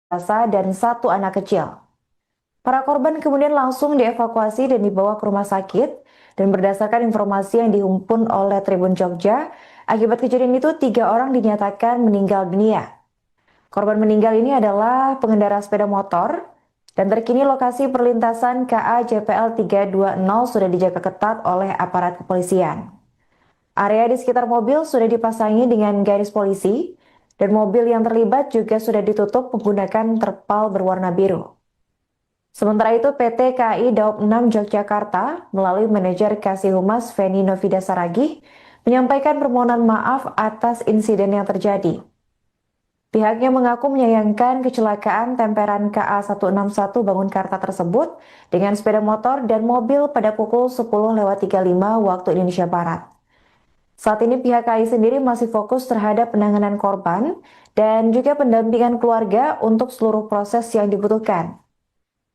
dewasa dan satu anak kecil. Para korban kemudian langsung dievakuasi dan dibawa ke rumah sakit, dan berdasarkan informasi yang dihimpun oleh Tribun Jogja, akibat kejadian itu 3 orang dinyatakan meninggal dunia. Korban meninggal ini adalah pengendara sepeda motor, dan terkini lokasi perlintasan KA JPL 320 sudah dijaga ketat oleh aparat kepolisian. Area di sekitar mobil sudah dipasangi dengan garis polisi, dan mobil yang terlibat juga sudah ditutup menggunakan terpal berwarna biru. Sementara itu, PT KAI Daob 6 Yogyakarta melalui manajer Kasih Humas Feni Novida Saragih menyampaikan permohonan maaf atas insiden yang terjadi. Pihaknya mengaku menyayangkan kecelakaan temperan KA 161 Bangunkarta tersebut dengan sepeda motor dan mobil pada pukul 10.35 waktu Indonesia Barat. Saat ini pihak KAI sendiri masih fokus terhadap penanganan korban dan juga pendampingan keluarga untuk seluruh proses yang dibutuhkan.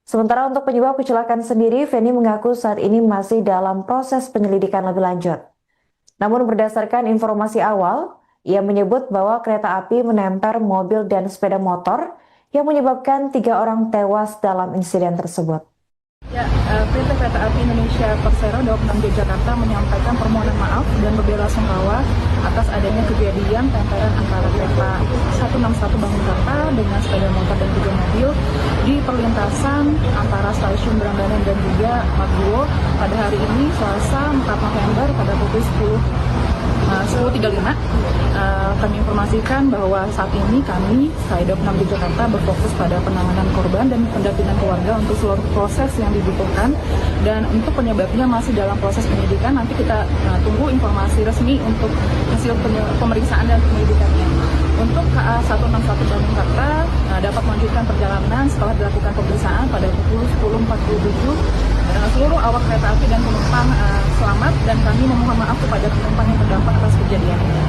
Sementara untuk penyebab kecelakaan sendiri, Feni mengaku saat ini masih dalam proses penyelidikan lebih lanjut. Namun berdasarkan informasi awal, ia menyebut bahwa kereta api menempel mobil dan sepeda motor yang menyebabkan 3 orang tewas dalam insiden tersebut. Ya, PT Kereta Api Indonesia Persero Daob 6 Yogyakarta menyampaikan permohonan maaf dan berbela-sungkawa atas adanya kejadian tempelan antara kereta 161 Bangunkarta dengan sepeda motor dan 3 mobil di perlintasan antara stasiun Berambanan dan juga Maguwo pada hari ini Selasa 4 November pada pukul 10.35. Kami informasikan bahwa saat ini kami, Daob 6 Yogyakarta, berfokus pada penanganan korban dan pendampingan keluarga untuk seluruh proses yang dibutuhkan, dan untuk penyebabnya masih dalam proses penyidikan. Nanti kita tunggu informasi resmi untuk hasil pemeriksaan dan penyelidikannya. Untuk KA 161 Bangunkarta dapat melanjutkan perjalanan setelah dilakukan pemeriksaan pada pukul 10.47. Seluruh awak kereta api dan penumpang selamat, dan kami memohon maaf kepada penumpang yang terdampak atas kejadian ini.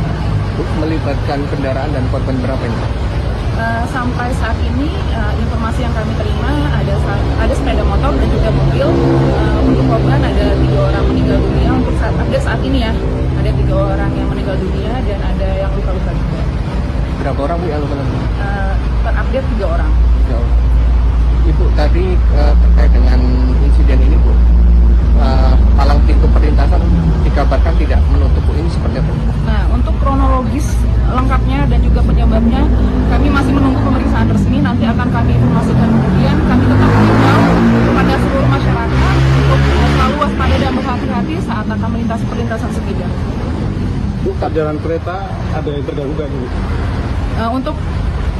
Melibatkan kendaraan dan korban berapa ini? Sampai saat ini informasi yang kami terima ada sepeda motor dan juga mobil. Untuk korban ada 3 orang meninggal dunia. Untuk saat ini ya, ada 3 orang yang meninggal dunia dan ada yang luka-luka juga. Berapa orang Bu yang luka-luka? Terupdate 3 orang. Ibu tadi terkait dengan insiden ini Bu, palang pintu perlintasan dikabarkan tidak menutup Bu, ini seperti apa? Nah, untuk kronologis lengkapnya dan juga penyebabnya kami masih menunggu pemeriksaan resmi. Nanti akan kami informasikan kemudian. Kami tetap mengimbau kepada seluruh masyarakat untuk selalu waspada dan berhati-hati saat akan melintasi perlintasan sepeda. Bu, perjalanan kereta ada yang terganggu nggak Bu? Untuk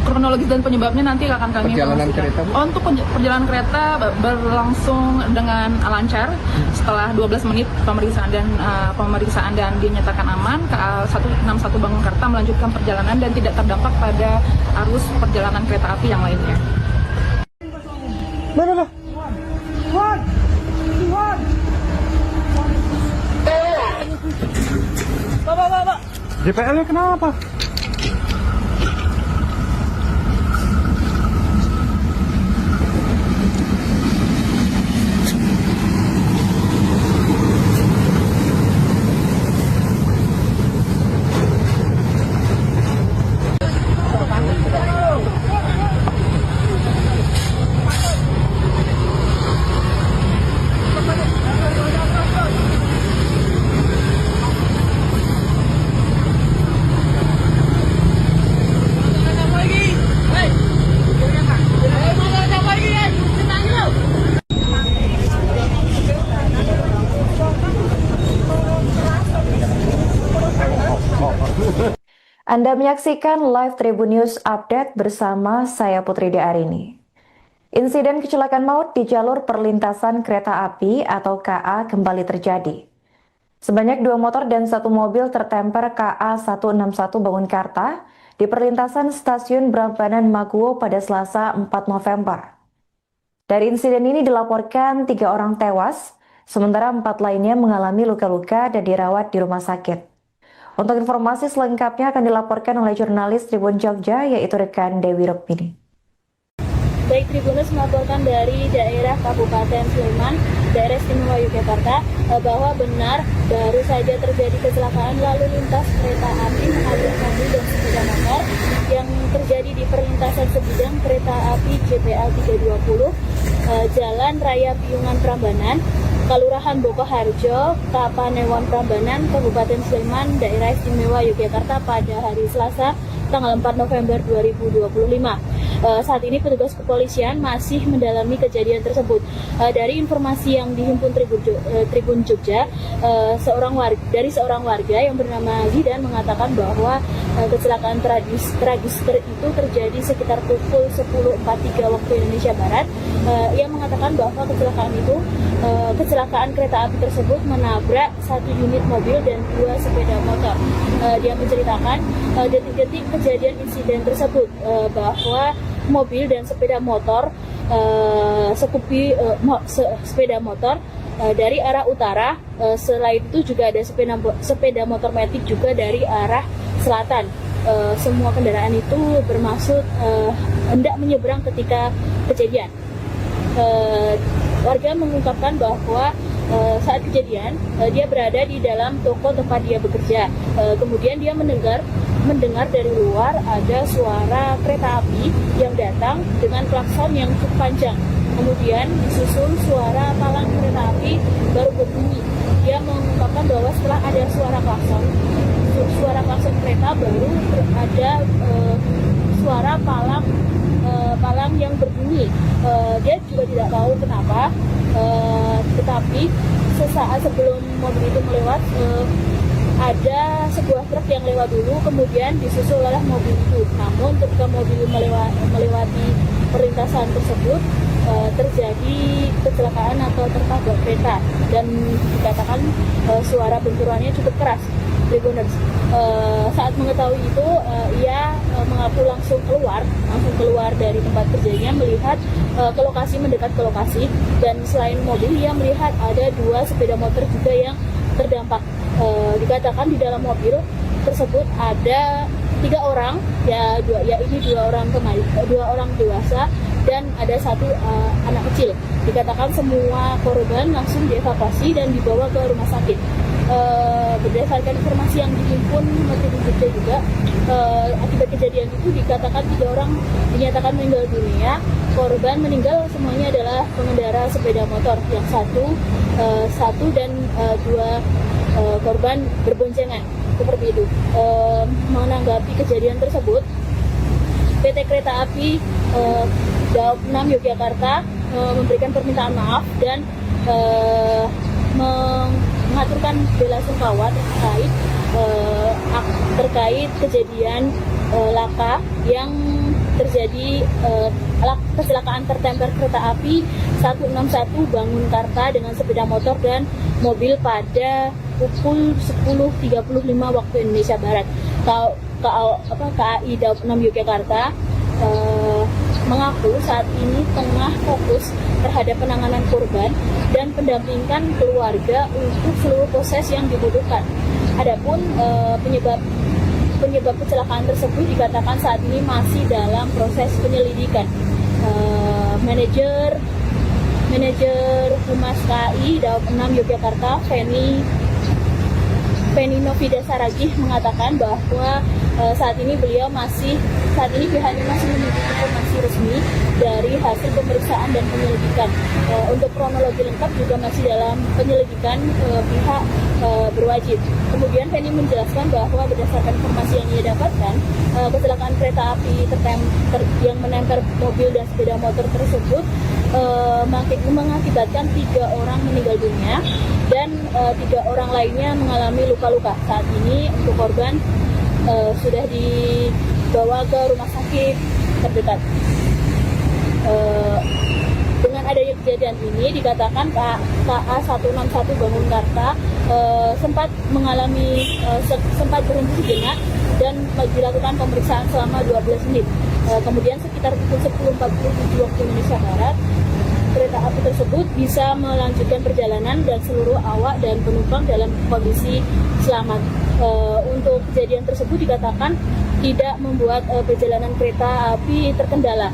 kronologis dan penyebabnya nanti akan kami Perjalanan informasikan. kereta, Bu? Untuk perjalanan kereta berlangsung dengan lancar setelah 12 menit pemeriksaan dan dinyatakan aman. KA 161 Bangunkarta melanjutkan perjalanan dan tidak terdampak pada arus perjalanan kereta api yang lainnya. JPL-nya kenapa? Anda menyaksikan live Tribun News Update bersama saya Putri Arini. Insiden kecelakaan maut di jalur perlintasan kereta api atau KA kembali terjadi. Sebanyak 2 motor dan 1 mobil tertemper KA 161 Bangunkarta di perlintasan stasiun Berambanan Maguwo pada Selasa 4 November. Dari insiden ini dilaporkan 3 orang tewas, sementara 4 lainnya mengalami luka-luka dan dirawat di rumah sakit. Untuk informasi selengkapnya akan dilaporkan oleh jurnalis Tribun Jogja, yaitu rekan Dewi Rukmini. Baik, Tribuners melaporkan dari daerah Kabupaten Sleman. Daerah Istimewa Yogyakarta bahwa benar baru saja terjadi kecelakaan lalu lintas kereta api menabrak mobil dan sepeda motor yang terjadi di perlintasan sebidang kereta api JPL 320 Jalan Raya Piungan Prambanan, Kelurahan Bokoharjo, Kapanewon Prambanan, Kabupaten Sleman, Daerah Istimewa Yogyakarta pada hari Selasa tanggal 4 November 2025. Saat ini petugas kepolisian masih mendalami kejadian tersebut. Dari informasi yang dihimpun Tribun Jogja, dari seorang warga yang bernama Zidan mengatakan bahwa kecelakaan tragis itu terjadi sekitar pukul 10.43 waktu Indonesia Barat. Ia mengatakan bahwa kecelakaan kereta api tersebut menabrak 1 unit mobil dan 2 sepeda motor. Dia menceritakan detik-detik kejadian insiden tersebut bahwa mobil dan sepeda motor sepeda motor dari arah utara, selain itu juga ada sepeda motor metik juga dari arah selatan. Semua kendaraan itu bermaksud hendak menyeberang ketika kejadian. Warga mengungkapkan bahwa saat kejadian dia berada di dalam toko tempat dia bekerja. Kemudian dia mendengar dari luar ada suara kereta api yang datang dengan klakson yang cukup panjang. Kemudian disusul suara palang kereta api baru berbunyi. Dia mengungkapkan bahwa setelah ada suara klakson kereta baru ada suara palang yang berbunyi. Dia juga tidak tahu kenapa, tetapi sesaat sebelum mobil itu melewat ada sebuah truk yang lewat dulu, kemudian disusul oleh mobil itu. Namun ketika mobil melewati perlintasan tersebut, terjadi kecelakaan atau tertabrak kereta, dan dikatakan suara benturannya cukup keras. Tribuners saat mengetahui itu, ia mengaku langsung keluar dari tempat kerjanya, melihat mendekat ke lokasi, dan selain mobil ia melihat ada 2 sepeda motor juga yang terdampak. Dikatakan di dalam mobil tersebut ada 3 orang, yaitu 2 orang dewasa dan ada 1 anak kecil. Dikatakan semua korban langsung dievakuasi dan dibawa ke rumah sakit. Berdasarkan informasi yang dihimpun Tribun Jogja juga, akibat kejadian itu dikatakan 3 orang dinyatakan meninggal dunia. Korban meninggal semuanya adalah pengendara sepeda motor, yang satu dan 2 korban berboncengan, seperti itu. Menanggapi kejadian tersebut, PT Kereta Api Daob 6 Yogyakarta memberikan permintaan maaf dan mengaturkan bela sungkawa terkait kejadian laka yang terjadi, kecelakaan tertemper kereta api 161 Bangunkarta dengan sepeda motor dan mobil pada pukul 10.35 waktu Indonesia Barat. KAI Daob 6 Yogyakarta mengaku saat ini tengah fokus terhadap penanganan korban dan pendampingan keluarga untuk seluruh proses yang dibutuhkan. Adapun penyebab kecelakaan tersebut dikatakan saat ini masih dalam proses penyelidikan. Manajer Humas KAI Daob 6 Yogyakarta, Feni Novida Saragih, mengatakan bahwa saat ini pihaknya masih menunggu informasi resmi dari hasil pemeriksaan dan penyelidikan. Untuk kronologi lengkap juga masih dalam penyelidikan pihak berwajib. Kemudian Feni menjelaskan bahwa berdasarkan informasi yang ia dapatkan, kecelakaan kereta api yang menempel mobil dan sepeda motor tersebut mengakibatkan 3 orang meninggal dunia dan 3 orang lainnya mengalami luka-luka. Saat ini untuk korban sudah dibawa ke rumah sakit terdekat. Dengan adanya kejadian ini dikatakan KA 161 Bangunkarta sempat berhenti sejenak dan dilakukan pemeriksaan selama 12 menit. Kemudian sekitar pukul 10.47 waktu Indonesia Barat, kereta api tersebut bisa melanjutkan perjalanan dan seluruh awak dan penumpang dalam kondisi selamat. Untuk kejadian tersebut dikatakan tidak membuat perjalanan kereta api terkendala.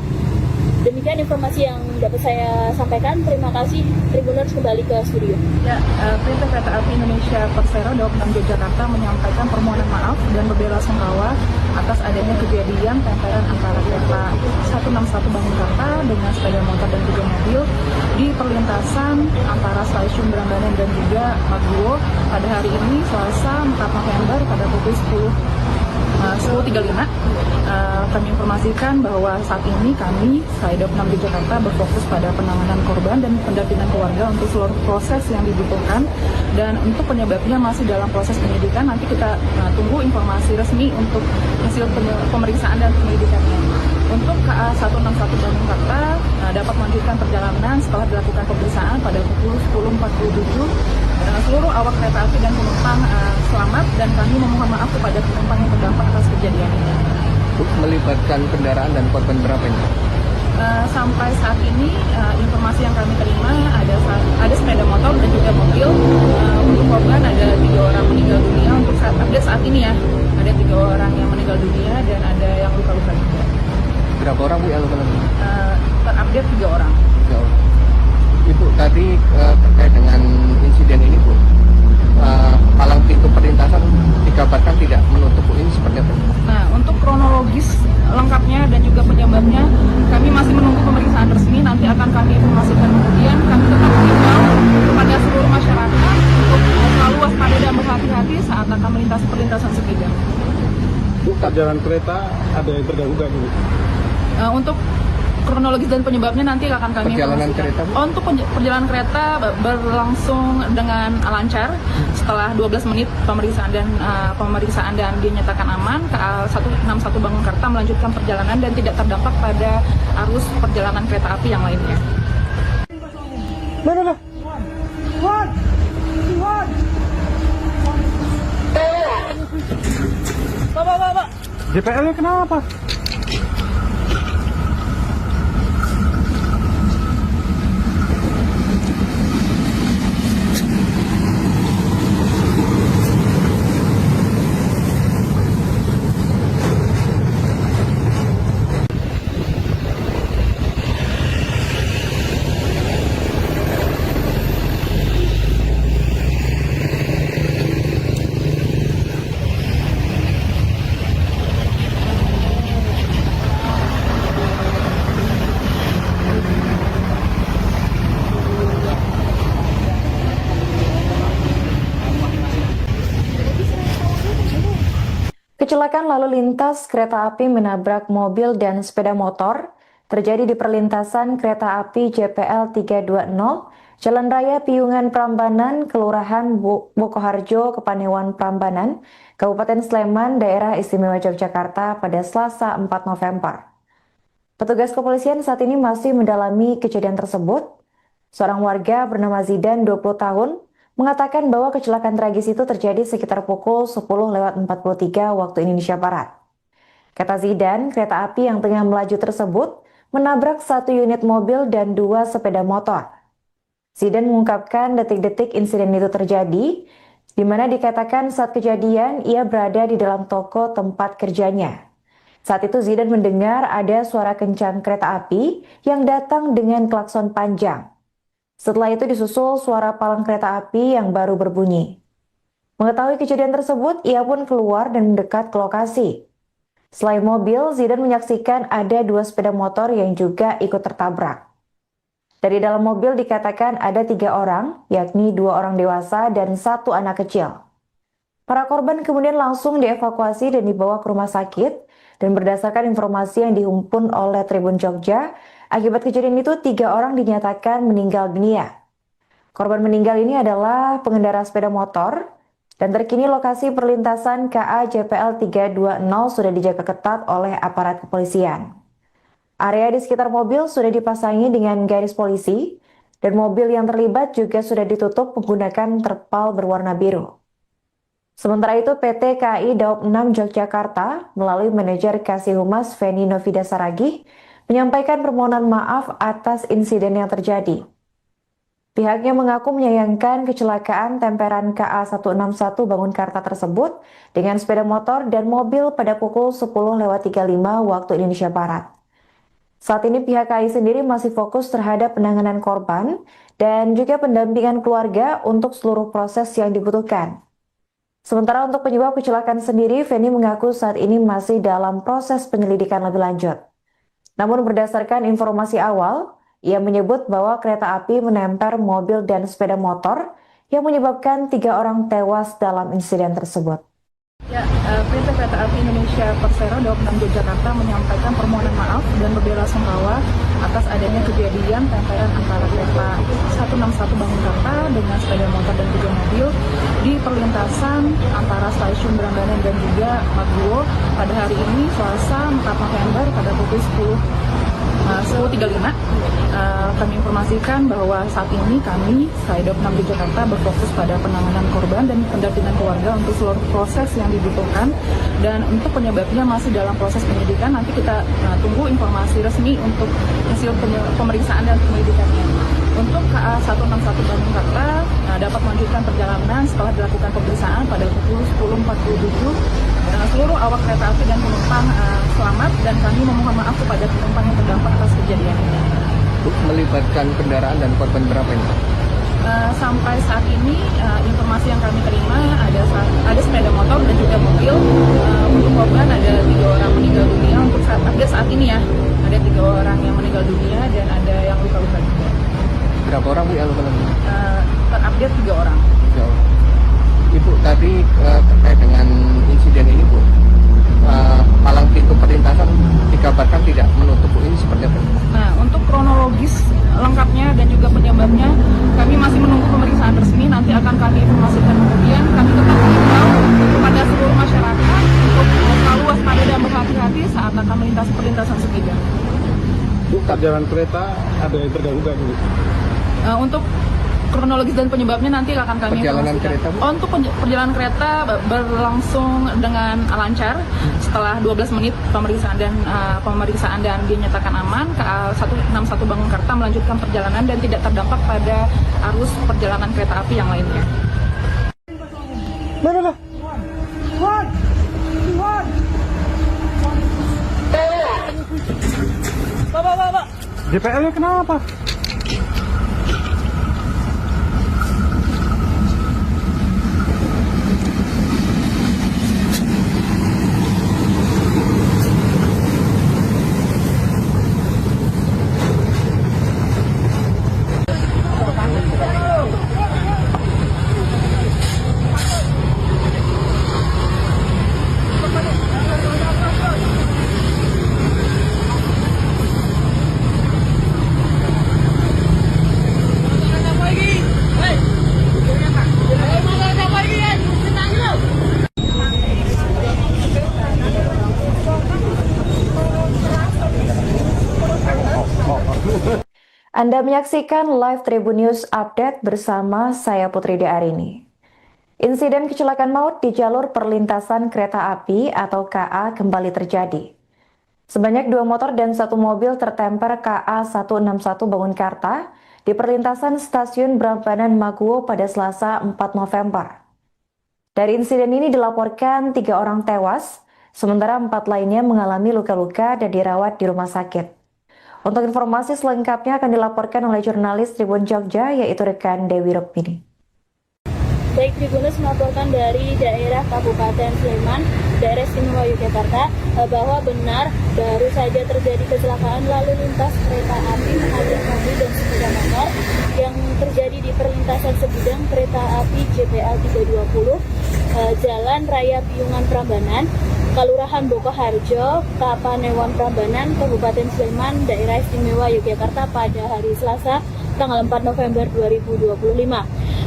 Demikian informasi yang dapat saya sampaikan. Terima kasih. Tribuners kembali ke studio. Ya, PT Kereta Api Indonesia Persero Daob 6 Yogyakarta menyampaikan permohonan maaf dan berbela-sungkawa atas adanya kejadian tempelan antara kereta 161 Bangunkarta dengan sepeda motor dan juga mobil di perlintasan antara stasiun Berambanan dan juga Maguwo pada hari ini Selasa 4 November pada pukul 10.35. Kami informasikan bahwa saat ini kami, Daob 6 Jakarta, berfokus pada penanganan korban dan pendampingan keluarga untuk seluruh proses yang dibutuhkan, dan untuk penyebabnya masih dalam proses penyidikan. Nanti kita tunggu informasi resmi untuk hasil pemeriksaan dan penyelidikannya. Untuk KA 161 Bangunkarta dapat melanjutkan perjalanan setelah dilakukan pemeriksaan pada pukul 10.47. Seluruh awak kereta api dan penumpang selamat, dan kami memohon maaf kepada penumpang yang terdampak atas kejadian ini. Melibatkan kendaraan dan korban berapa ini? Sampai saat ini informasi yang kami terima ada sepeda motor dan juga mobil. Untuk korban ada 3 orang meninggal dunia. Untuk update saat ini ya, ada 3 orang yang meninggal dunia dan ada yang luka-luka juga. Berapa orang Bu yang luka-luka? Terupdate 3 orang. 3 orang. Ibu tadi terkait dengan insiden ini Bu, palang pintu perlintasan dikabarkan tidak menutup Bu, ini seperti apa? Nah, untuk kronologis lengkapnya dan juga penyebabnya kami masih menunggu pemeriksaan resmi. Nanti akan kami informasikan kemudian. Kami tetap mengimbau kepada seluruh masyarakat untuk selalu waspada dan berhati-hati saat akan melintasi perlintasan sepeda. Bu, perjalanan kereta ada yang terganggu nggak Bu? Untuk kronologis dan penyebabnya nanti akan kami Perjalanan informasikan. kereta, Bu? Untuk perjalanan kereta berlangsung dengan lancar setelah 12 menit pemeriksaan dan dinyatakan aman. KA 161 Bangunkarta melanjutkan perjalanan dan tidak terdampak pada arus perjalanan kereta api yang lainnya. JPL-nya kenapa? Kecelakaan lalu lintas kereta api menabrak mobil dan sepeda motor terjadi di perlintasan kereta api JPL 320, Jalan Raya Piungan Prambanan, Kelurahan Bokoharjo, Kepanewan Prambanan, Kabupaten Sleman, Daerah Istimewa Yogyakarta pada Selasa 4 November. Petugas kepolisian saat ini masih mendalami kejadian tersebut. Seorang warga bernama Zidan, 20 tahun, mengatakan bahwa kecelakaan tragis itu terjadi sekitar pukul 10.43 waktu Indonesia Barat. Kata Zidan, kereta api yang tengah melaju tersebut menabrak 1 unit mobil dan 2 sepeda motor. Zidan mengungkapkan detik-detik insiden itu terjadi, di mana dikatakan saat kejadian ia berada di dalam toko tempat kerjanya. Saat itu Zidan mendengar ada suara kencang kereta api yang datang dengan klakson panjang. Setelah itu disusul suara palang kereta api yang baru berbunyi. Mengetahui kejadian tersebut, ia pun keluar dan mendekat ke lokasi. Selain mobil, Zidan menyaksikan ada 2 sepeda motor yang juga ikut tertabrak. Dari dalam mobil dikatakan ada 3 orang, yakni 2 orang dewasa dan 1 anak kecil. Para korban kemudian langsung dievakuasi dan dibawa ke rumah sakit, dan berdasarkan informasi yang dihimpun oleh Tribun Jogja, akibat kejadian itu 3 orang dinyatakan meninggal dunia. Korban meninggal ini adalah pengendara sepeda motor, dan terkini lokasi perlintasan KA JPL 320 sudah dijaga ketat oleh aparat kepolisian. Area di sekitar mobil sudah dipasangi dengan garis polisi, dan mobil yang terlibat juga sudah ditutup menggunakan terpal berwarna biru. Sementara itu, PT KAI Daob 6 Yogyakarta melalui manajer Kasih Humas Feni Novida Saragih menyampaikan permohonan maaf atas insiden yang terjadi. Pihaknya mengaku menyayangkan kecelakaan temperan KA 161 Bangunkarta tersebut dengan sepeda motor dan mobil pada pukul 10.35 waktu Indonesia Barat. Saat ini pihak KAI sendiri masih fokus terhadap penanganan korban dan juga pendampingan keluarga untuk seluruh proses yang dibutuhkan. Sementara untuk penyebab kecelakaan sendiri, Feni mengaku saat ini masih dalam proses penyelidikan lebih lanjut. Namun berdasarkan informasi awal, ia menyebut bahwa kereta api menempel mobil dan sepeda motor yang menyebabkan 3 orang tewas dalam insiden tersebut. Ya, PT Kereta Api Indonesia Persero Daup 6 Yogyakarta menyampaikan permohonan maaf dan berbela-sungkawa atas adanya kejadian tempelan antara kereta 161 Bangunkarta dengan sepeda motor dan 3 mobil di perlintasan antara stasiun Berambanan dan juga Maguwo pada hari ini Selasa 4 November pada pukul 10.35. Kami informasikan bahwa saat ini kami, Daup 6 Yogyakarta, berfokus pada penanganan korban dan pendampingan keluarga untuk seluruh proses yang dibutuhkan, dan untuk penyebabnya masih dalam proses penyidikan. Nanti kita tunggu informasi resmi untuk hasil pemeriksaan dan penyelidikannya. Untuk KA 161 Bangunkarta dapat melanjutkan perjalanan setelah dilakukan pemeriksaan pada pukul 10.47. Seluruh awak kereta api dan penumpang selamat, dan kami memohon maaf kepada penumpang yang terdampak atas kejadian ini. Melibatkan kendaraan dan korban berapa ini? Sampai saat ini informasi yang kami terima ada sepeda motor dan juga mobil. Untuk korban ada 3 orang meninggal dunia. Untuk saat ini ya, ada 3 orang yang meninggal dunia dan ada yang luka-luka juga. Berapa orang Bu yang luka-luka? Terupdate 3 orang. 3 orang. Ibu tadi terkait dengan insiden ini Bu, palang pintu perlintasan dikabarkan tidak menutup Bu, ini seperti apa? Nah, untuk kronologis lengkapnya dan juga penyebabnya kami masih menunggu pemeriksaan resmi. Nanti akan kami informasikan kemudian. Kami tetap mengimbau kepada seluruh masyarakat untuk selalu waspada dan berhati-hati saat akan melintasi perlintasan sepeda. Bu, perjalanan kereta ada yang terganggu nggak Bu? Untuk kronologis dan penyebabnya nanti akan kami Perjalanan informasikan. kereta, Bu? Untuk perjalanan kereta berlangsung dengan lancar setelah 12 menit pemeriksaan dan dinyatakan aman. KA 161 Bangunkarta melanjutkan perjalanan dan tidak terdampak pada arus perjalanan kereta api yang lainnya. JPL-nya kenapa? Anda menyaksikan live Tribun News Update bersama saya Putri Arini. Insiden kecelakaan maut di jalur perlintasan kereta api atau KA kembali terjadi. Sebanyak 2 motor dan 1 mobil tertemper KA 161 Bangunkarta di perlintasan stasiun Berambanan Maguwo pada Selasa 4 November. Dari insiden ini dilaporkan 3 orang tewas, sementara 4 lainnya mengalami luka-luka dan dirawat di rumah sakit. Untuk informasi selengkapnya akan dilaporkan oleh jurnalis Tribun Jogja, yaitu rekan Dewi Rukmini. Baik, Tribunus melaporkan dari daerah Kabupaten Sleman, daerah istimewa Yogyakarta, bahwa benar baru saja terjadi kecelakaan lalu lintas kereta api menabrak mobil dan sepeda motor yang terjadi di perlintasan sebidang kereta api JPL 320, Jalan Raya Piungan Prambanan, Kelurahan Bokoharjo, Kapanewon Prambanan, Kabupaten Sleman, daerah istimewa Yogyakarta pada hari Selasa, tanggal 4 November 2025.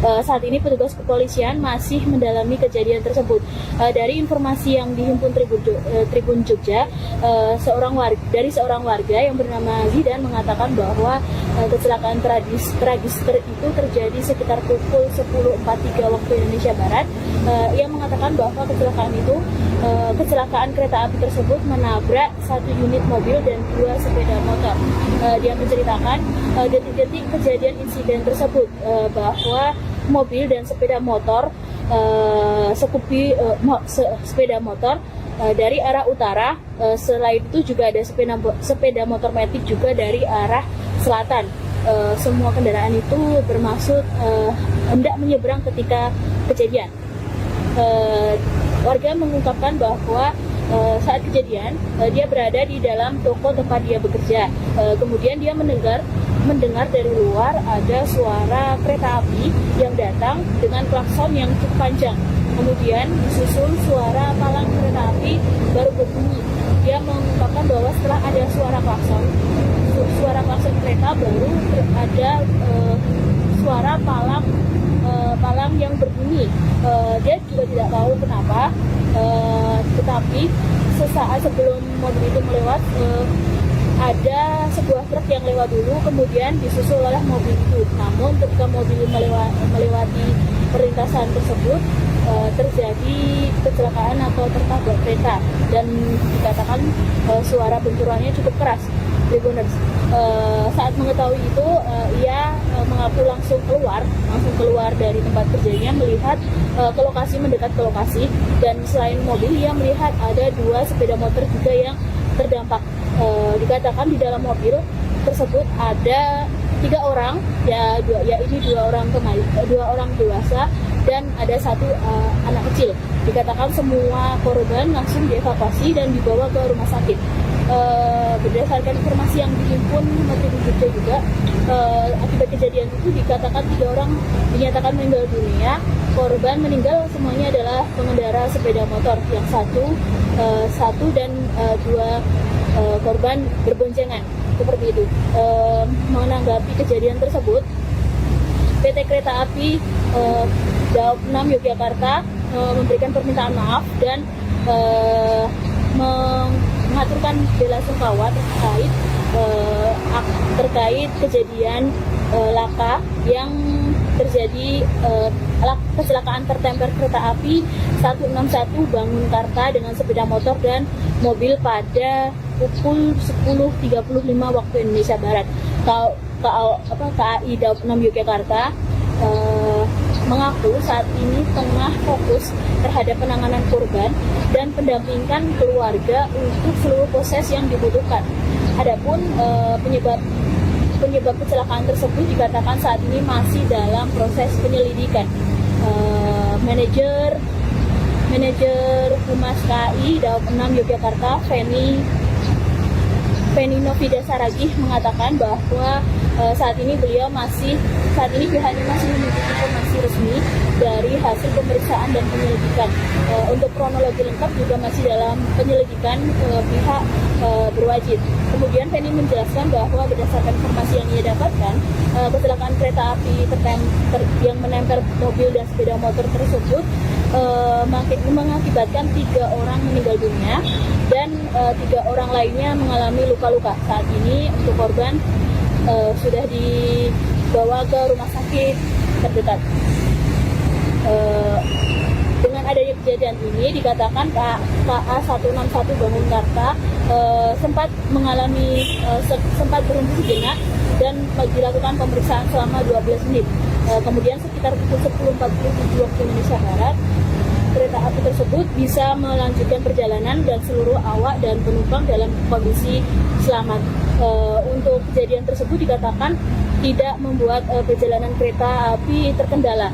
Saat ini petugas kepolisian masih mendalami kejadian tersebut. Dari informasi yang dihimpun Tribun Jogja, dari seorang warga yang bernama Zidan mengatakan bahwa kecelakaan tragis itu terjadi sekitar pukul 10.43 waktu Indonesia Barat. Ia mengatakan bahwa kecelakaan kereta api tersebut menabrak 1 unit mobil dan 2 sepeda motor. Dia menceritakan detik-detik kejadian insiden tersebut, bahwa mobil dan sepeda motor sepeda motor dari arah utara. Selain itu juga ada sepeda motor matic juga dari arah selatan. Semua kendaraan itu bermaksud hendak menyeberang ketika kejadian. Warga mengungkapkan bahwa saat kejadian dia berada di dalam toko tempat dia bekerja. Kemudian dia mendengar dari luar ada suara kereta api yang datang dengan klakson yang cukup panjang. Kemudian disusul suara palang kereta api baru berbunyi. Dia mengungkapkan bahwa setelah ada suara klakson kereta baru ada suara palang yang berbunyi. Dia juga tidak tahu kenapa, tetapi sesaat sebelum mobil itu melewat ada sebuah truk yang lewat dulu, kemudian disusul oleh mobil itu. Namun ketika mobil melewati perlintasan tersebut, terjadi kecelakaan atau tertabrak kereta, dan dikatakan suara benturannya cukup keras. Tribuners saat mengetahui itu, ia mengaku langsung keluar dari tempat kerjanya, melihat mendekat ke lokasi, dan selain mobil ia melihat ada 2 sepeda motor juga yang terdampak. Dikatakan di dalam mobil tersebut ada 3 orang, yaitu 2 orang dewasa dan ada 1 anak kecil. Dikatakan semua korban langsung dievakuasi dan dibawa ke rumah sakit. Berdasarkan informasi yang dihimpun Tribun Jogja juga, akibat kejadian itu dikatakan 3 orang dinyatakan meninggal dunia. Korban meninggal semuanya adalah pengendara sepeda motor, yang satu dan 2 korban berboncengan, seperti itu. Menanggapi kejadian tersebut, PT Kereta Api Daob 6 Yogyakarta memberikan permintaan maaf dan mengaturkan bela sungkawa terkait kejadian laka yang terjadi, kecelakaan tertemper kereta api 161 Bangunkarta dengan sepeda motor dan mobil pada pukul 10.35 waktu Indonesia Barat. KAI Daob 6 Yogyakarta mengaku saat ini tengah fokus terhadap penanganan korban dan pendampingan keluarga untuk seluruh proses yang dibutuhkan. Adapun penyebab kecelakaan tersebut dikatakan saat ini masih dalam proses penyelidikan. Manajer Humas KAI Daob 6 Yogyakarta, Feni Novida Saragih, mengatakan bahwa saat ini pihaknya masih menunggu informasi resmi dari hasil pemeriksaan dan penyelidikan. Untuk kronologi lengkap juga masih dalam penyelidikan pihak berwajib. Kemudian Feni menjelaskan bahwa berdasarkan informasi yang ia dapatkan, kecelakaan kereta api yang menempel mobil dan sepeda motor tersebut mengakibatkan 3 orang meninggal dunia dan 3 orang lainnya mengalami luka-luka. Saat ini untuk korban sudah dibawa ke rumah sakit terdekat. Dengan adanya kejadian ini dikatakan KA 161 Bangunkarta sempat berhenti sejenak dan dilakukan pemeriksaan selama 12 menit. Kemudian sekitar pukul 10.47 waktu Indonesia Barat, kereta api tersebut bisa melanjutkan perjalanan dan seluruh awak dan penumpang dalam kondisi selamat. Untuk kejadian tersebut dikatakan tidak membuat perjalanan kereta api terkendala.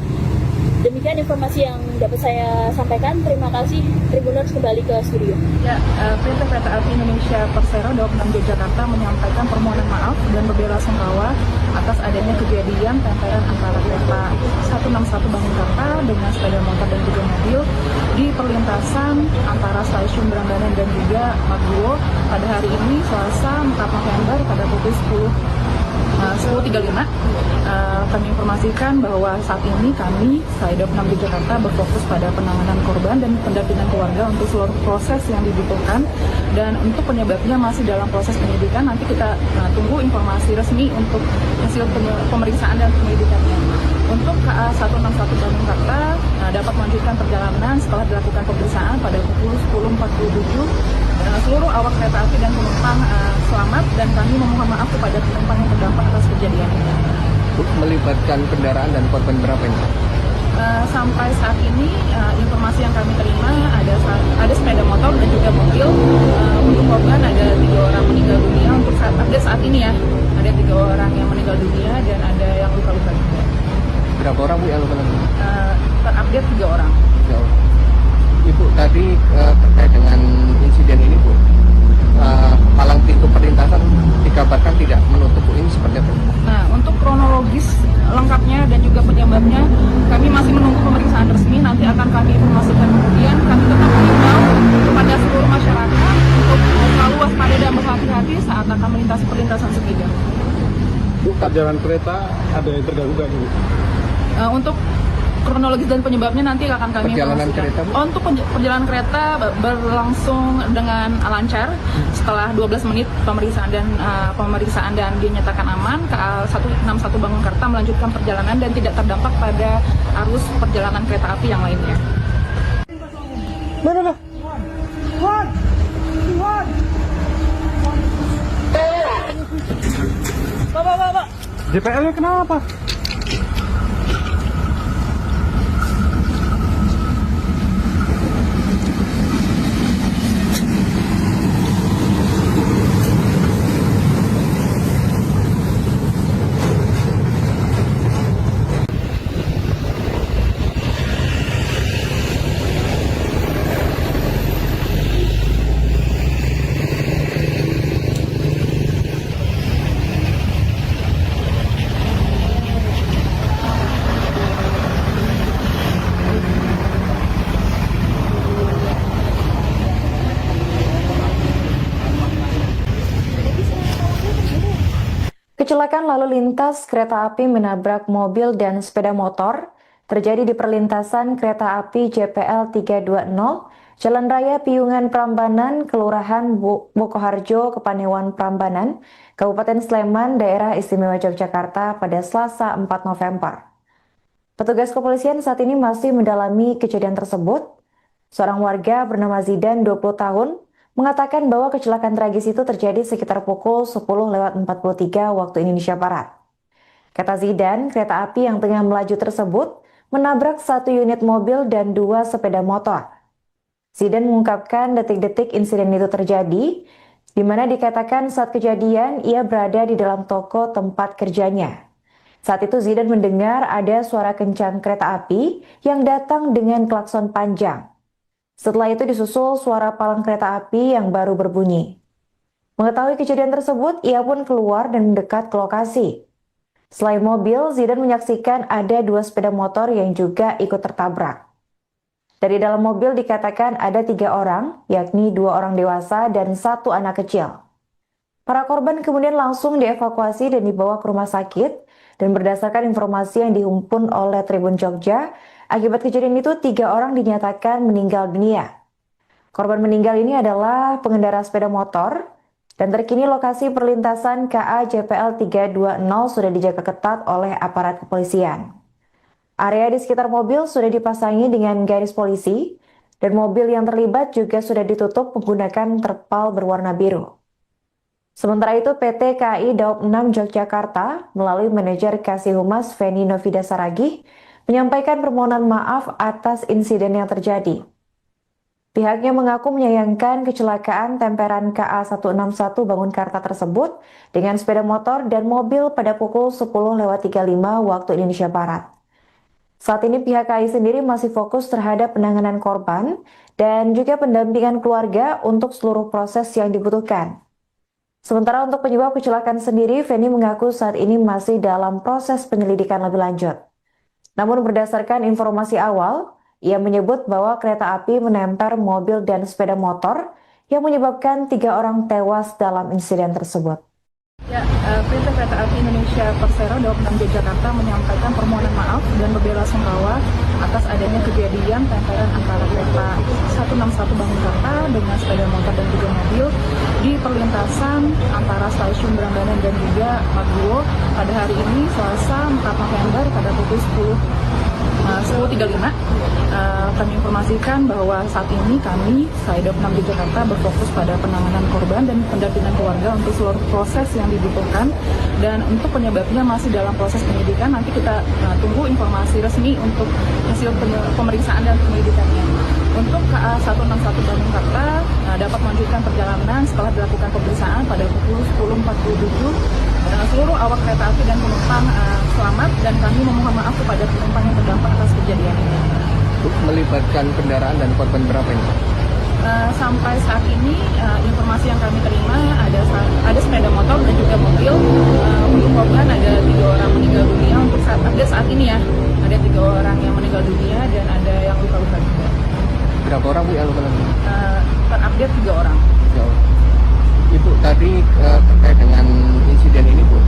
Demikian informasi yang dapat saya sampaikan. Terima kasih. Tribuners kembali ke studio. Ya, PT Kereta Api Indonesia Persero Daob 6 Yogyakarta menyampaikan permohonan maaf dan berbela-sungkawa atas adanya kejadian tempelan antara kereta 161 Bangunkarta dengan sepeda motor dan juga mobil di perlintasan antara stasiun Brangganan dan juga Maguwo pada hari ini Selasa 4 November pada pukul 10.35. Kami informasikan bahwa saat ini kami Daob 6 Yogyakarta berfokus pada penanganan korban dan pendampingan keluarga untuk seluruh proses yang dibutuhkan, dan untuk penyebabnya masih dalam proses penyelidikan. Nanti kita tunggu informasi resmi untuk hasil pemeriksaan dan penyelidikannya. Untuk KA 161 Bangunkarta dapat melanjutkan perjalanan setelah dilakukan pemeriksaan pada pukul 10.47. Seluruh awak kereta api dan penumpang selamat, dan kami memohon maaf kepada penumpang yang terdampak atas kejadian ini. Bu, melibatkan kendaraan dan korban berapa ini? Sampai saat ini informasi yang kami terima ada sepeda motor dan juga mobil. Untuk korban ada 3 orang meninggal dunia. Untuk update saat ini ya, ada 3 orang yang meninggal dunia dan ada yang luka-luka juga. Berapa orang Bu yang luka-luka? Terupdate 3 orang. Ibu tadi terkait dengan insiden ini Bu, palang pintu perlintasan dikabarkan tidak menutup Bu, ini seperti apa? Nah, untuk kronologis lengkapnya dan juga penyebabnya kami masih menunggu pemeriksaan resmi. Nanti akan kami informasikan kemudian. Kami tetap mengimbau kepada seluruh masyarakat untuk selalu waspada dan berhati-hati saat akan melintasi perlintasan sepeda. Bu, jalan kereta ada yang terganggu nggak Bu? Untuk kronologis dan penyebabnya nanti akan kami Perjalanan informasikan. kereta, Bu? Untuk perjalanan kereta berlangsung dengan lancar setelah 12 menit pemeriksaan dan dinyatakan aman. KA 161 Bangunkarta melanjutkan perjalanan dan tidak terdampak pada arus perjalanan kereta api yang lainnya. JPL-nya kenapa? Kecelakaan lalu lintas kereta api menabrak mobil dan sepeda motor terjadi di perlintasan kereta api JPL 320, Jalan Raya Piungan Prambanan, Kelurahan Bokoharjo, Kepanewan Prambanan, Kabupaten Sleman, Daerah Istimewa Yogyakarta pada Selasa 4 November. Petugas kepolisian saat ini masih mendalami kejadian tersebut. Seorang warga bernama Zidan, 20 tahun, mengatakan bahwa kecelakaan tragis itu terjadi sekitar pukul 10.43 waktu Indonesia Barat. Kata Zidan, kereta api yang tengah melaju tersebut menabrak 1 unit mobil dan 2 sepeda motor. Zidan mengungkapkan detik-detik insiden itu terjadi, di mana dikatakan saat kejadian ia berada di dalam toko tempat kerjanya. Saat itu Zidan mendengar ada suara kencang kereta api yang datang dengan klakson panjang. Setelah itu disusul suara palang kereta api yang baru berbunyi. Mengetahui kejadian tersebut, ia pun keluar dan mendekat ke lokasi. Selain mobil, Zidan menyaksikan ada 2 sepeda motor yang juga ikut tertabrak. Dari dalam mobil dikatakan ada 3 orang, yakni 2 orang dewasa dan 1 anak kecil. Para korban kemudian langsung dievakuasi dan dibawa ke rumah sakit, dan berdasarkan informasi yang dihimpun oleh Tribun Jogja, akibat kejadian itu 3 orang dinyatakan meninggal dunia. Korban meninggal ini adalah pengendara sepeda motor, dan terkini lokasi perlintasan KA JPL 320 sudah dijaga ketat oleh aparat kepolisian. Area di sekitar mobil sudah dipasangi dengan garis polisi, dan mobil yang terlibat juga sudah ditutup menggunakan terpal berwarna biru. Sementara itu PT KAI Daob 6 Yogyakarta melalui manajer Kasih Humas Feni Novida Saragih menyampaikan permohonan maaf atas insiden yang terjadi. Pihaknya mengaku menyayangkan kecelakaan temperan KA 161 Bangunkarta tersebut dengan sepeda motor dan mobil pada pukul 10.35 waktu Indonesia Barat. Saat ini pihak KAI sendiri masih fokus terhadap penanganan korban dan juga pendampingan keluarga untuk seluruh proses yang dibutuhkan. Sementara untuk penyebab kecelakaan sendiri, Feni mengaku saat ini masih dalam proses penyelidikan lebih lanjut. Namun berdasarkan informasi awal, ia menyebut bahwa kereta api menempel mobil dan sepeda motor yang menyebabkan 3 orang tewas dalam insiden tersebut. Ya, PT Kereta Api Indonesia Persero Daob 6 Yogyakarta menyampaikan permohonan maaf dan berbela-sungkawa atas adanya kejadian tempelan antara kereta 161 Bangunkarta dengan sepeda motor dan 3 mobil di perlintasan antara stasiun Prambanan dan juga Maguwo pada hari ini Selasa 4 November pada pukul 10 10.35 kami informasikan bahwa saat ini kami, Saya 26 Jakarta, berfokus pada penanganan korban dan pendampingan keluarga untuk seluruh proses yang dibutuhkan, dan untuk penyebabnya masih dalam proses penyidikan. Nanti kita tunggu informasi resmi untuk hasil pemeriksaan dan penyelidikannya. Untuk KA 161 Bandung Karta dapat melanjutkan perjalanan setelah dilakukan pemeriksaan pada pukul 10.47. Seluruh awak kereta api dan penumpang selamat, dan kami memohon maaf kepada penumpang yang terdampak atas kejadian ini. Melibatkan kendaraan dan korban berapa ini? Sampai saat ini informasi yang kami terima ada sepeda motor dan juga mobil. Untuk korban ada 3 orang meninggal dunia. Untuk saat ini ya, ada 3 orang yang meninggal dunia dan ada yang luka-luka juga. Berapa orang Bu yang luka-luka? Terupdate 3 orang. Ya. Ibu tadi terkait dengan insiden ini Bu,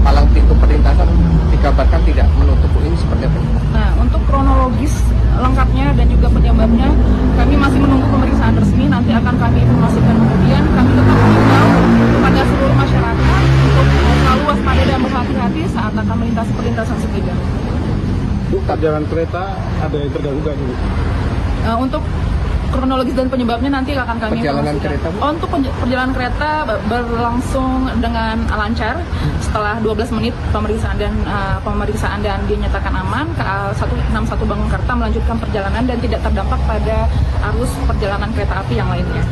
palang pintu perlintasan dikabarkan tidak menutup Bu, ini seperti apa? Nah, untuk kronologis lengkapnya dan juga penyebabnya kami masih menunggu pemeriksaan resmi. Nanti akan kami informasikan kemudian. Kami tetap mengimbau kepada seluruh masyarakat untuk selalu waspada dan berhati-hati saat akan melintasi perlintasan sepeda. Bu, jalan kereta ada yang terganggu nggak Bu? Untuk kronologis dan penyebabnya nanti akan kami Perjalanan informasikan. kereta, Bu? Untuk perjalanan kereta berlangsung dengan lancar setelah 12 menit pemeriksaan dan dinyatakan aman. KA 161 Bandung Karta melanjutkan perjalanan dan tidak terdampak pada arus perjalanan kereta api yang lainnya.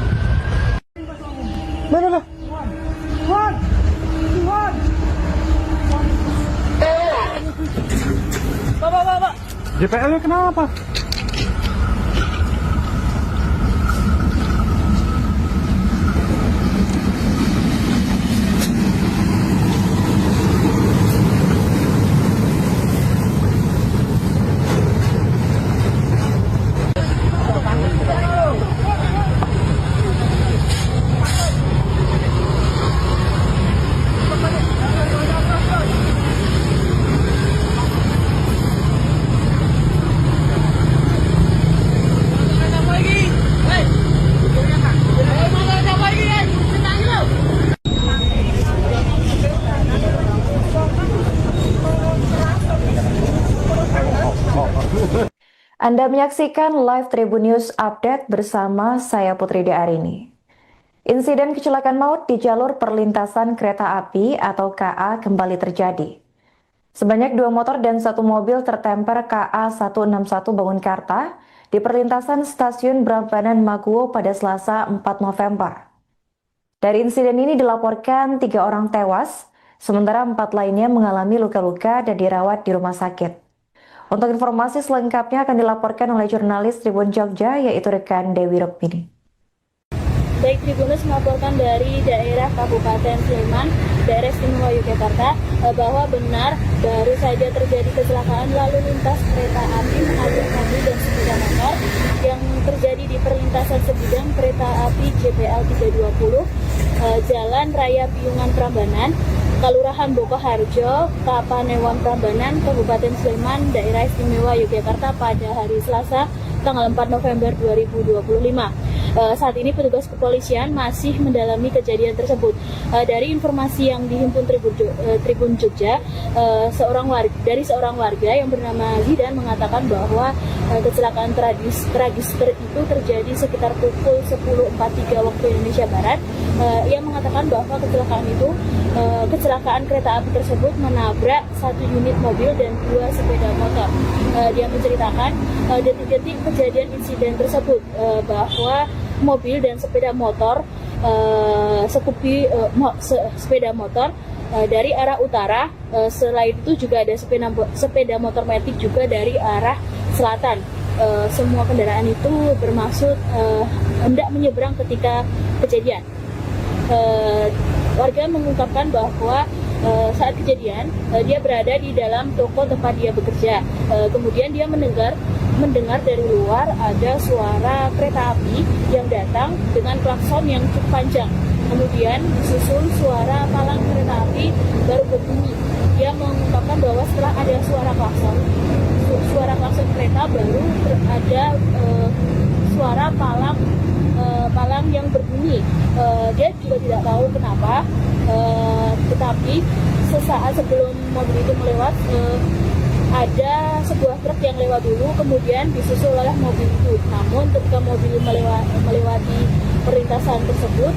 JPL-nya kenapa? Anda menyaksikan live Tribun News Update bersama saya Putri Arini. Insiden kecelakaan maut di jalur perlintasan kereta api atau KA kembali terjadi. Sebanyak 2 motor dan 1 mobil tertemper KA 161 Bangun Karta di perlintasan stasiun Prambanan Maguwo pada Selasa 4 November. Dari insiden ini dilaporkan 3 orang tewas, sementara 4 lainnya mengalami luka-luka dan dirawat di rumah sakit. Untuk informasi selengkapnya akan dilaporkan oleh jurnalis Tribun Jogja, yaitu rekan Dewi Rukmini. Baik, Tribunus melaporkan dari daerah Kabupaten Sleman, daerah istimewa Yogyakarta, bahwa benar baru saja terjadi kecelakaan lalu lintas kereta api menabrak mobil dan sepeda motor yang terjadi di perlintasan sebidang kereta api JPL 320, Jalan Raya Piungan Prambanan, Kelurahan Bokoharjo, Kapanewon Prambanan, Kabupaten Sleman, daerah istimewa Yogyakarta pada hari Selasa, tanggal 4 November 2025. Saat ini petugas kepolisian masih mendalami kejadian tersebut. Dari informasi yang dihimpun Tribun Jogja, dari seorang warga yang bernama Zidan mengatakan bahwa kecelakaan tragis itu terjadi sekitar pukul 10.43 waktu Indonesia Barat. Ia mengatakan bahwa kecelakaan kereta api tersebut menabrak 1 unit mobil dan 2 sepeda motor. Dia menceritakan detik-detik kejadian insiden tersebut, bahwa mobil dan sepeda motor sepeda motor dari arah utara, selain itu juga ada sepeda motor matic juga dari arah selatan. Semua kendaraan itu bermaksud hendak menyeberang ketika kejadian. Warga mengungkapkan bahwa saat kejadian dia berada di dalam toko tempat dia bekerja. Kemudian dia mendengar dari luar ada suara kereta api yang datang dengan klakson yang cukup panjang. Kemudian disusul suara palang kereta api baru berbunyi. Dia mengungkapkan bahwa setelah ada suara klakson kereta baru ada suara palang yang berbunyi. Dia juga tidak tahu kenapa, tetapi sesaat sebelum mobil itu melewat, ada sebuah truk yang lewat dulu, kemudian disusul oleh mobil itu. Namun ketika mobil melewati perlintasan tersebut,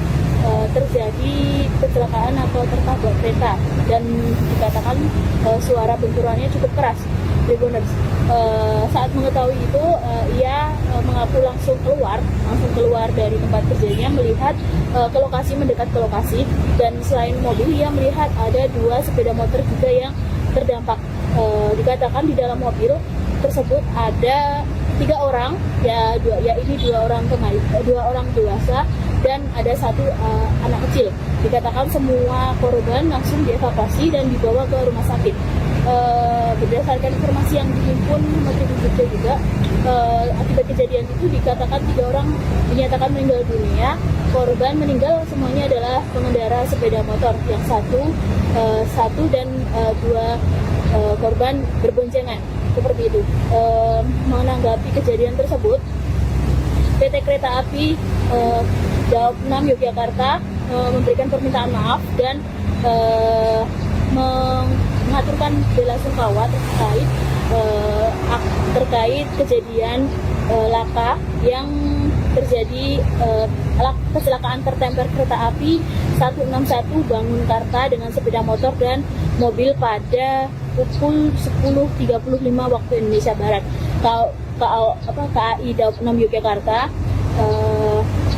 terjadi kecelakaan atau tertabrak kereta, dan dikatakan suara benturannya cukup keras. Tribuners saat mengetahui itu, ia mengaku langsung keluar dari tempat kerjanya, melihat ke lokasi, mendekat ke lokasi, dan selain mobil ia melihat ada 2 sepeda motor juga yang terdampak. Dikatakan di dalam mobil tersebut ada 3 orang, yaitu 2 orang dewasa dan ada 1 anak kecil. Dikatakan semua korban langsung dievakuasi dan dibawa ke rumah sakit. Berdasarkan informasi yang dihimpun Tribun Jogja juga, akibat kejadian itu dikatakan 3 orang dinyatakan meninggal dunia. Korban meninggal semuanya adalah pengendara sepeda motor, yang satu dan 2 korban berboncengan, seperti itu. Menanggapi kejadian tersebut, PT Kereta Api Daob 6 Yogyakarta memberikan permintaan maaf dan mengaturkan bela sungkawa terkait kejadian laka yang terjadi, kecelakaan tertemper kereta api 161 Bangunkarta dengan sepeda motor dan mobil pada pukul 10.35 waktu Indonesia Barat. KAI Daob 6 Yogyakarta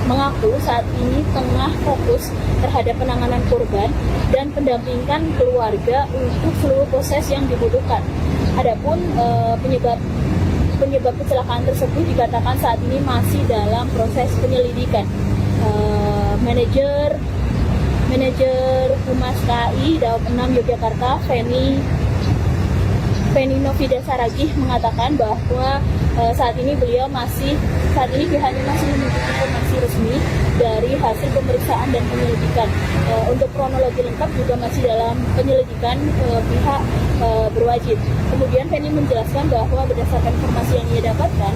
mengaku saat ini tengah fokus terhadap penanganan korban dan pendampingan keluarga untuk seluruh proses yang dibutuhkan. Adapun penyebab kecelakaan tersebut dikatakan saat ini masih dalam proses penyelidikan. Manajer Humas KAI Daob 6 Yogyakarta, Feni Novida Saragih, mengatakan bahwa saat ini pihaknya masih menunggu informasi resmi dari hasil pemeriksaan dan penyelidikan. Untuk kronologi lengkap juga masih dalam penyelidikan pihak berwajib. Kemudian Feni menjelaskan bahwa berdasarkan informasi yang ia dapatkan,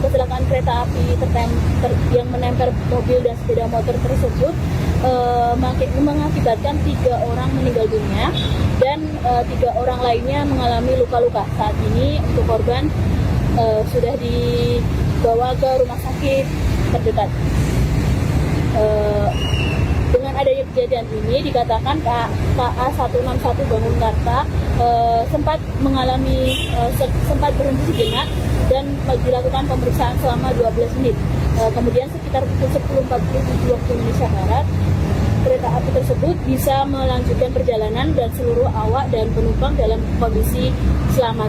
kecelakaan kereta api yang menempel mobil dan sepeda motor tersebut mengakibatkan 3 orang meninggal dunia dan 3 orang lainnya mengalami luka-luka. Saat ini untuk korban sudah dibawa ke rumah sakit terdekat. Dengan adanya kejadian ini dikatakan KA 161 Bangunkarta sempat berhenti sejenak dan dilakukan pemeriksaan selama 12 menit. Kemudian sekitar pukul 10.47 waktu Indonesia Barat, kereta api tersebut bisa melanjutkan perjalanan dan seluruh awak dan penumpang dalam kondisi selamat.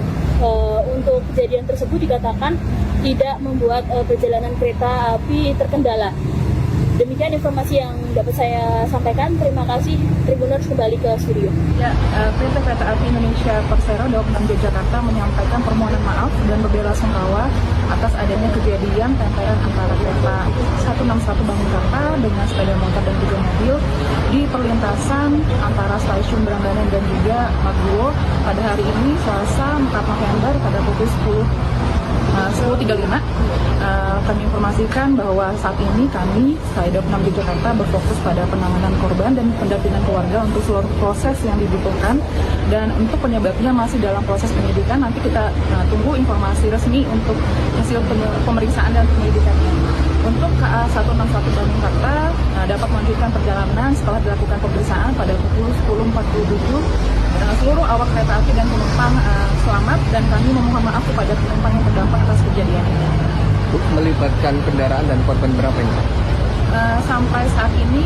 Untuk kejadian tersebut dikatakan tidak membuat perjalanan kereta api terkendala. Demikian informasi yang dapat saya sampaikan. Terima kasih. Tribuners kembali ke studio. Ya, PT Kereta Api Indonesia Persero Daob 6 Yogyakarta menyampaikan permohonan maaf dan berbela-sungkawa atas adanya kejadian tempelan antara kereta 161 Bangunkarta dengan sepeda motor dan juga mobil di perlintasan antara stasiun Berandanan dan juga Maguwo pada hari ini Selasa 4 November pada pukul 10.35. Kami informasikan bahwa saat ini kami Daob 6 Yogyakarta berfokus pada penanganan korban dan pendampingan keluarga untuk seluruh proses yang dibutuhkan, dan untuk penyebabnya masih dalam proses penyidikan. Nanti kita tunggu informasi resmi untuk hasil pemeriksaan dan penyelidikannya. Untuk KA 161 Bangunkarta dapat melanjutkan perjalanan setelah dilakukan pemeriksaan pada pukul 10.47. Seluruh awak kereta api dan penumpang selamat, dan kami memohon maaf kepada penumpang yang terdampak atas kejadian ini. Melibatkan kendaraan dan korban berapa ini? Sampai saat ini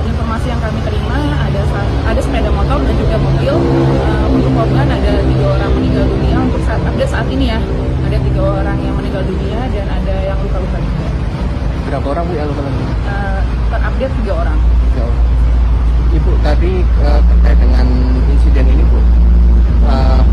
informasi yang kami terima ada sepeda motor dan juga mobil. Untuk korban ada 3 orang meninggal dunia. Untuk saat ini ya, ada 3 orang yang meninggal dunia dan ada yang luka-luka juga. Berapa orang Bu yang luka-luka? Terupdate 3 orang. 3 orang. Ibu tadi terkait dengan insiden ini Bu,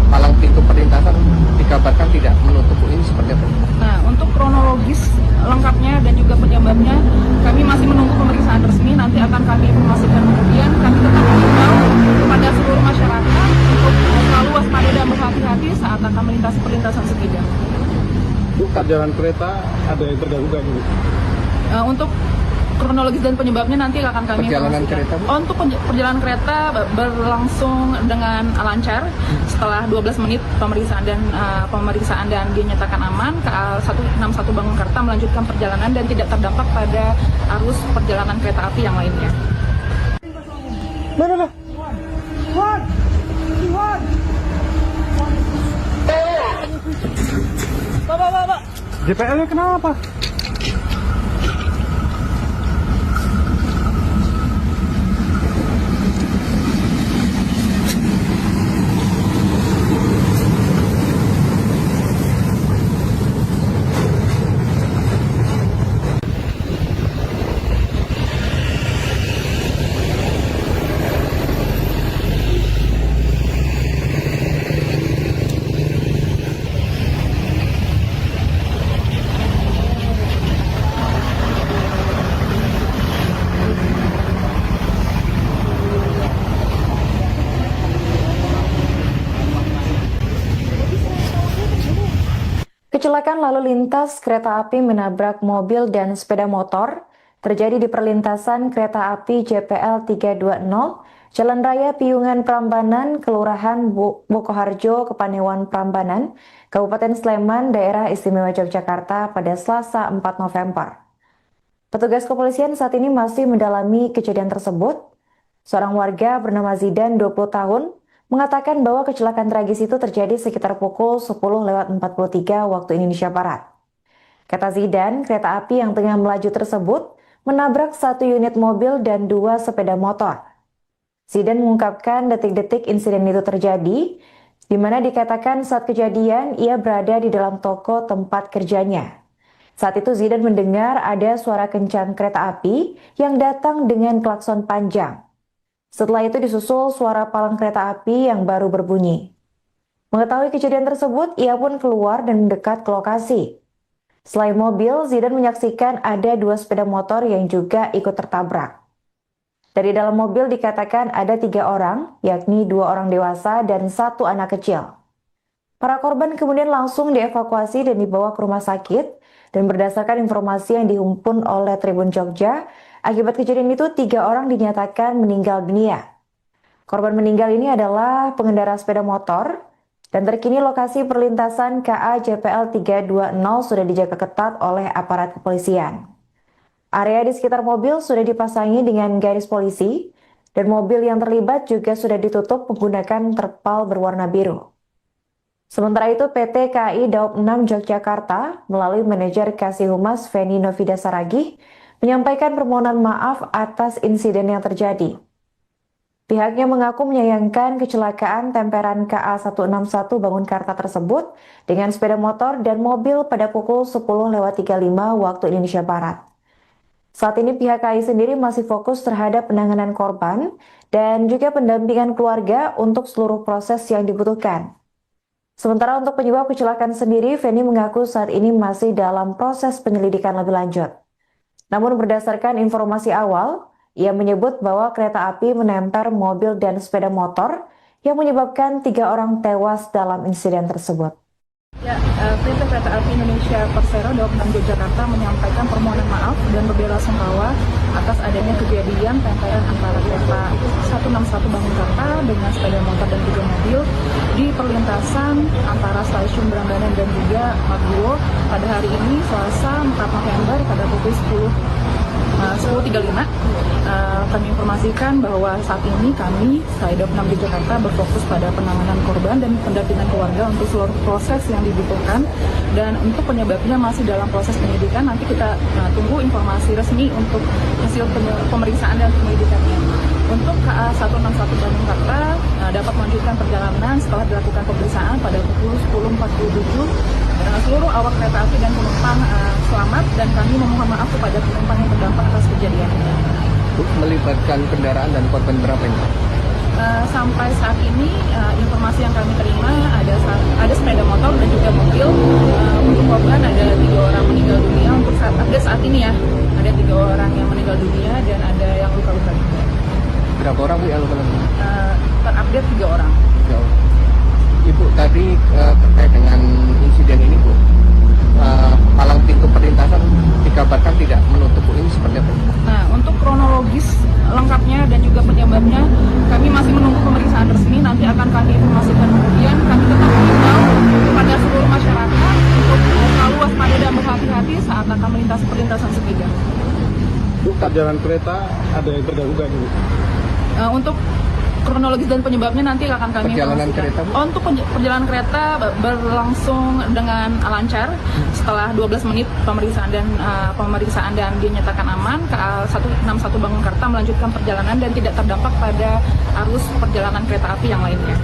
palang pintu perlintasan dikabarkan tidak menutup ini seperti apa? Nah, untuk kronologis lengkapnya dan juga penyebabnya kami masih menunggu pemeriksaan resmi. Nanti akan kami informasikan kemudian. Kami tetap mengimbau kepada seluruh masyarakat untuk selalu waspada dan berhati-hati saat akan melintasi perlintasan sepeda. Bu, jalan kereta ada yang terganggu nggak Bu? Untuk kronologis dan penyebabnya nanti akan kami Perjalanan informasikan. kereta, Bu? Untuk perjalanan kereta berlangsung dengan lancar setelah 12 menit pemeriksaan dan dinyatakan aman. KA 161 Bangunkarta melanjutkan perjalanan dan tidak terdampak pada arus perjalanan kereta api yang lainnya. JPL-nya kenapa? Kecelakaan lalu lintas kereta api menabrak mobil dan sepeda motor terjadi di perlintasan kereta api JPL 320, Jalan Raya Piungan Prambanan, Kelurahan Bokoharjo, Kepanewan Prambanan, Kabupaten Sleman, Daerah Istimewa Yogyakarta pada Selasa 4 November. Petugas kepolisian saat ini masih mendalami kejadian tersebut. Seorang warga bernama Zidan, 20 tahun, mengatakan bahwa kecelakaan tragis itu terjadi sekitar pukul 10:43 waktu Indonesia Barat. Kata Zidan, kereta api yang tengah melaju tersebut menabrak satu unit mobil dan dua sepeda motor. Zidan mengungkapkan detik-detik insiden itu terjadi, di mana dikatakan saat kejadian ia berada di dalam toko tempat kerjanya. Saat itu Zidan mendengar ada suara kencang kereta api yang datang dengan klakson panjang. Setelah itu disusul suara palang kereta api yang baru berbunyi. Mengetahui kejadian tersebut, ia pun keluar dan mendekat ke lokasi. Selain mobil, Zidan menyaksikan ada dua sepeda motor yang juga ikut tertabrak. Dari dalam mobil dikatakan ada 3 orang, yakni 2 orang dewasa dan 1 anak kecil. Para korban kemudian langsung dievakuasi dan dibawa ke rumah sakit, dan berdasarkan informasi yang dihimpun oleh Tribun Jogja, akibat kejadian itu 3 orang dinyatakan meninggal dunia. Korban meninggal ini adalah pengendara sepeda motor, dan terkini lokasi perlintasan KA JPL 320 sudah dijaga ketat oleh aparat kepolisian. Area di sekitar mobil sudah dipasangi dengan garis polisi, dan mobil yang terlibat juga sudah ditutup menggunakan terpal berwarna biru. Sementara itu PT KAI Daob 6 Yogyakarta melalui manajer Kasih Humas Feni Novida Saragih menyampaikan permohonan maaf atas insiden yang terjadi. Pihaknya mengaku menyayangkan kecelakaan temperan KA 161 Bangunkarta tersebut dengan sepeda motor dan mobil pada pukul 10:35 waktu Indonesia Barat. Saat ini pihak KAI sendiri masih fokus terhadap penanganan korban dan juga pendampingan keluarga untuk seluruh proses yang dibutuhkan. Sementara untuk penyebab kecelakaan sendiri, Feni mengaku saat ini masih dalam proses penyelidikan lebih lanjut. Namun berdasarkan informasi awal, ia menyebut bahwa kereta api menempel mobil dan sepeda motor yang menyebabkan 3 orang tewas dalam insiden tersebut. Ya, PT Kereta Api Indonesia Persero Daob 6 Yogyakarta menyampaikan permohonan maaf dan berbela-sungkawa atas adanya kejadian tempelan antara kereta 161 Bangunkarta dengan sepeda motor dan 3 mobil di perlintasan antara stasiun Prambanan dan juga Maguwo pada hari ini Selasa 4 November pada pukul 10:35. Kami informasikan bahwa saat ini kami, Daob 6 Yogyakarta, berfokus pada penanganan korban dan pendampingan keluarga untuk seluruh proses yang dibutuhkan, dan untuk penyebabnya masih dalam proses penyidikan. Nanti kita tunggu informasi resmi untuk hasil pemeriksaan dan penyelidikannya. Untuk KA 161 Bangunkarta dapat melanjutkan perjalanan setelah dilakukan pemeriksaan pada pukul 10:47. Seluruh awak kereta api dan penumpang selamat, dan kami memohon maaf kepada penumpang yang terdampak atas kejadian ini. Melibatkan kendaraan dan korban berapa ini? Sampai saat ini informasi yang kami terima ada sepeda motor dan juga mobil. Untuk korban ada 3 orang meninggal dunia. Untuk saat ini ya, ada 3 orang yang meninggal dunia dan ada yang luka-luka juga. Berapa orang, Bu, yang luka-luka? Terupdate 3 orang. Ibu, tadi terkait dengan insiden ini, Bu, palang pintu perlintasan dikabarkan tidak menutup, Bu, ini seperti apa? perjalanan kereta ada yang terganggu nggak gitu? Untuk kronologis dan penyebabnya nanti akan kami Perjalanan informasikan. kereta, Bu? Untuk perjalanan kereta berlangsung dengan lancar setelah 12 menit pemeriksaan dan dinyatakan aman. KA 161 Bangunkarta melanjutkan perjalanan dan tidak terdampak pada arus perjalanan kereta api yang lainnya.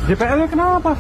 JPL-nya kenapa?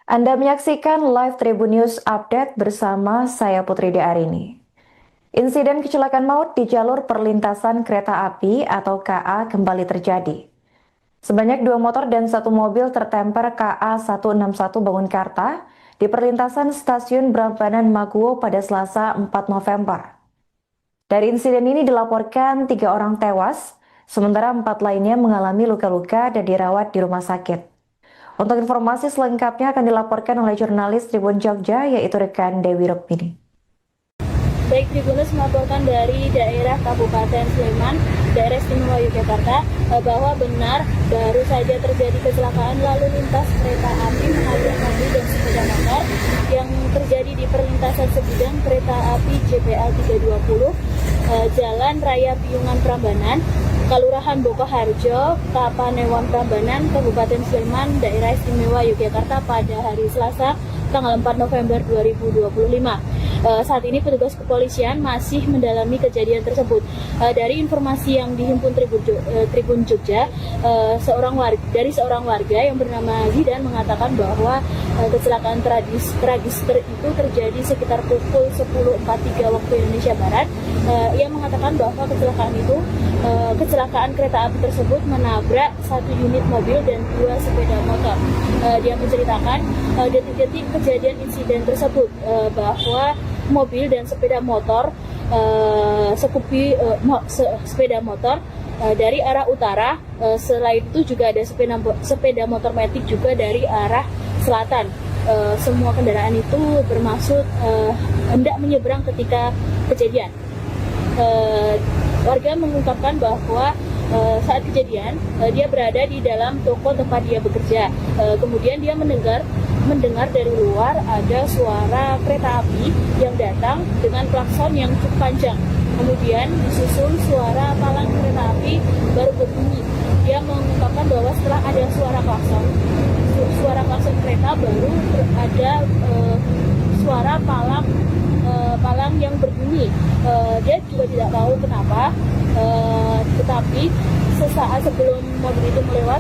Anda menyaksikan live Tribun News Update bersama saya Putri Dearini. Insiden kecelakaan maut di jalur perlintasan kereta api atau KA kembali terjadi. Sebanyak 2 motor dan 1 mobil tertemper KA 161 Bangunkarta di perlintasan stasiun Prambanan Maguwo pada Selasa 4 November. Dari insiden ini dilaporkan 3 orang tewas, sementara 4 lainnya mengalami luka-luka dan dirawat di rumah sakit. Untuk informasi selengkapnya akan dilaporkan oleh jurnalis Tribun Jogja, yaitu rekan Dewi Rukmini. Baik, Tribuners melaporkan dari daerah Kabupaten Sleman, daerah istimewa Yogyakarta, bahwa benar baru saja terjadi kecelakaan lalu lintas kereta api menabrak mobil dan sepeda motor yang terjadi di perlintasan sebidang kereta api JPL 320, Jalan Raya Piungan Prambanan, Kelurahan Bokoharjo, Kapanewon Prambanan, Kabupaten Sleman, daerah istimewa Yogyakarta pada hari Selasa, tanggal 4 November 2025. Saat ini petugas kepolisian masih mendalami kejadian tersebut. Dari informasi yang dihimpun Tribun Jogja, dari seorang warga yang bernama Zidan mengatakan bahwa kecelakaan tragis itu terjadi sekitar pukul 10.43 waktu Indonesia Barat. Ia mengatakan bahwa kecelakaan kereta api tersebut menabrak 1 unit mobil dan 2 sepeda motor. Dia menceritakan detik-detik kejadian insiden tersebut, bahwa mobil dan sepeda motor sepeda motor dari arah utara, selain itu juga ada sepeda motor matic juga dari arah selatan. Semua kendaraan itu bermaksud hendak menyeberang ketika kejadian. Warga mengungkapkan bahwa saat kejadian dia berada di dalam toko tempat dia bekerja. Kemudian dia mendengar dari luar ada suara kereta api yang datang dengan klakson yang cukup panjang. Kemudian disusul suara palang kereta api baru berbunyi. Dia mengungkapkan bahwa setelah ada suara klakson kereta baru ada suara palang yang berbunyi. Dia juga tidak tahu kenapa, tetapi sesaat sebelum mobil itu melewat,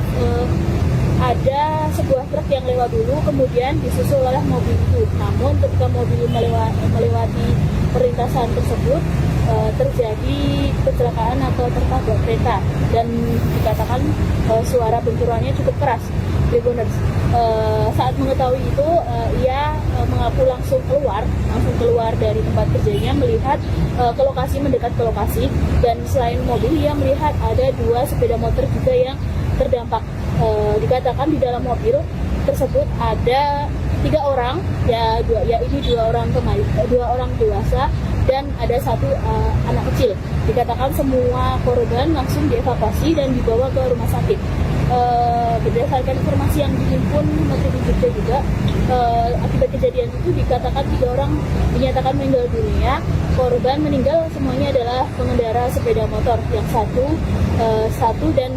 ada sebuah truk yang lewat dulu, kemudian disusul oleh mobil itu. Namun ketika mobil melewati perlintasan tersebut, terjadi kecelakaan atau tertabrak kereta, dan dikatakan suara benturannya cukup keras. Tribuners, saat mengetahui itu, ia mengaku langsung keluar dari tempat kerjanya, melihat ke lokasi, mendekat ke lokasi, dan selain mobil ia melihat ada 2 sepeda motor juga yang terdampak. Dikatakan di dalam mobil tersebut ada 3 orang, yaitu 2 orang dewasa dan ada 1 anak kecil. Dikatakan semua korban langsung dievakuasi dan dibawa ke rumah sakit. Berdasarkan informasi yang dihimpun Menteri Jogja juga, akibat kejadian itu dikatakan 3 orang dinyatakan meninggal dunia. Korban meninggal semuanya adalah pengendara sepeda motor, yang satu dan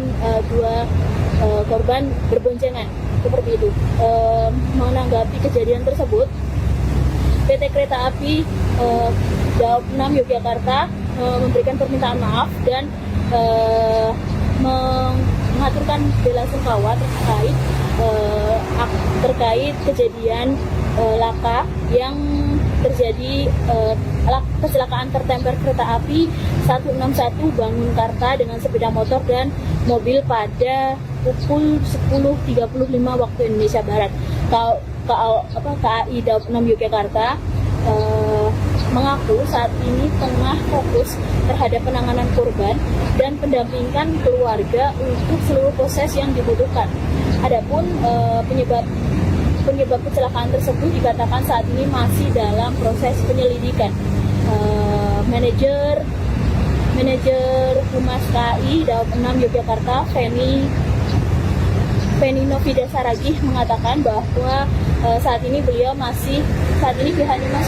2 korban berboncengan, seperti itu. Menanggapi kejadian tersebut, PT Kereta Api Daob 6 Yogyakarta memberikan permintaan maaf dan mengaturkan bela sungkawa terkait terkait kejadian laka yang terjadi kecelakaan tertemper kereta api 161 Bangunkarta dengan sepeda motor dan mobil pada pukul 10.35 waktu Indonesia Barat. KAI Daob 6 Yogyakarta mengaku saat ini tengah fokus terhadap penanganan korban dan pendampingan keluarga untuk seluruh proses yang dibutuhkan. Adapun penyebab kecelakaan tersebut dikatakan saat ini masih dalam proses penyelidikan. Manajer Humas KAI Daob 6 Yogyakarta, Feni Novida Saragih mengatakan bahwa saat ini pihaknya masih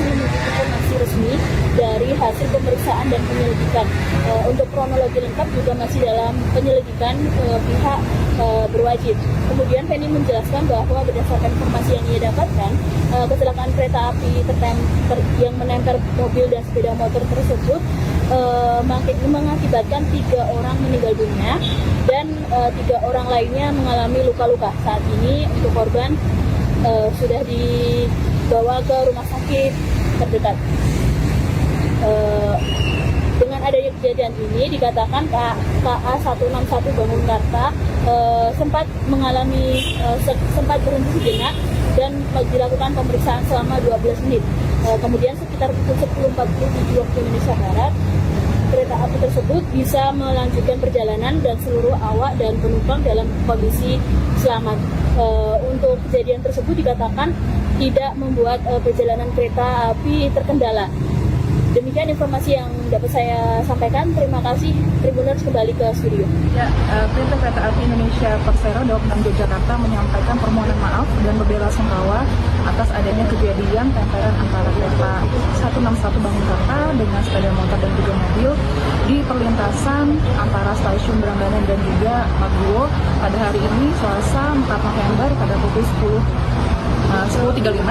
menunggu informasi resmi dari hasil pemeriksaan dan penyelidikan. Untuk kronologi lengkap juga masih dalam penyelidikan pihak berwajib. Kemudian Feni menjelaskan bahwa berdasarkan informasi yang ia dapatkan, kecelakaan kereta api yang menempel mobil dan sepeda motor tersebut mengakibatkan 3 orang meninggal dunia dan 3 orang lainnya mengalami luka-luka. Saat ini untuk korban sudah dibawa ke rumah sakit terdekat. Dengan adanya kejadian ini dikatakan KA 161 Bangunkarta sempat berhenti sejenak dan dilakukan pemeriksaan selama 12 menit. Kemudian sekitar pukul 10.47 waktu Indonesia Barat, kereta api tersebut bisa melanjutkan perjalanan dan seluruh awak dan penumpang dalam kondisi selamat. Untuk kejadian tersebut dikatakan tidak membuat perjalanan kereta api terkendala. Demikian informasi yang dapat saya sampaikan. Terima kasih. Tribuners kembali ke studio. Ya, PT Kereta Api Indonesia Persero Daob 6 Yogyakarta menyampaikan permohonan maaf dan berbela-sungkawa atas adanya kejadian tempelan antara kereta 161 Bangunkarta dengan sepeda motor dan juga mobil di perlintasan antara stasiun Berambanan dan juga Maguwo pada hari ini Selasa 4 November pada pukul 10.35.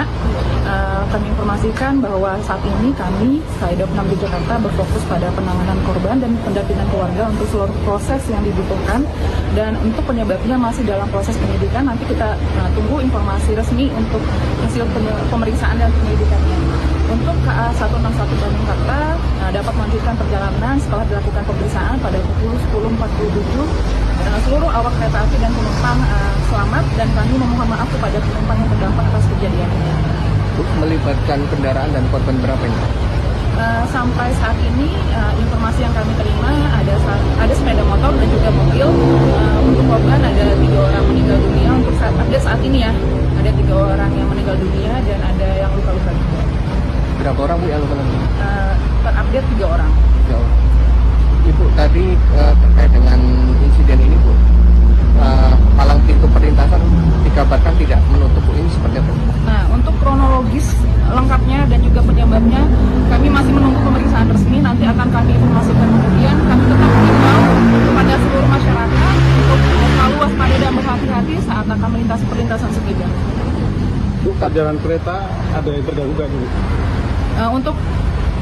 Kami informasikan bahwa saat ini kami KAI Daob 6 Yogyakarta berfokus pada penanganan korban dan pendampingan keluarga untuk seluruh proses yang dibutuhkan, dan untuk penyebabnya masih dalam proses penyidikan. Nanti kita tunggu informasi resmi untuk hasil pemeriksaan dan penyelidikannya. Untuk KA 161 Bangunkarta dapat melanjutkan perjalanan setelah dilakukan pemeriksaan pada pukul 10.47. Seluruh awak kereta api dan penumpang selamat, dan kami memohon maaf kepada penumpang yang terdampak atas kejadian ini. Melibatkan kendaraan dan korban berapa ini? Sampai saat ini informasi yang kami terima ada sepeda motor dan juga mobil. Untuk korban ada 3 orang meninggal dunia. Untuk saat ini ya ada 3 orang yang meninggal dunia dan ada yang luka-luka juga. Berapa orang Bu yang luka-luka? Terupdate 3 orang. 3 orang. Ibu tadi terkait dengan insiden ini Bu, palang pintu perlintasan dikabarkan tidak menutup Bu, ini seperti apa? Nah, untuk kronologis lengkapnya dan juga penyebabnya kami masih menunggu pemeriksaan resmi. Nanti akan kami informasikan kemudian. Kami tetap mengimbau kepada seluruh masyarakat untuk selalu waspada dan berhati-hati saat akan melintasi perlintasan sepeda. Bu, perjalanan kereta ada yang terganggu nggak Bu? Untuk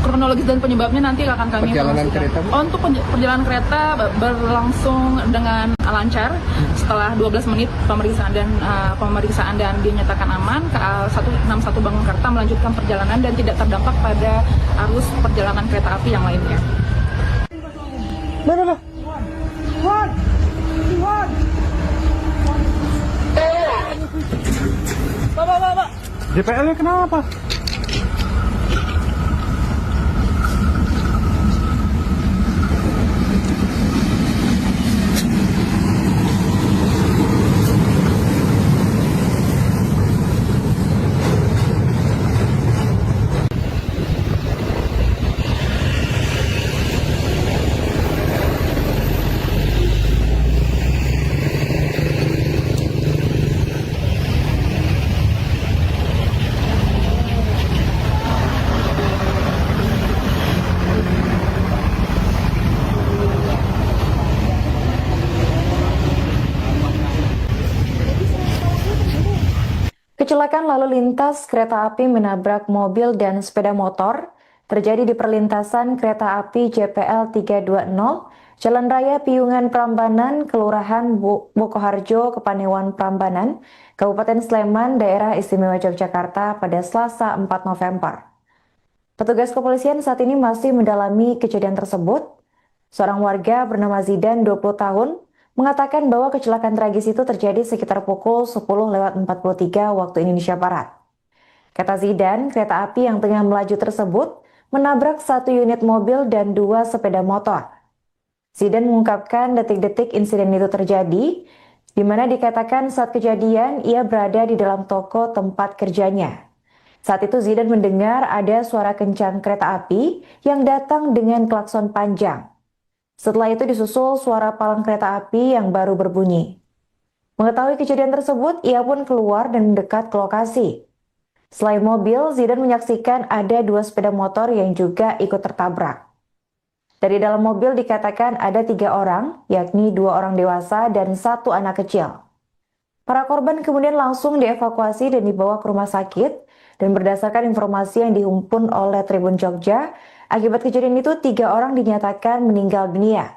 kronologis dan penyebabnya nanti akan kami Perjalanan informasikan. kereta, Bu? Untuk perjalanan kereta berlangsung dengan lancar setelah 12 menit pemeriksaan dan dinyatakan aman. KA 161 Bangunkarta melanjutkan perjalanan dan tidak terdampak pada arus perjalanan kereta api yang lainnya. JPL-nya kenapa? Kecelakaan lalu lintas kereta api menabrak mobil dan sepeda motor terjadi di perlintasan kereta api JPL 320 Jalan Raya Piungan Prambanan, Kelurahan Bokoharjo, Kepanewan Prambanan, Kabupaten Sleman, Daerah Istimewa Yogyakarta pada Selasa 4 November. Petugas kepolisian saat ini masih mendalami kejadian tersebut. Seorang warga bernama Zidan, 20 tahun, mengatakan bahwa kecelakaan tragis itu terjadi sekitar pukul 10:43 waktu Indonesia Barat. Kata Zidan, kereta api yang tengah melaju tersebut menabrak satu unit mobil dan 2 sepeda motor. Zidan mengungkapkan detik-detik insiden itu terjadi, di mana dikatakan saat kejadian ia berada di dalam toko tempat kerjanya. Saat itu Zidan mendengar ada suara kencang kereta api yang datang dengan klakson panjang. Setelah itu disusul suara palang kereta api yang baru berbunyi. Mengetahui kejadian tersebut, ia pun keluar dan mendekat ke lokasi. Selain mobil, Zidan menyaksikan ada 2 sepeda motor yang juga ikut tertabrak. Dari dalam mobil dikatakan ada 3 orang, yakni 2 orang dewasa dan 1 anak kecil. Para korban kemudian langsung dievakuasi dan dibawa ke rumah sakit, dan berdasarkan informasi yang dihimpun oleh Tribun Jogja, akibat kejadian itu 3 orang dinyatakan meninggal dunia.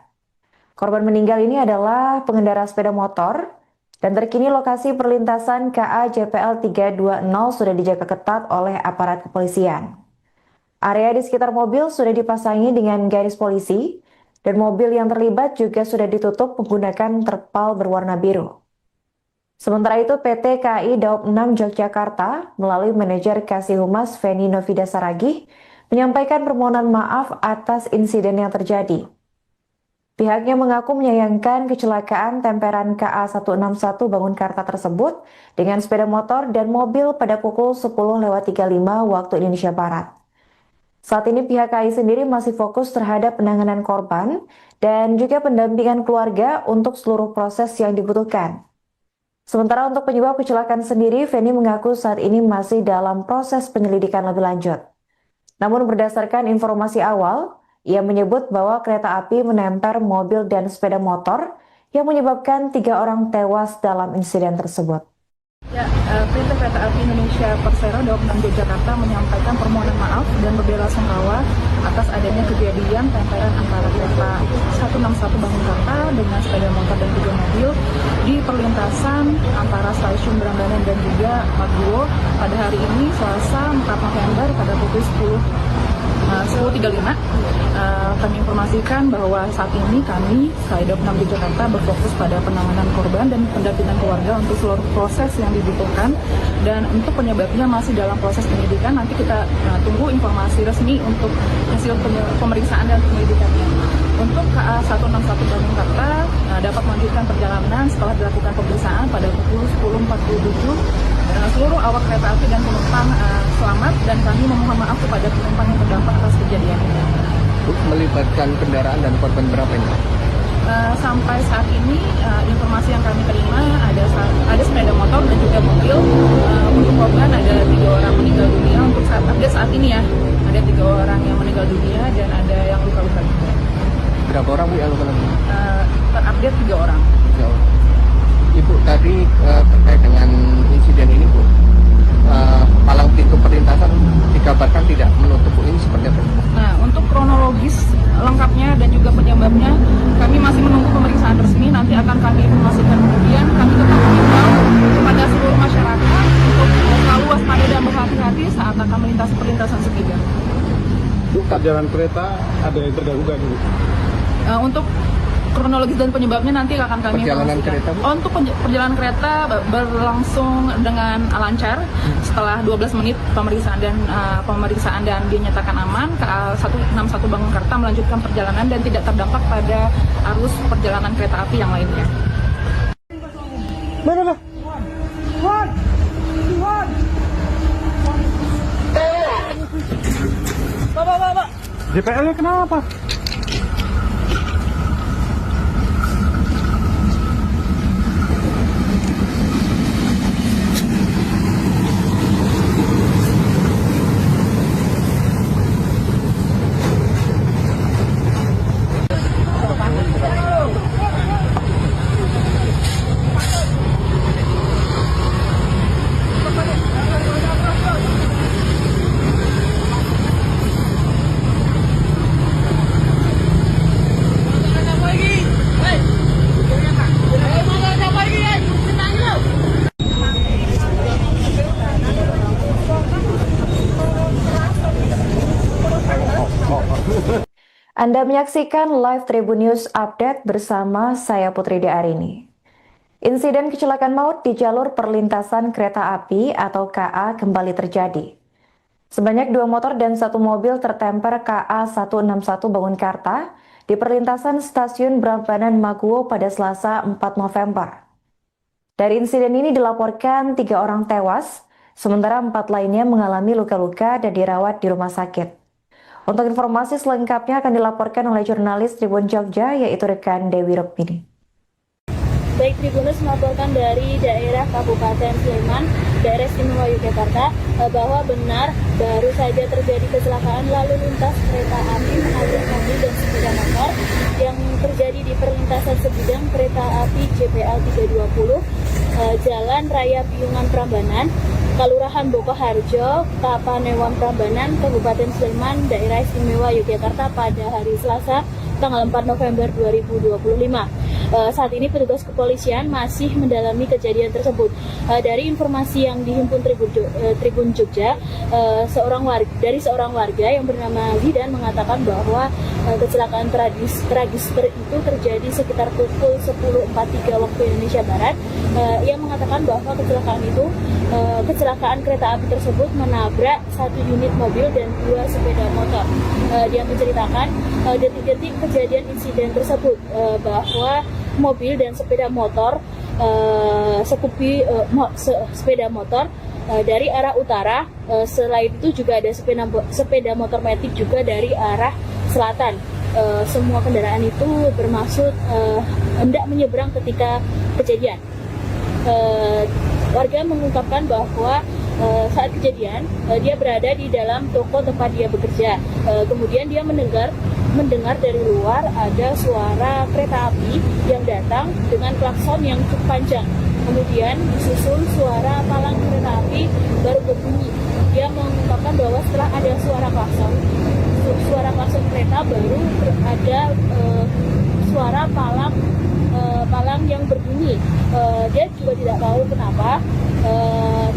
Korban meninggal ini adalah pengendara sepeda motor, dan terkini lokasi perlintasan KA JPL 320 sudah dijaga ketat oleh aparat kepolisian. Area di sekitar mobil sudah dipasangi dengan garis polisi, dan mobil yang terlibat juga sudah ditutup menggunakan terpal berwarna biru. Sementara itu, PT KAI Daob 6 Yogyakarta melalui manajer Kasih Humas Feni Novida Saragih menyampaikan permohonan maaf atas insiden yang terjadi. Pihaknya mengaku menyayangkan kecelakaan temperan KA 161 Bangunkarta tersebut dengan sepeda motor dan mobil pada pukul 10:35 waktu Indonesia Barat. Saat ini pihak KAI sendiri masih fokus terhadap penanganan korban dan juga pendampingan keluarga untuk seluruh proses yang dibutuhkan. Sementara untuk penyebab kecelakaan sendiri, Feni mengaku saat ini masih dalam proses penyelidikan lebih lanjut. Namun berdasarkan informasi awal, ia menyebut bahwa kereta api menempel mobil dan sepeda motor yang menyebabkan 3 orang tewas dalam insiden tersebut. Ya, PT Kereta Api Indonesia Persero Daob 6 Yogyakarta menyampaikan permohonan maaf dan berbela-sungkawa atas adanya kejadian tempelan antara kereta 161 Bangunkarta dengan sepeda motor dan 3 mobil di perlintasan antara stasiun Prambanan dan juga Margo pada hari ini Selasa 4 November pada pukul 10:35. Kami informasikan bahwa saat ini kami KAI Daob 6 Yogyakarta berfokus pada penanganan korban dan pendampingan keluarga untuk seluruh proses yang dibutuhkan, dan untuk penyebabnya masih dalam proses penyidikan. Nanti kita tunggu informasi resmi untuk hasil pemeriksaan dan penyelidikannya. Untuk KA 161 Bangunkarta dapat melanjutkan perjalanan setelah dilakukan pemeriksaan pada pukul 10:47. Seluruh awak kereta api dan penumpang selamat, dan kami memohon maaf kepada penumpang yang terdampak atas kejadian ini. Melibatkan kendaraan dan korban berapa ini? Sampai saat ini informasi yang kami terima ada sepeda motor dan juga mobil. Untuk korban ada 3 orang meninggal dunia. Untuk saat ini ya, ada 3 orang yang meninggal dunia dan ada yang luka-luka juga. Berapa orang Bu yang luka-luka? Terupdate 3 orang. 3 orang. Ibu tadi terkait dengan insiden ini Bu, palang pintu perlintasan dikabarkan tidak menutup Bu, ini seperti apa? Nah, untuk kronologis lengkapnya dan juga penyebabnya kami masih menunggu pemeriksaan resmi. Nanti akan kami informasikan kemudian. Kami tetap mengimbau kepada seluruh masyarakat untuk selalu waspada dan berhati-hati saat akan melintasi perlintasan segitiga. Jalan kereta ada yang terganggu nggak dulu? Untuk kronologis dan penyebabnya nanti akan kami Perjalanan informasikan. kereta, Bu? Untuk perjalanan kereta berlangsung dengan lancar setelah 12 menit pemeriksaan dan dinyatakan aman. KA 161 Bangunkarta melanjutkan perjalanan dan tidak terdampak pada arus perjalanan kereta api yang lainnya. Mana? Bapak. JPL-nya kenapa? Anda menyaksikan live Tribun News Update bersama saya Putri Arini. Insiden kecelakaan maut di jalur perlintasan kereta api atau KA kembali terjadi. Sebanyak 2 motor dan 1 mobil tertemper KA 161 Bangunkarta di perlintasan stasiun Prambanan Maguwo pada Selasa 4 November. Dari insiden ini dilaporkan 3 orang tewas, sementara 4 lainnya mengalami luka-luka dan dirawat di rumah sakit. Untuk informasi selengkapnya akan dilaporkan oleh jurnalis Tribun Jogja, yaitu rekan Dewi Rukmini. Baik, Tribuners melaporkan dari daerah Kabupaten Sleman, daerah istimewa Yogyakarta, bahwa benar baru saja terjadi kecelakaan lalu lintas kereta api menabrak mobil dan sepeda motor yang terjadi di perlintasan sebidang kereta api JPL 320, Jalan Raya Piungan Prambanan, Kelurahan Bokoharjo, Kapanewon Prambanan, Kabupaten Sleman, daerah istimewa Yogyakarta pada hari Selasa, tanggal 4 November 2025. Saat ini petugas kepolisian masih mendalami kejadian tersebut. Dari informasi yang dihimpun Tribun Jogja, dari seorang warga yang bernama Zidan mengatakan bahwa kecelakaan tragis itu terjadi sekitar pukul 10.43 waktu Indonesia Barat. Ia mengatakan bahwa kecelakaan kereta api tersebut menabrak 1 unit mobil dan 2 sepeda motor. Dia menceritakan detik-detik kejadian insiden tersebut, bahwa mobil dan sepeda motor sepeda motor dari arah utara, selain itu juga ada sepeda motor matic juga dari arah selatan. Semua kendaraan itu bermaksud hendak menyeberang ketika kejadian. Warga mengungkapkan bahwa saat kejadian dia berada di dalam toko tempat dia bekerja. Kemudian dia mendengar dari luar ada suara kereta api yang datang dengan klakson yang cukup panjang. Kemudian disusul suara palang kereta api baru berbunyi. Dia mengungkapkan bahwa setelah ada suara klakson kereta baru ada suara palang yang berbunyi. Dia juga tidak tahu kenapa,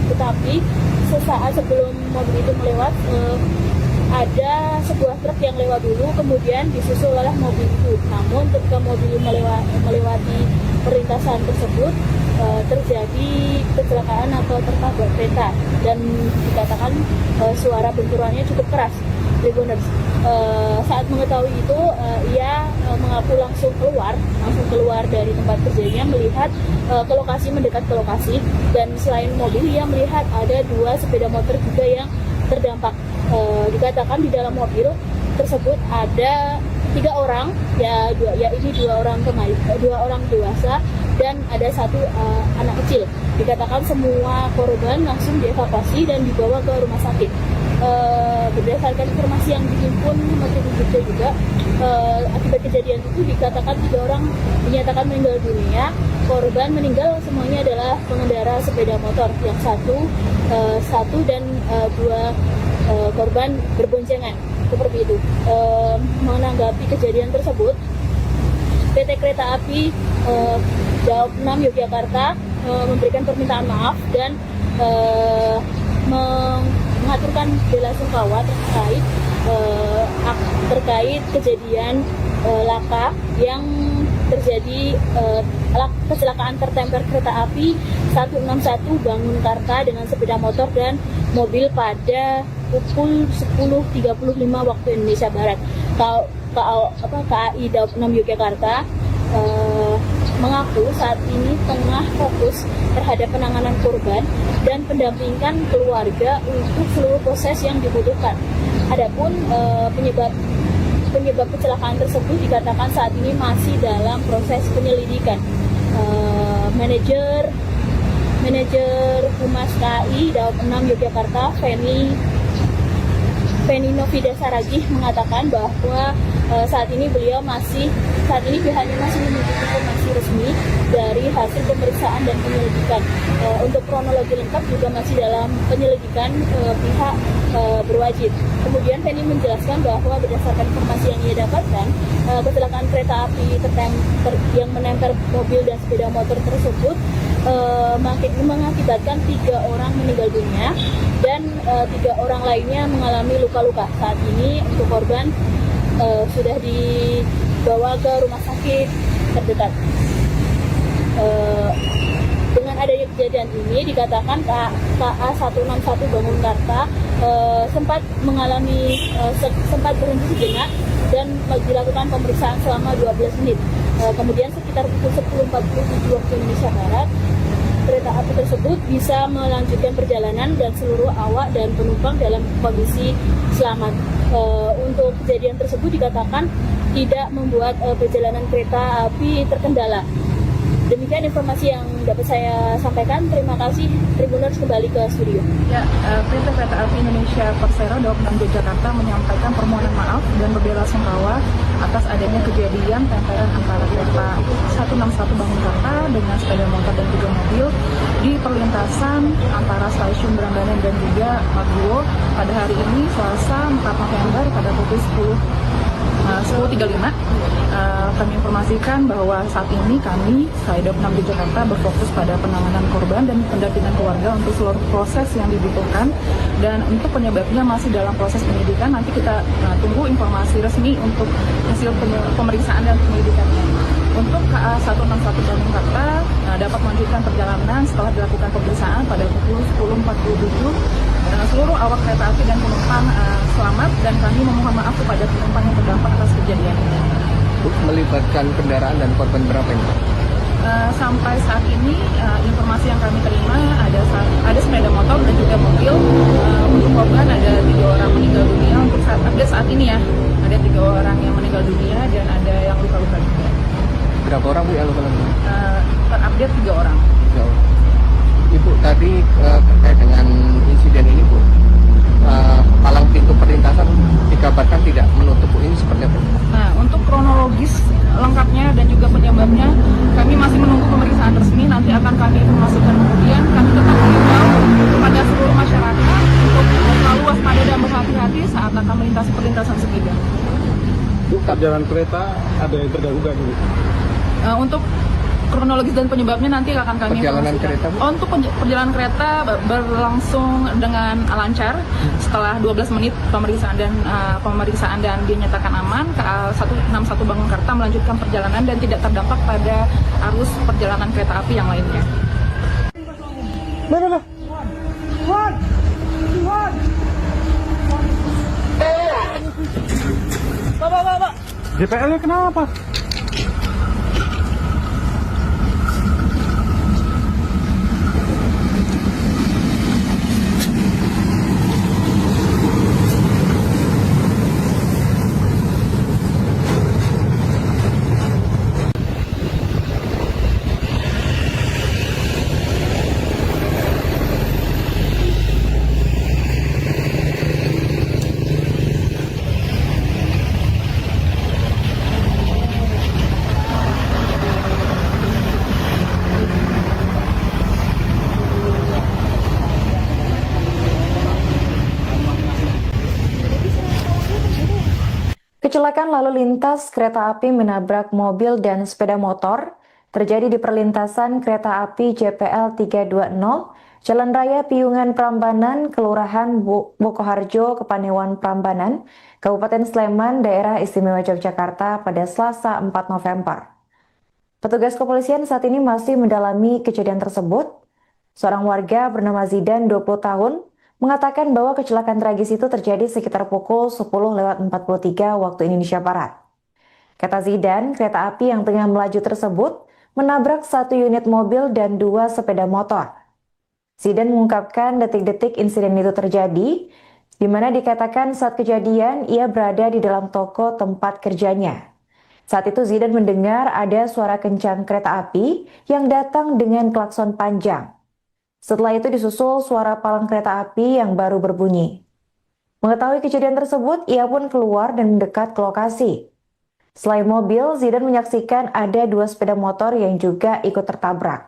tetapi sesaat sebelum mobil itu melewat, ada sebuah truk yang lewat dulu, kemudian disusul oleh mobil itu. Namun ketika mobil melewati perlintasan tersebut, terjadi kecelakaan atau tertabrak kereta, dan dikatakan suara benturannya cukup keras. Tribuners, saat mengetahui itu, ia mengaku langsung keluar dari tempat kerjanya, melihat mendekat ke lokasi, dan selain mobil ia melihat ada 2 sepeda motor juga yang terdampak. Dikatakan di dalam mobil tersebut ada 3 orang, yaitu 2 orang dewasa dan ada 1 anak kecil. Dikatakan semua korban langsung dievakuasi dan dibawa ke rumah sakit. Berdasarkan informasi yang dihimpun Menteri Jogja juga, akibat kejadian itu dikatakan 3 orang dinyatakan meninggal dunia. Korban meninggal semuanya adalah pengendara sepeda motor, yang satu dan 2 korban berboncengan, seperti itu. Menanggapi kejadian tersebut, PT Kereta Api Daob 6 Yogyakarta memberikan permintaan maaf dan mengaturkan bela sungkawa terkait kejadian laka yang terjadi, kecelakaan tertemper kereta api 161 Bangunkarta dengan sepeda motor dan mobil pada pukul 10.35 waktu Indonesia Barat. KAI Daob 6 Yogyakarta mengaku saat ini tengah fokus terhadap penanganan korban dan pendampingan keluarga untuk seluruh proses yang dibutuhkan. Adapun penyebab kecelakaan tersebut dikatakan saat ini masih dalam proses penyelidikan. Manajer Humas KAI Daob 6 Yogyakarta, Feni Novida Saragih, mengatakan bahwa saat ini pihaknya masih menunggu informasi resmi dari hasil pemeriksaan dan penyelidikan. Untuk kronologi lengkap juga masih dalam penyelidikan pihak berwajib. Kemudian Feni menjelaskan bahwa berdasarkan informasi yang ia dapatkan, kecelakaan kereta api yang menempel mobil dan sepeda motor tersebut mengakibatkan 3 orang meninggal dunia dan 3 orang lainnya mengalami luka-luka. Saat ini untuk korban sudah dibawa ke rumah sakit terdekat. Dengan adanya kejadian ini dikatakan KA 161 Bangunkarta sempat berhenti sejenak dan dilakukan pemeriksaan selama 12 menit. Kemudian sekitar pukul 10.47 waktu Indonesia Barat, kereta api tersebut bisa melanjutkan perjalanan dan seluruh awak dan penumpang dalam kondisi selamat. Untuk kejadian tersebut dikatakan tidak membuat perjalanan kereta api terkendala. Demikian informasi yang dapat saya sampaikan. Terima kasih. Tribuners kembali ke studio. Ya, PT Kereta Api Indonesia Persero Daup 6 Yogyakarta menyampaikan permohonan maaf dan berbela-sungkawa atas adanya kejadian tempelan antara kereta 161 Bangunkarta dengan sepeda motor dan juga mobil di perlintasan antara stasiun Berambanan dan juga Maguwo pada hari ini Selasa 4 November pada pukul 10.35. Kami informasikan bahwa saat ini kami, Daup 6 Jakarta, berfokus pada penanganan korban dan pendampingan keluarga untuk seluruh proses yang dibutuhkan, dan untuk penyebabnya masih dalam proses penyidikan. Nanti kita tunggu informasi resmi untuk hasil pemeriksaan dan penyelidikannya. Untuk KA 161 Bangunkarta dapat melanjutkan perjalanan setelah dilakukan pemeriksaan pada pukul 10.47. Seluruh awak kereta api dan penumpang selamat, dan kami memohon maaf kepada penumpang yang terdampak atas kejadian ini. Melibatkan kendaraan dan korban berapa ini? Sampai saat ini informasi yang kami terima ada sepeda motor dan juga mobil. Untuk korban ada 3 orang meninggal dunia. Untuk saat ini ya, ada 3 orang yang meninggal dunia dan ada yang luka-luka juga. Berapa orang Bu yang luka-luka? Terupdate 3 orang. Ibu tadi terkait dengan insiden ini Bu, palang pintu perlintasan dikabarkan tidak menutup Bu, ini seperti apa? Nah, untuk kronologis lengkapnya dan juga penyebabnya kami masih menunggu pemeriksaan resmi. Nanti akan kami informasikan kemudian. Kami tetap mengimbau kepada seluruh masyarakat untuk selalu waspada dan berhati-hati saat akan melintasi perlintasan sepeda. Bu, perjalanan kereta ada yang terganggu nggak dulu? Untuk kronologis dan penyebabnya nanti akan kami Perjalanan informasikan. kereta, Bu? Untuk perjalanan kereta berlangsung dengan lancar setelah 12 menit pemeriksaan dan dinyatakan aman. KA 161 Bangunkarta melanjutkan perjalanan dan tidak terdampak pada arus perjalanan kereta api yang lainnya. JPL-nya kenapa? Kecelakaan lalu lintas kereta api menabrak mobil dan sepeda motor terjadi di perlintasan kereta api JPL 320, Jalan Raya Piungan Prambanan, Kelurahan Bokoharjo, Kepanewan Prambanan, Kabupaten Sleman, Daerah Istimewa Yogyakarta pada Selasa 4 November. Petugas kepolisian saat ini masih mendalami kejadian tersebut. Seorang warga bernama Zidan, 20 tahun, mengatakan bahwa kecelakaan tragis itu terjadi sekitar pukul 10.43 waktu Indonesia Barat. Kata Zidan, kereta api yang tengah melaju tersebut menabrak 1 unit mobil dan 2 sepeda motor. Zidan mengungkapkan detik-detik insiden itu terjadi, di mana dikatakan saat kejadian ia berada di dalam toko tempat kerjanya. Saat itu Zidan mendengar ada suara kencang kereta api yang datang dengan klakson panjang. Setelah itu disusul suara palang kereta api yang baru berbunyi. Mengetahui kejadian tersebut, ia pun keluar dan mendekat ke lokasi. Selain mobil, Zidan menyaksikan ada 2 sepeda motor yang juga ikut tertabrak.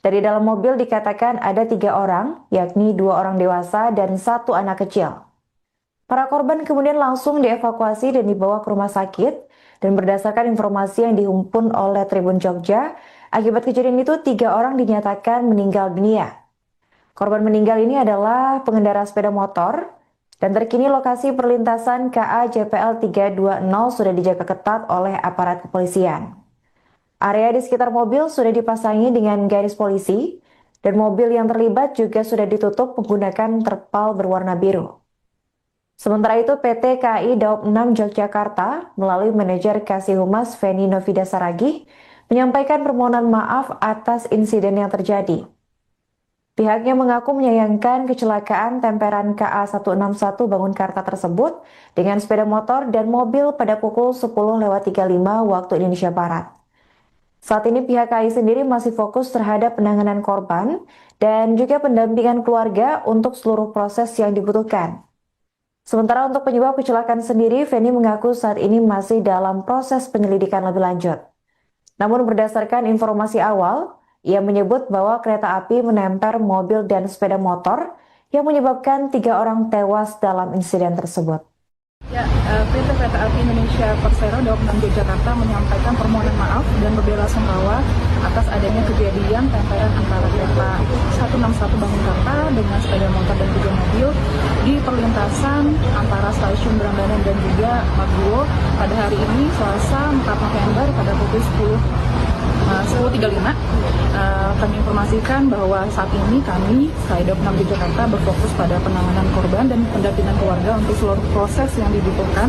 Dari dalam mobil dikatakan ada 3 orang, yakni 2 orang dewasa dan 1 anak kecil. Para korban kemudian langsung dievakuasi dan dibawa ke rumah sakit, dan berdasarkan informasi yang dihimpun oleh Tribun Jogja, akibat kejadian itu 3 orang dinyatakan meninggal dunia. Korban meninggal ini adalah pengendara sepeda motor Dan terkini lokasi perlintasan KA JPL 320 sudah dijaga ketat oleh aparat kepolisian. Area di sekitar mobil sudah dipasangi dengan garis polisi, dan mobil yang terlibat juga sudah ditutup menggunakan terpal berwarna biru. Sementara itu, PT KAI Daob 6 Yogyakarta melalui manajer Kasih Humas Feni Novida Saragih menyampaikan permohonan maaf atas insiden yang terjadi. Pihaknya mengaku menyayangkan kecelakaan temperan KA 161 Bangunkarta tersebut dengan sepeda motor dan mobil pada pukul 10.35 waktu Indonesia Barat. Saat ini pihak KAI sendiri masih fokus terhadap penanganan korban dan juga pendampingan keluarga untuk seluruh proses yang dibutuhkan. Sementara untuk penyebab kecelakaan sendiri, Feni mengaku saat ini masih dalam proses penyelidikan lebih lanjut. Namun berdasarkan informasi awal, ia menyebut bahwa kereta api menempel mobil dan sepeda motor yang menyebabkan 3 orang tewas dalam insiden tersebut. Ya, PT Kereta Api Indonesia Persero Daob 6 Yogyakarta menyampaikan permohonan maaf dan berbela-sungkawa atas adanya kejadian tempelan antara kereta 161 Bangunkarta dengan sepeda motor dan juga mobil di perlintasan antara stasiun Prambanan dan juga Maguwo pada hari ini Selasa 4 November pada pukul 10.35. Kami informasikan bahwa saat ini kami, Daob 6 Yogyakarta, berfokus pada penanganan korban dan pendampingan keluarga untuk seluruh proses yang dibutuhkan,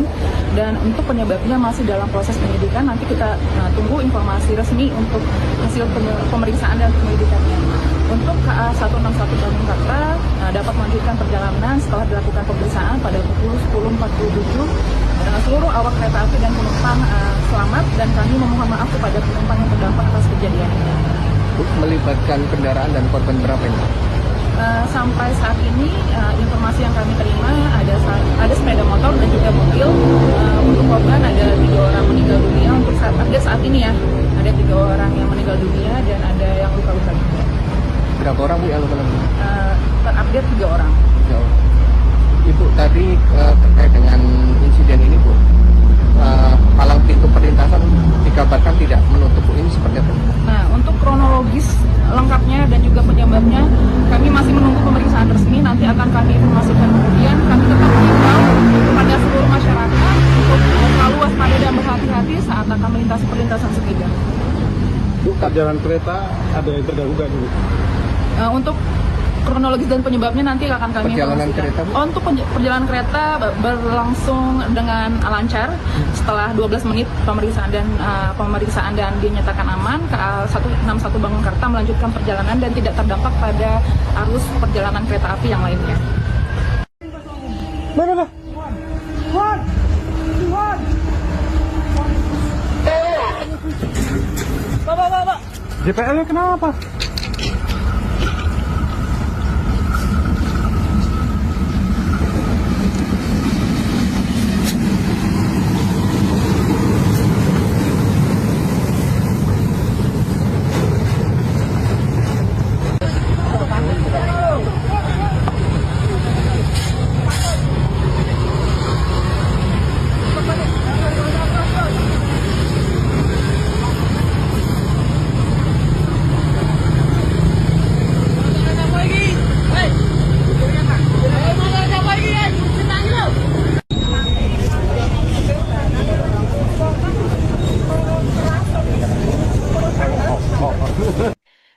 dan untuk penyebabnya masih dalam proses penyidikan. Nanti kita tunggu informasi resmi untuk hasil pemeriksaan dan penyelidikannya. Untuk KA 161 Bangunkarta dapat melanjutkan perjalanan setelah dilakukan pemeriksaan pada pukul 10.47. Seluruh awak kereta api dan penumpang selamat, dan kami memohon maaf kepada penumpang yang terdampak atas kejadian ini. Melibatkan kendaraan dan korban berapa ini? Sampai saat ini informasi yang kami terima ada sepeda motor dan juga mobil. Untuk korban ada 3 orang meninggal dunia. Untuk saat ini ya, ada 3 orang yang meninggal dunia dan ada yang luka-luka juga. Berapa orang Bu yang luka-luka? Terupdate 3 orang. 3 orang. Ibu tadi terkait dengan insiden ini Bu, palang pintu perlintasan dikabarkan tidak menutup Bu, ini seperti apa? Nah, untuk kronologis lengkapnya dan juga penyebabnya kami masih menunggu pemeriksaan resmi. Nanti akan kami informasikan kemudian. Kami tetap mengimbau kepada seluruh masyarakat untuk selalu waspada dan berhati-hati saat akan melintasi perlintasan sepeda. Bu, jalan kereta ada yang terganggu nggak dulu? Untuk kronologis dan penyebabnya nanti akan kami Perjalanan informasikan. kereta, Bu? Untuk perjalanan kereta berlangsung dengan lancar setelah 12 menit pemeriksaan dan dinyatakan aman. KA 161 Bangunkarta melanjutkan perjalanan dan tidak terdampak pada arus perjalanan kereta api yang lainnya. Mana? Bapak. JPL-nya kenapa?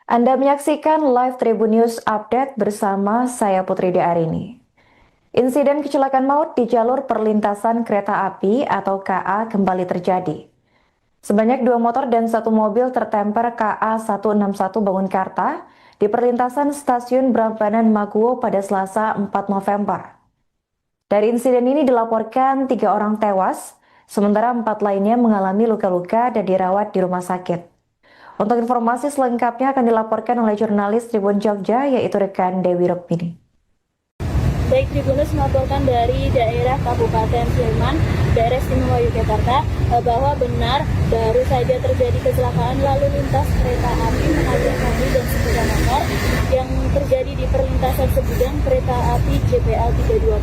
Anda menyaksikan live Tribun News Update bersama saya Putri Diarini. Insiden kecelakaan maut di jalur perlintasan kereta api atau KA kembali terjadi. Sebanyak 2 motor dan 1 mobil tertemper KA 161 Bangunkarta di perlintasan stasiun Prambanan Maguwo pada Selasa 4 November. Dari insiden ini dilaporkan 3 orang tewas, sementara 4 lainnya mengalami luka-luka dan dirawat di rumah sakit. Untuk informasi selengkapnya akan dilaporkan oleh jurnalis Tribun Jogja, yaitu rekan Dewi Rukmini. Baik, Tribunus melaporkan dari daerah Kabupaten Sleman, daerah istimewa Yogyakarta, bahwa benar baru saja terjadi kecelakaan lalu lintas kereta api menabrak mobil dan sepeda motor yang terjadi di perlintasan sebidang kereta api JPL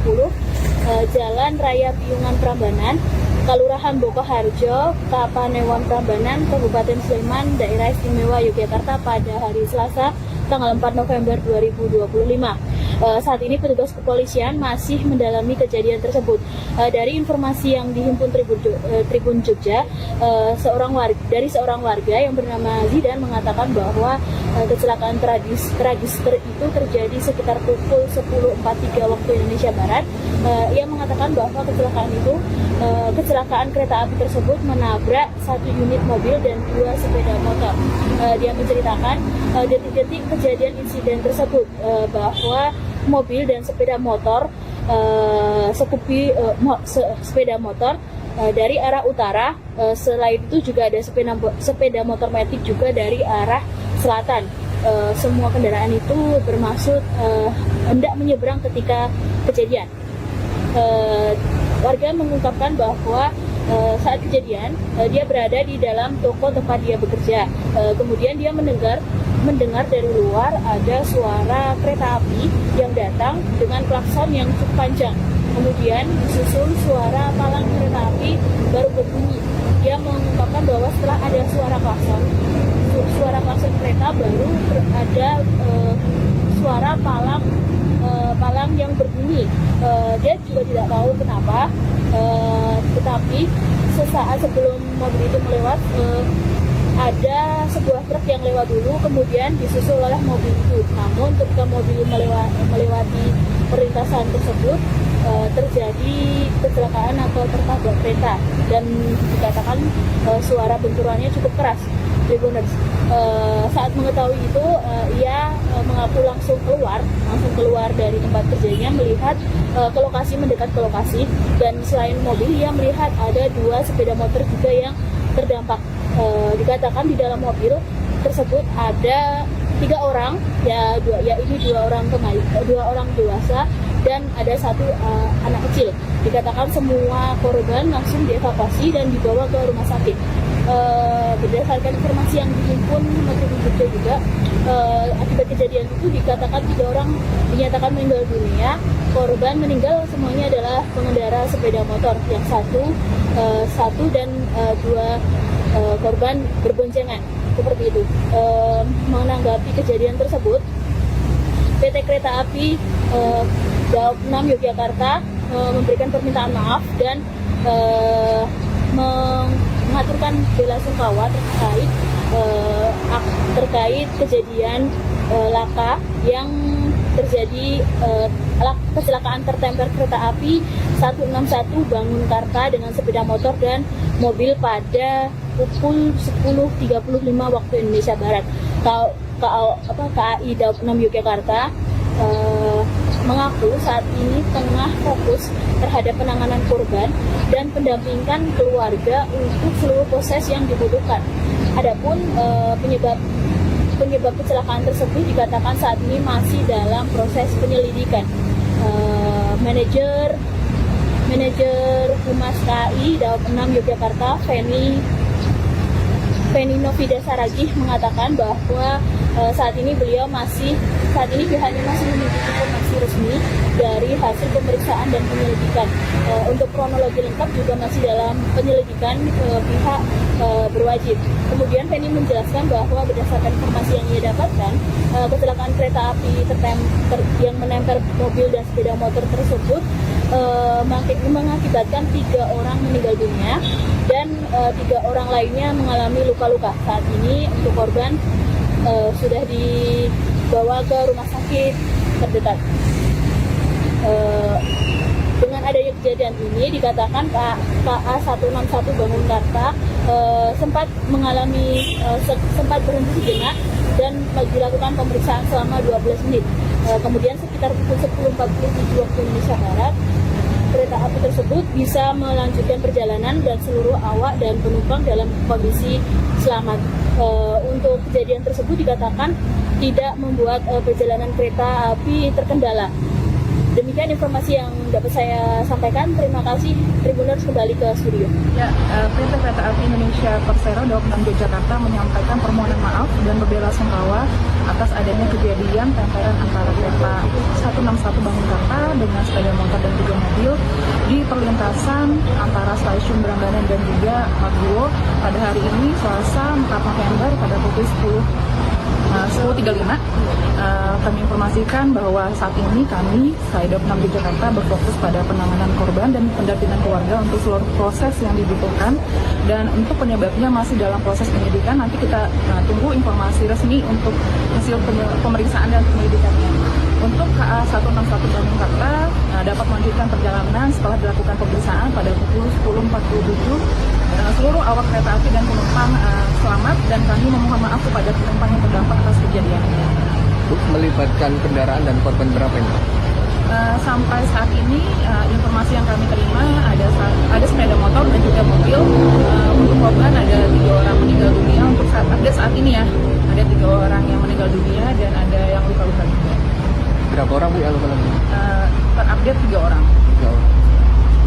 320, Jalan Raya Piungan Prambanan, Kelurahan Bokoharjo, Kapanewon Prambanan, Kabupaten Sleman, Daerah Istimewa Yogyakarta pada hari Selasa, tanggal 4 November 2025. Saat ini petugas kepolisian masih mendalami kejadian tersebut. Dari informasi yang dihimpun Tribun Jogja, dari seorang warga yang bernama Zidan mengatakan bahwa kecelakaan tragis itu terjadi sekitar pukul 10.43 waktu Indonesia Barat. Ia mengatakan bahwa kecelakaan kereta api tersebut menabrak 1 unit mobil dan 2 sepeda motor. Dia menceritakan detik-detik kejadian insiden tersebut, bahwa mobil dan sepeda motor sepeda motor dari arah utara. Selain itu juga ada sepeda motor matic juga dari arah selatan. Semua kendaraan itu bermaksud hendak menyeberang ketika kejadian. Warga mengungkapkan bahwa saat kejadian dia berada di dalam toko tempat dia bekerja. Kemudian dia mendengar dari luar ada suara kereta api yang datang dengan klakson yang cukup panjang. Kemudian disusul suara palang kereta api baru berbunyi. Dia mengungkapkan bahwa setelah ada suara klakson kereta baru ada suara palang yang berbunyi. Dia juga tidak tahu kenapa, tetapi sesaat sebelum mobil itu melewat, ada sebuah truk yang lewat dulu, kemudian disusul oleh mobil itu. Namun ketika mobil melewati perlintasan tersebut, terjadi kecelakaan atau tertabrak kereta, dan dikatakan suara benturannya cukup keras. Tribuners saat mengetahui itu, ia mengaku langsung keluar dari tempat kerjanya, melihat mendekat ke lokasi, dan selain mobil ia melihat ada 2 sepeda motor juga yang terdampak. Dikatakan di dalam mobil tersebut ada 3 orang, ini 2 orang dewasa dan ada 1 anak kecil. Dikatakan semua korban langsung dievakuasi dan dibawa ke rumah sakit. Berdasarkan informasi yang dihimpun Tribun Jogja juga, akibat kejadian itu dikatakan 3 orang dinyatakan meninggal dunia. Korban meninggal semuanya adalah pengendara sepeda motor, yang satu dan 2 korban berboncengan, seperti itu. Menanggapi kejadian tersebut, PT Kereta Api Daob 6 Yogyakarta memberikan permintaan maaf dan mengaturkan bela sungkawa terkait kejadian laka yang terjadi, kecelakaan tertemper kereta api 161 Bangunkarta dengan sepeda motor dan mobil pada pukul 10.35 waktu Indonesia Barat. KAI Daob 6 Yogyakarta mengaku saat ini tengah fokus terhadap penanganan korban dan pendampingan keluarga untuk seluruh proses yang dibutuhkan. Adapun penyebab kecelakaan tersebut dikatakan saat ini masih dalam proses penyelidikan. Manajer Humas KAI Daob 6 Yogyakarta, Feni Novida Saragih, mengatakan bahwa saat ini pihaknya masih menunggu informasi resmi dari hasil pemeriksaan dan penyelidikan. Untuk kronologi lengkap juga masih dalam penyelidikan pihak berwajib. Kemudian Feni menjelaskan bahwa berdasarkan informasi yang ia dapatkan, kecelakaan kereta api yang menempel mobil dan sepeda motor tersebut mengakibatkan 3 orang meninggal dunia dan 3 orang lainnya mengalami luka-luka. Saat ini untuk korban sudah dibawa ke rumah sakit terdekat. Dengan adanya kejadian ini dikatakan KA 161 Bangunkarta sempat berhenti sejenak dan dilakukan pemeriksaan selama 12 menit. Kemudian sekitar pukul 10.47 waktu Indonesia Barat, kereta api tersebut bisa melanjutkan perjalanan dan seluruh awak dan penumpang dalam kondisi selamat. Untuk kejadian tersebut dikatakan tidak membuat perjalanan kereta api terkendala. Demikian informasi yang dapat saya sampaikan. Terima kasih. Tribuners kembali ke studio. Ya, PT Kereta Api Indonesia Persero Daob 6 Yogyakarta menyampaikan permohonan maaf dan berbela-sungkawa atas adanya kejadian tempelan antara kereta 161 Bangunkarta dengan sepeda motor dan 3 mobil di perlintasan antara stasiun Brangganan dan juga Margowo pada hari ini Selasa 4 November pada pukul 10 10.35 kami informasikan bahwa saat ini kami, Daob 6 Jakarta, berfokus pada penanganan korban dan pendampingan keluarga untuk seluruh proses yang dibutuhkan, dan untuk penyebabnya masih dalam proses penyidikan. Nanti kita tunggu informasi resmi untuk hasil pemeriksaan dan penyelidikannya. Untuk KA 161 Bandung Karta dapat melanjutkan perjalanan setelah dilakukan pemeriksaan pada pukul 10.47. Seluruh awak kereta api dan penumpang selamat, dan kami memohon maaf kepada penumpang yang terdampak atas kejadian ini. Melibatkan kendaraan dan korban berapa ini? Sampai saat ini informasi yang kami terima ada sepeda motor dan juga mobil. Untuk korban ada 3 orang meninggal dunia. Untuk saat ini ya, ada 3 orang yang meninggal dunia dan ada yang luka-luka juga. Berapa orang Bu yang luka-luka? Terupdate 3 orang. 3 orang.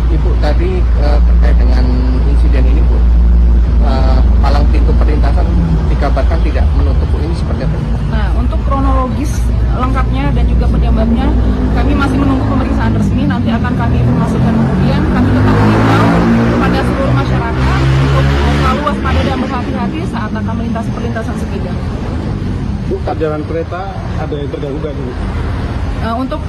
Ibu tadi terkait dengan insiden ini Bu, palang pintu perlintasan dikabarkan tidak menutup Bu, ini seperti apa? Nah, untuk kronologis lengkapnya dan juga penyebabnya kami masih menunggu pemeriksaan resmi. Nanti akan kami informasikan kemudian. Kami tetap mengimbau kepada seluruh masyarakat untuk selalu waspada dan berhati-hati saat akan melintasi perlintasan sepeda. Bu, perjalanan kereta ada yang terganggu nggak dulu? Untuk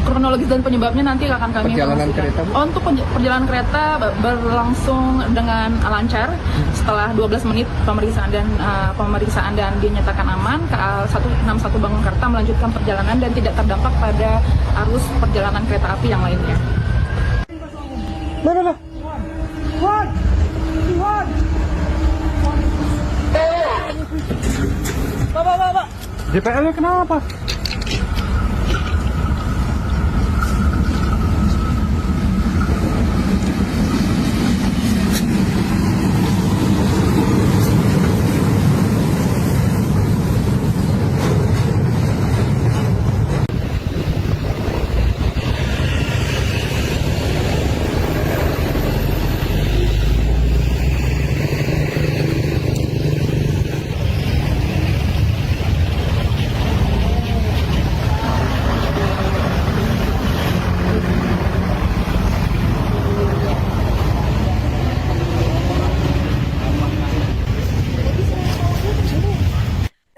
kronologis dan penyebabnya nanti akan kami Perjalanan informasikan. kereta, Bu? Untuk perjalanan kereta berlangsung dengan lancar setelah 12 menit pemeriksaan dan dinyatakan aman. KA 161 Bandung Karta melanjutkan perjalanan dan tidak terdampak pada arus perjalanan kereta api yang lainnya. JPL-nya kenapa?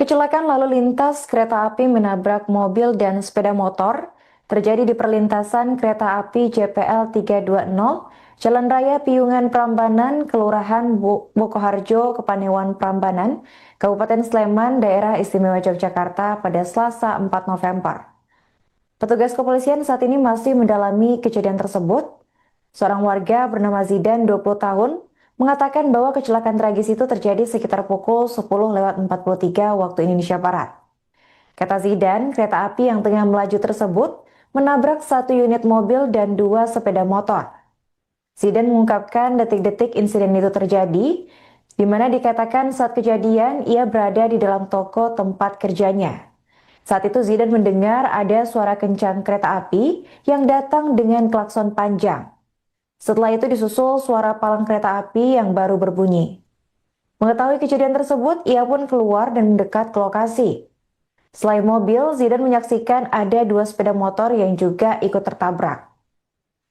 Kecelakaan lalu lintas kereta api menabrak mobil dan sepeda motor terjadi di perlintasan kereta api JPL 320, Jalan Raya Piungan Prambanan, Kelurahan Bokoharjo, Kepanewan Prambanan, Kabupaten Sleman, Daerah Istimewa Yogyakarta pada Selasa 4 November. Petugas kepolisian saat ini masih mendalami kejadian tersebut. Seorang warga bernama Zidan, 20 tahun, mengatakan bahwa kecelakaan tragis itu terjadi sekitar pukul 10.43 waktu Indonesia Barat. Kata Zidan, kereta api yang tengah melaju tersebut menabrak 1 unit mobil dan 2 sepeda motor. Zidan mengungkapkan detik-detik insiden itu terjadi, di mana dikatakan saat kejadian ia berada di dalam toko tempat kerjanya. Saat itu Zidan mendengar ada suara kencang kereta api yang datang dengan klakson panjang. Setelah itu disusul suara palang kereta api yang baru berbunyi. Mengetahui kejadian tersebut, ia pun keluar dan mendekat ke lokasi. Selain mobil, Zidan menyaksikan ada 2 sepeda motor yang juga ikut tertabrak.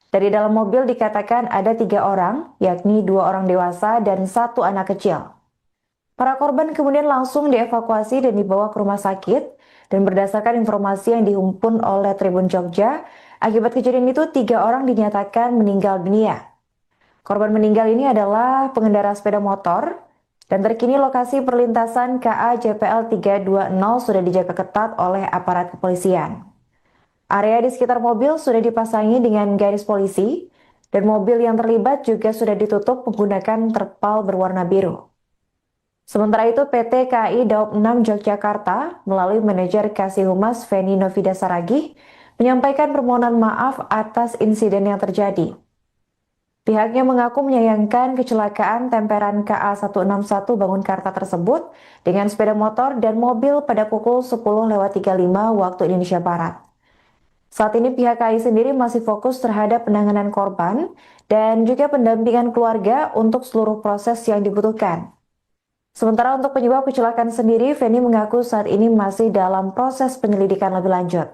Dari dalam mobil dikatakan ada 3 orang, yakni 2 orang dewasa dan 1 anak kecil. Para korban kemudian langsung dievakuasi dan dibawa ke rumah sakit, dan berdasarkan informasi yang dihimpun oleh Tribun Jogja, akibat kejadian itu 3 orang dinyatakan meninggal dunia. Korban meninggal ini adalah pengendara sepeda motor, dan terkini lokasi perlintasan KA JPL 320 sudah dijaga ketat oleh aparat kepolisian. Area di sekitar mobil sudah dipasangi dengan garis polisi, dan mobil yang terlibat juga sudah ditutup menggunakan terpal berwarna biru. Sementara itu, PT KAI Daob 6 Yogyakarta melalui manajer Kasih Humas Feni Novida Saragih menyampaikan permohonan maaf atas insiden yang terjadi. Pihaknya mengaku menyayangkan kecelakaan temperan KA 161 Bangunkarta tersebut dengan sepeda motor dan mobil pada pukul 10.35 waktu Indonesia Barat. Saat ini pihak KAI sendiri masih fokus terhadap penanganan korban dan juga pendampingan keluarga untuk seluruh proses yang dibutuhkan. Sementara untuk penyebab kecelakaan sendiri, Feni mengaku saat ini masih dalam proses penyelidikan lebih lanjut.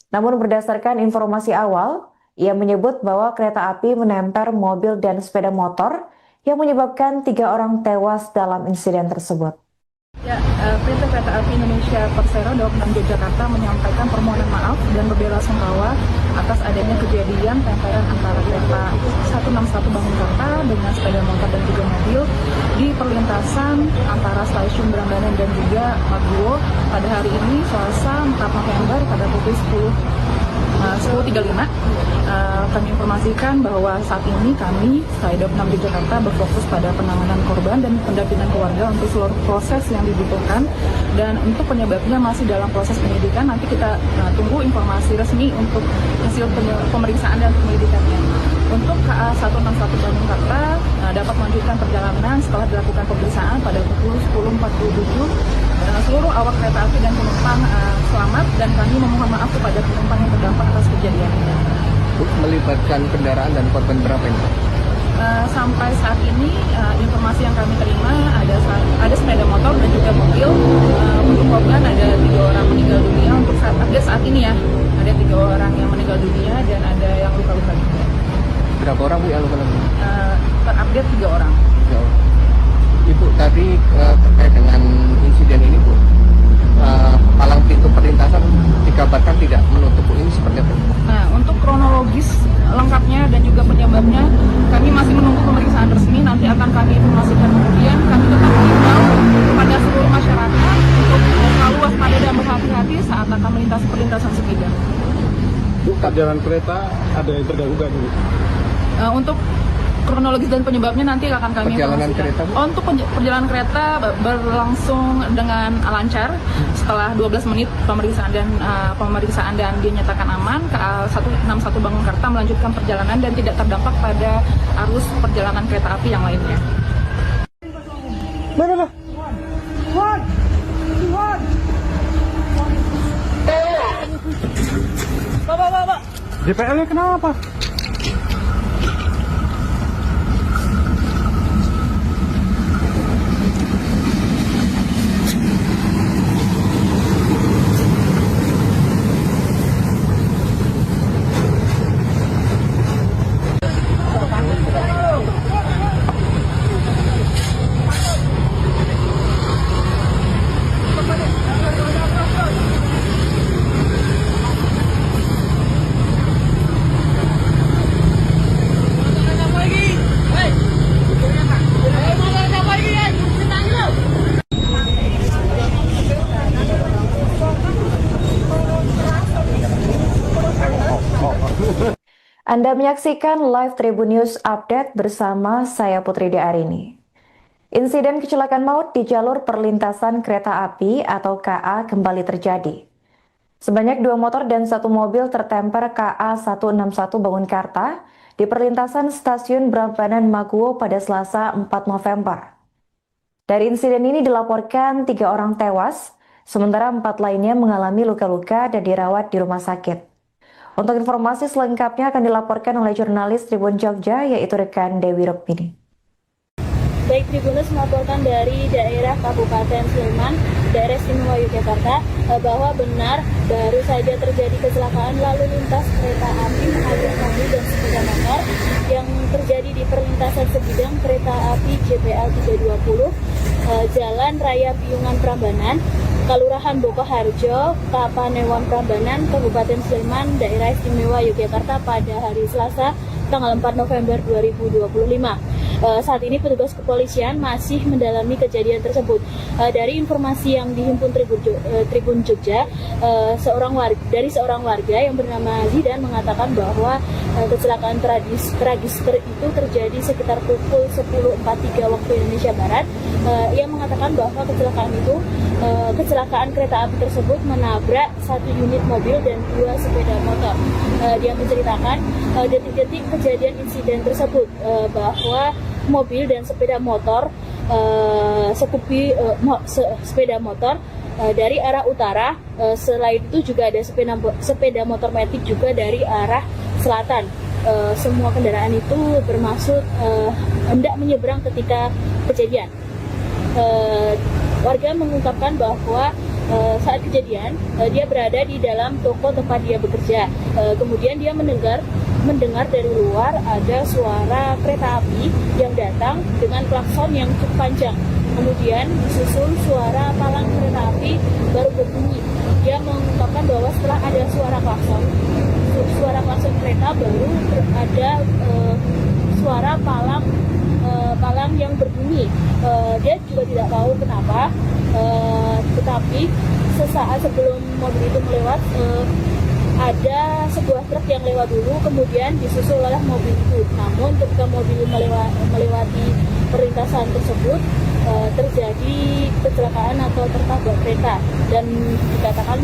Namun berdasarkan informasi awal, ia menyebut bahwa kereta api menempel mobil dan sepeda motor yang menyebabkan 3 orang tewas dalam insiden tersebut. Ya, PT Kereta Api Indonesia Persero Daob 6 Yogyakarta menyampaikan permohonan maaf dan berbela-sungkawa atas adanya kejadian tempelan antara kereta 161 Bangunkarta dengan sepeda motor dan juga mobil di perlintasan antara stasiun Brambanan dan juga Maguwo pada hari ini Selasa 4 November pada pukul 10.35. Kami informasikan bahwa saat ini kami, Daob 6 Yogyakarta, berfokus pada penanganan korban dan pendampingan keluarga untuk seluruh proses yang dibutuhkan, dan untuk penyebabnya masih dalam proses penyidikan. Nanti kita tunggu informasi resmi untuk hasil pemeriksaan dan penyelidikannya. Untuk KA 161 Bangunkarta dapat melanjutkan perjalanan setelah dilakukan pemeriksaan pada pukul 10.47. Seluruh awak kereta api dan penumpang selamat, dan kami memohon maaf kepada penumpang yang terdampak atas kejadian ini. Melibatkan kendaraan dan korban berapa ini? Sampai saat ini informasi yang kami terima ada sepeda motor dan juga mobil. Untuk korban ada 3 orang meninggal dunia. Untuk saat ini ya, ada 3 orang yang meninggal dunia dan ada yang luka-luka juga. Berapa orang Bu yang luka-luka? Terupdate 3 orang. Ibu tadi terkait dengan insiden ini Bu, palang pintu perlintasan dikabarkan tidak menutup Bu, ini seperti apa? Nah, untuk kronologis lengkapnya dan juga penyebabnya kami masih menunggu pemeriksaan resmi. Nanti akan kami informasikan kemudian. Kami tetap mengimbau kepada seluruh masyarakat untuk selalu waspada dan berhati-hati saat akan melintasi perlintasan sepeda. Bu, jalan kereta ada yang terganggu nggak Bu? Untuk kronologis dan penyebabnya nanti akan kami Perjalanan informasikan. kereta, Bu? Untuk perjalanan kereta berlangsung dengan lancar setelah 12 menit pemeriksaan dan dinyatakan aman. KA 161 Bangunkarta melanjutkan perjalanan dan tidak terdampak pada arus perjalanan kereta api yang lainnya. JPL-nya kenapa? Anda menyaksikan live Tribun News Update bersama saya Putri Diarini. Insiden kecelakaan maut di jalur perlintasan kereta api atau KA kembali terjadi. Sebanyak 2 motor dan 1 mobil tertemper KA 161 Bangunkarta di perlintasan stasiun Brambanan Maguwo pada Selasa 4 November. Dari insiden ini dilaporkan 3 orang tewas, sementara 4 lainnya mengalami luka-luka dan dirawat di rumah sakit. Untuk informasi selengkapnya akan dilaporkan oleh jurnalis Tribun Jogja, yaitu rekan Dewi Rukmini. Baik, Tribunus melaporkan dari daerah Kabupaten Sleman, daerah istimewa Yogyakarta, bahwa benar baru saja terjadi kecelakaan lalu lintas kereta api menabrak mobil dan sepeda motor yang terjadi di perlintasan sebidang kereta api JPL 320, Jalan Raya Piungan Prambanan, Kelurahan Bokoharjo, Kapanewon Prambanan, Kabupaten Sleman, daerah istimewa Yogyakarta pada hari Selasa tanggal 4 November 2025. Saat ini petugas kepolisian masih mendalami kejadian tersebut. Dari informasi yang dihimpun Tribun Jogja, dari seorang warga yang bernama Zidan mengatakan bahwa kecelakaan tragis itu terjadi sekitar pukul 10.43 waktu Indonesia Barat. Ia mengatakan bahwa kecelakaan kereta api tersebut menabrak 1 unit mobil dan 2 sepeda motor. Dia menceritakan detik-detik kejadian insiden tersebut, bahwa mobil dan sepeda motor sepeda motor dari arah utara. Selain itu juga ada sepeda motor matic juga dari arah selatan. Semua kendaraan itu bermaksud hendak menyeberang ketika kejadian. Warga mengungkapkan bahwa saat kejadian dia berada di dalam toko tempat dia bekerja. Kemudian dia mendengar dari luar ada suara kereta api yang datang dengan klakson yang cukup panjang. Kemudian disusul suara palang kereta api baru berbunyi. Dia mengungkapkan bahwa setelah ada suara klakson kereta baru ada suara palang yang berbunyi. Dia juga tidak tahu kenapa, tetapi sesaat sebelum mobil itu melewat, ada sebuah truk yang lewat dulu, kemudian disusul oleh mobil itu. Namun ketika mobil melewati perlintasan tersebut, terjadi kecelakaan atau tertabrak kereta, dan dikatakan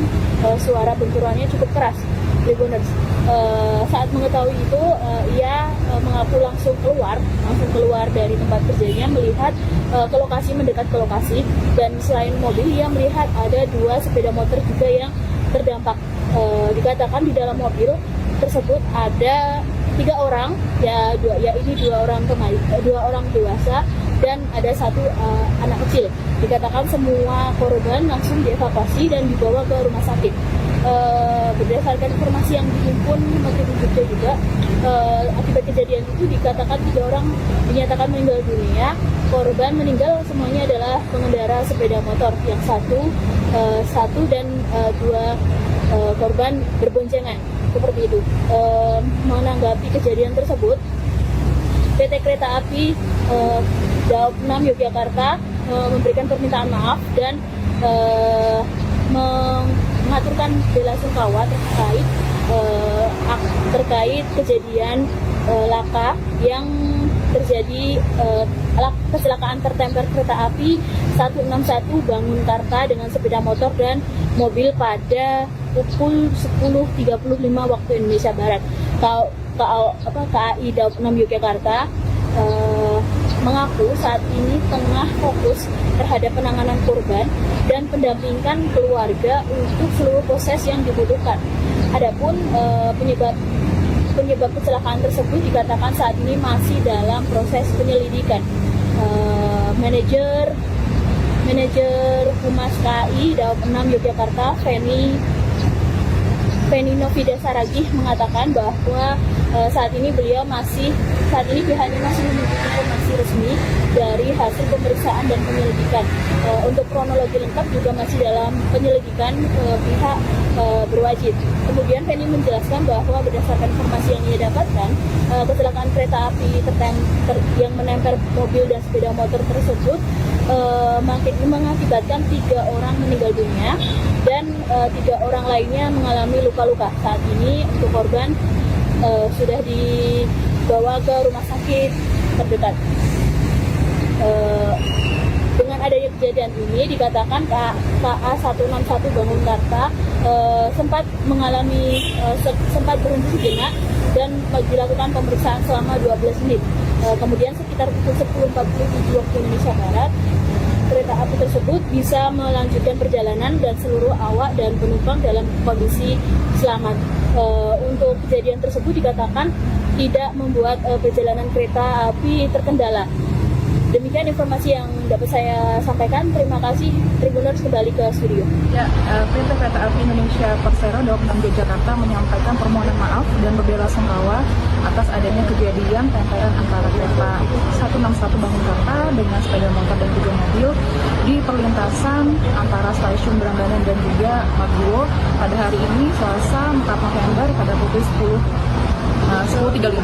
suara benturannya cukup keras. Tribuners saat mengetahui itu, ia mengaku langsung keluar dari tempat kerjanya, melihat ke lokasi, mendekat ke lokasi, dan selain mobil ia melihat ada 2 sepeda motor juga yang terdampak. Dikatakan di dalam mobil tersebut ada 3 orang, ini 2 orang dewasa dan ada 1 anak kecil. Dikatakan semua korban langsung dievakuasi dan dibawa ke rumah sakit. Berdasarkan informasi yang dihimpun Menteri Jogja juga, akibat kejadian itu dikatakan 3 orang dinyatakan meninggal dunia. Korban meninggal semuanya adalah pengendara sepeda motor, yang satu dan 2 korban berboncengan, seperti itu. Menanggapi kejadian tersebut, PT Kereta Api Daob 6 Yogyakarta memberikan permintaan maaf dan mengaturkan bela sungkawa terkait kejadian laka yang terjadi, kecelakaan tertemper kereta api 161 Bangunkarta dengan sepeda motor dan mobil pada pukul 10.35 waktu Indonesia Barat. KAI Daob 6 Yogyakarta mengaku saat ini tengah fokus terhadap penanganan korban dan pendampingan keluarga untuk seluruh proses yang dibutuhkan. Adapun penyebab kecelakaan tersebut dikatakan saat ini masih dalam proses penyelidikan. Manajer Humas KAI Daob 6 Yogyakarta, Feni Novida Saragih, mengatakan bahwa saat ini pihaknya masih menunggu informasi resmi dari hasil pemeriksaan dan penyelidikan. Untuk kronologi lengkap juga masih dalam penyelidikan pihak berwajib. Kemudian Feni menjelaskan bahwa berdasarkan informasi yang ia dapatkan, kecelakaan kereta api yang menempel mobil dan sepeda motor tersebut mengakibatkan 3 orang meninggal dunia dan 3 orang lainnya mengalami luka-luka. Saat ini untuk korban sudah dibawa ke rumah sakit terdekat. Dengan adanya kejadian ini dikatakan KA 161 Bangunkarta sempat berhenti sejenak dan dilakukan pemeriksaan selama 12 menit. Kemudian sekitar pukul 10.47 waktu Indonesia Barat, kereta api tersebut bisa melanjutkan perjalanan dan seluruh awak dan penumpang dalam kondisi selamat. Untuk kejadian tersebut dikatakan tidak membuat perjalanan kereta api terkendala. Demikian informasi yang dapat saya sampaikan. Terima kasih. Tribuners kembali ke studio. Ya, PT Kereta Api Indonesia Persero Daob 6 Yogyakarta menyampaikan permohonan maaf dan berbela-sungkawa atas adanya kejadian tempelan antara kereta 161 Bangunkarta dengan sepeda motor dan juga mobil di perlintasan antara stasiun Brandanan dan juga Maguwo pada hari ini Selasa 4 November pada pukul 10.35.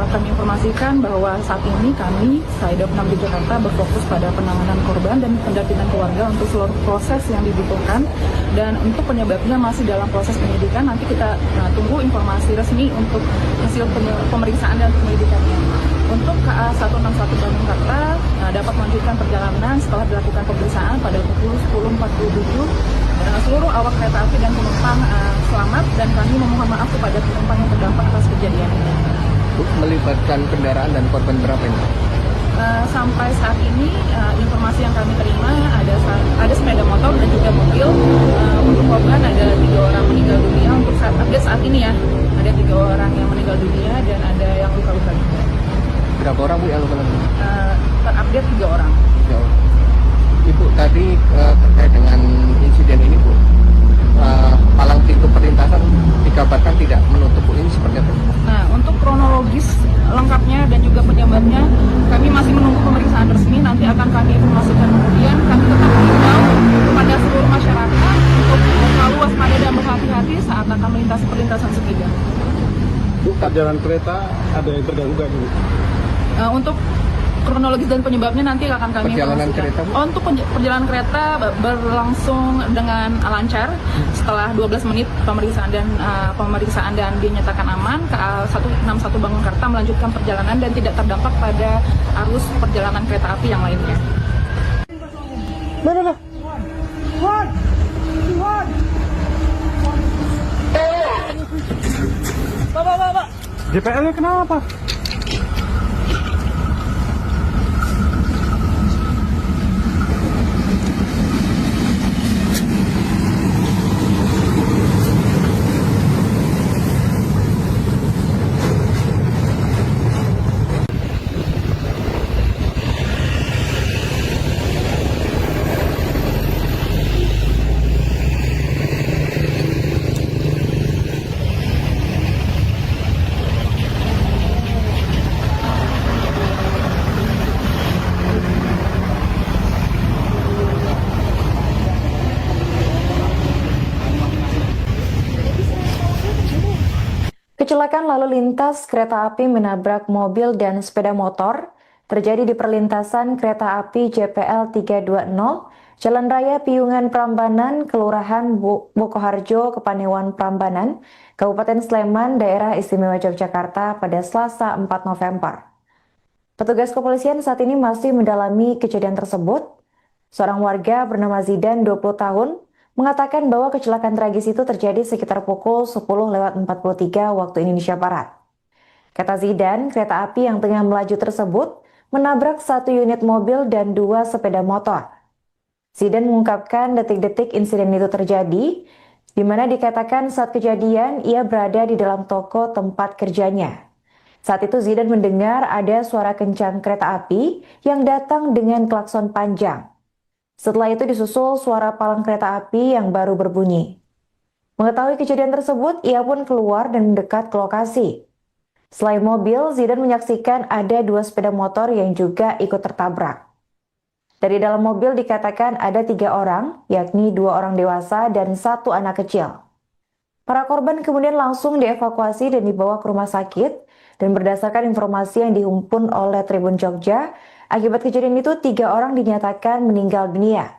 Kami informasikan bahwa saat ini kami Daob 6 Yogyakarta berfokus pada penanganan korban dan pendampingan keluarga untuk seluruh proses yang dibutuhkan, dan untuk penyebabnya masih dalam proses penyidikan. Nanti kita tunggu informasi resmi untuk hasil pemeriksaan dan penyelidikannya. Untuk KA 161 Bangunkarta dapat melanjutkan perjalanan setelah dilakukan pemeriksaan pada pukul 10.47. Seluruh awak kereta api dan penumpang selamat, dan kami memohon maaf kepada penumpang yang terdampak atas kejadian ini. Melibatkan kendaraan dan korban berapa ini? Sampai saat ini informasi yang kami terima ada sepeda motor dan juga mobil. Untuk korban ada 3 orang meninggal dunia. Untuk saat ini ya, ada 3 orang yang meninggal dunia dan ada yang luka-luka juga. Berapa orang Bu yang luka-luka? Terupdate 3 orang. 3 orang. Ibu tadi terkait dengan insiden ini Bu, palang pintu perlintasan dikabarkan tidak menutup Bu, ini seperti apa? Nah, untuk kronologis lengkapnya dan juga penyebabnya kami masih menunggu pemeriksaan pernyataan resmi nanti akan kami informasikan kemudian. Kami tetap mengimbau kepada seluruh masyarakat untuk selalu waspada dan berhati-hati saat akan melintasi perlintasan sepeda. Bu, jalan kereta ada yang terganggu nggak Bu? Untuk kronologis dan penyebabnya nanti akan kami Perjalanan informasikan. kereta, Bu? Untuk perjalanan kereta berlangsung dengan lancar setelah 12 menit pemeriksaan dan dinyatakan aman. KA 161 Bangunkarta melanjutkan perjalanan dan tidak terdampak pada arus perjalanan kereta api yang lainnya. JPL-nya kenapa? Kecelakaan lalu lintas kereta api menabrak mobil dan sepeda motor terjadi di perlintasan kereta api JPL 320, Jalan Raya Piungan Prambanan, Kelurahan Bokoharjo, Kepanewan Prambanan, Kabupaten Sleman, Daerah Istimewa Yogyakarta pada Selasa 4 November. Petugas kepolisian saat ini masih mendalami kejadian tersebut. Seorang warga bernama Zidan, 20 tahun, mengatakan bahwa kecelakaan tragis itu terjadi sekitar pukul 10.43 waktu Indonesia Barat. Kata Zidan, kereta api yang tengah melaju tersebut menabrak satu unit mobil dan dua sepeda motor. Zidan mengungkapkan detik-detik insiden itu terjadi, di mana dikatakan saat kejadian ia berada di dalam toko tempat kerjanya. Saat itu Zidan mendengar ada suara kencang kereta api yang datang dengan klakson panjang. Setelah itu disusul suara palang kereta api yang baru berbunyi. Mengetahui kejadian tersebut, ia pun keluar dan mendekat ke lokasi. Selain mobil, Zidan menyaksikan ada dua sepeda motor yang juga ikut tertabrak. Dari dalam mobil dikatakan ada 3 orang, yakni 2 orang dewasa dan 1 anak kecil. Para korban kemudian langsung dievakuasi dan dibawa ke rumah sakit, dan berdasarkan informasi yang dihimpun oleh Tribun Jogja, akibat kejadian itu 3 orang dinyatakan meninggal dunia.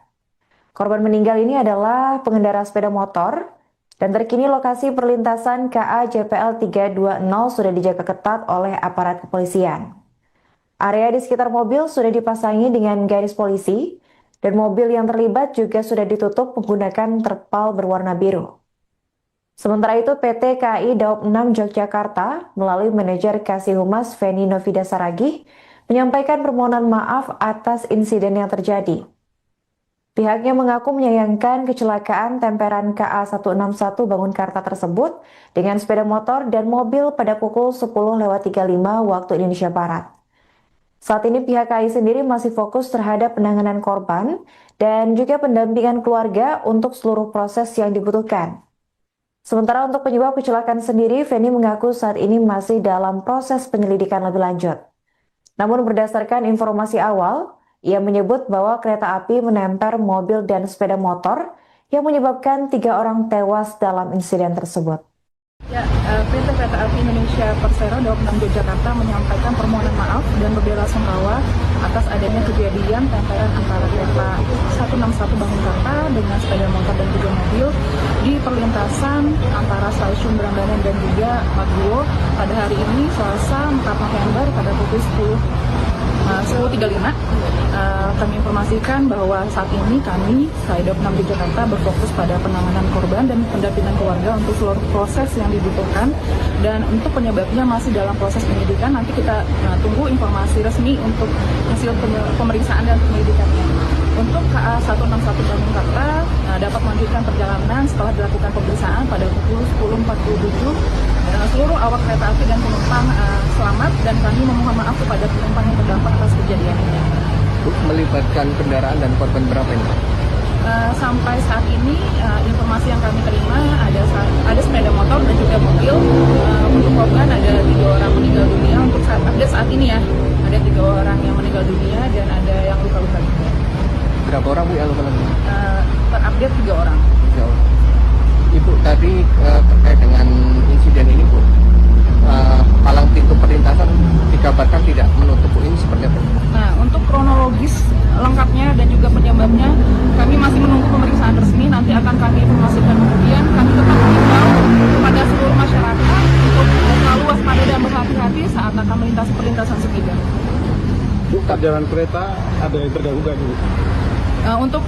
Korban meninggal ini adalah pengendara sepeda motor, dan terkini lokasi perlintasan KA JPL 320 sudah dijaga ketat oleh aparat kepolisian. Area di sekitar mobil sudah dipasangi dengan garis polisi, dan mobil yang terlibat juga sudah ditutup menggunakan terpal berwarna biru. Sementara itu PT KAI Daob 6 Yogyakarta melalui manajer Kasih Humas Feni Novida Saragih menyampaikan permohonan maaf atas insiden yang terjadi. Pihaknya mengaku menyayangkan kecelakaan temperan KA 161 Bangunkarta tersebut dengan sepeda motor dan mobil pada pukul 10.35 waktu Indonesia Barat. Saat ini pihak KAI sendiri masih fokus terhadap penanganan korban dan juga pendampingan keluarga untuk seluruh proses yang dibutuhkan. Sementara untuk penyebab kecelakaan sendiri, Feni mengaku saat ini masih dalam proses penyelidikan lebih lanjut. Namun berdasarkan informasi awal, ia menyebut bahwa kereta api menempel mobil dan sepeda motor yang menyebabkan 3 orang tewas dalam insiden tersebut. Ya, PT Kereta Api Indonesia Persero Daob 6 Yogyakarta menyampaikan permohonan maaf dan berbela-sungkawa atas adanya kejadian tempelan antara kereta 161 Bangunkarta dengan sepeda motor dan juga mobil di perlintasan antara stasiun Prambanan dan juga Maguwo pada hari ini Selasa 4 November pada pukul 10.35. Kami informasikan bahwa saat ini kami, Daob 6 Yogyakarta, berfokus pada penanganan korban dan pendampingan keluarga untuk seluruh proses yang dibutuhkan, dan untuk penyebabnya masih dalam proses penyelidikan. Nanti kita tunggu informasi resmi untuk hasil pemeriksaan dan penyelidikannya. Untuk KA 161 Bangunkarta dapat melanjutkan perjalanan setelah dilakukan pemeriksaan pada pukul 10.47. Seluruh awak kereta api dan penumpang selamat, dan kami memohon maaf kepada penumpang yang terdampak atas kejadian ini. Melibatkan kendaraan dan korban berapa ini? Sampai saat ini informasi yang kami terima ada sepeda motor dan juga mobil. Untuk korban ada 3 orang meninggal dunia. Untuk saat ini ya, ada 3 orang yang meninggal meninggal dunia dan ada yang luka-luka juga. Berapa orang Bu yang luka-luka? Terupdate 3 orang. Ya Allah. Ibu tadi terkait dengan insiden ini Bu, palang pintu perlintasan dikabarkan tidak menutup Bu, ini seperti apa? Nah, untuk kronologis lengkapnya dan juga penyebabnya kami masih menunggu pemeriksaan resmi, nanti akan kami informasikan. Kemudian kami tetap mengimbau kepada seluruh masyarakat untuk selalu waspada dan berhati-hati saat akan melintasi perlintasan sepeda. Bu, perjalanan kereta ada yang terganggu nggak Bu? Untuk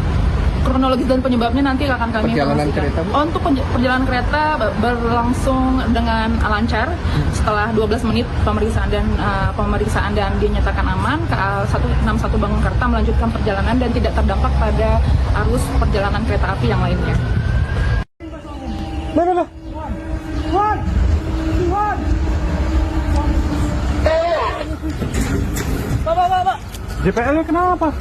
kronologis dan penyebabnya nanti akan kami Perjalanan informasikan. kereta, Bu? Untuk perjalanan kereta berlangsung dengan lancar setelah 12 menit pemeriksaan dan dinyatakan aman. KA 161 Bangunkarta melanjutkan perjalanan dan tidak terdampak pada arus perjalanan kereta api yang lainnya. JPL-nya kenapa?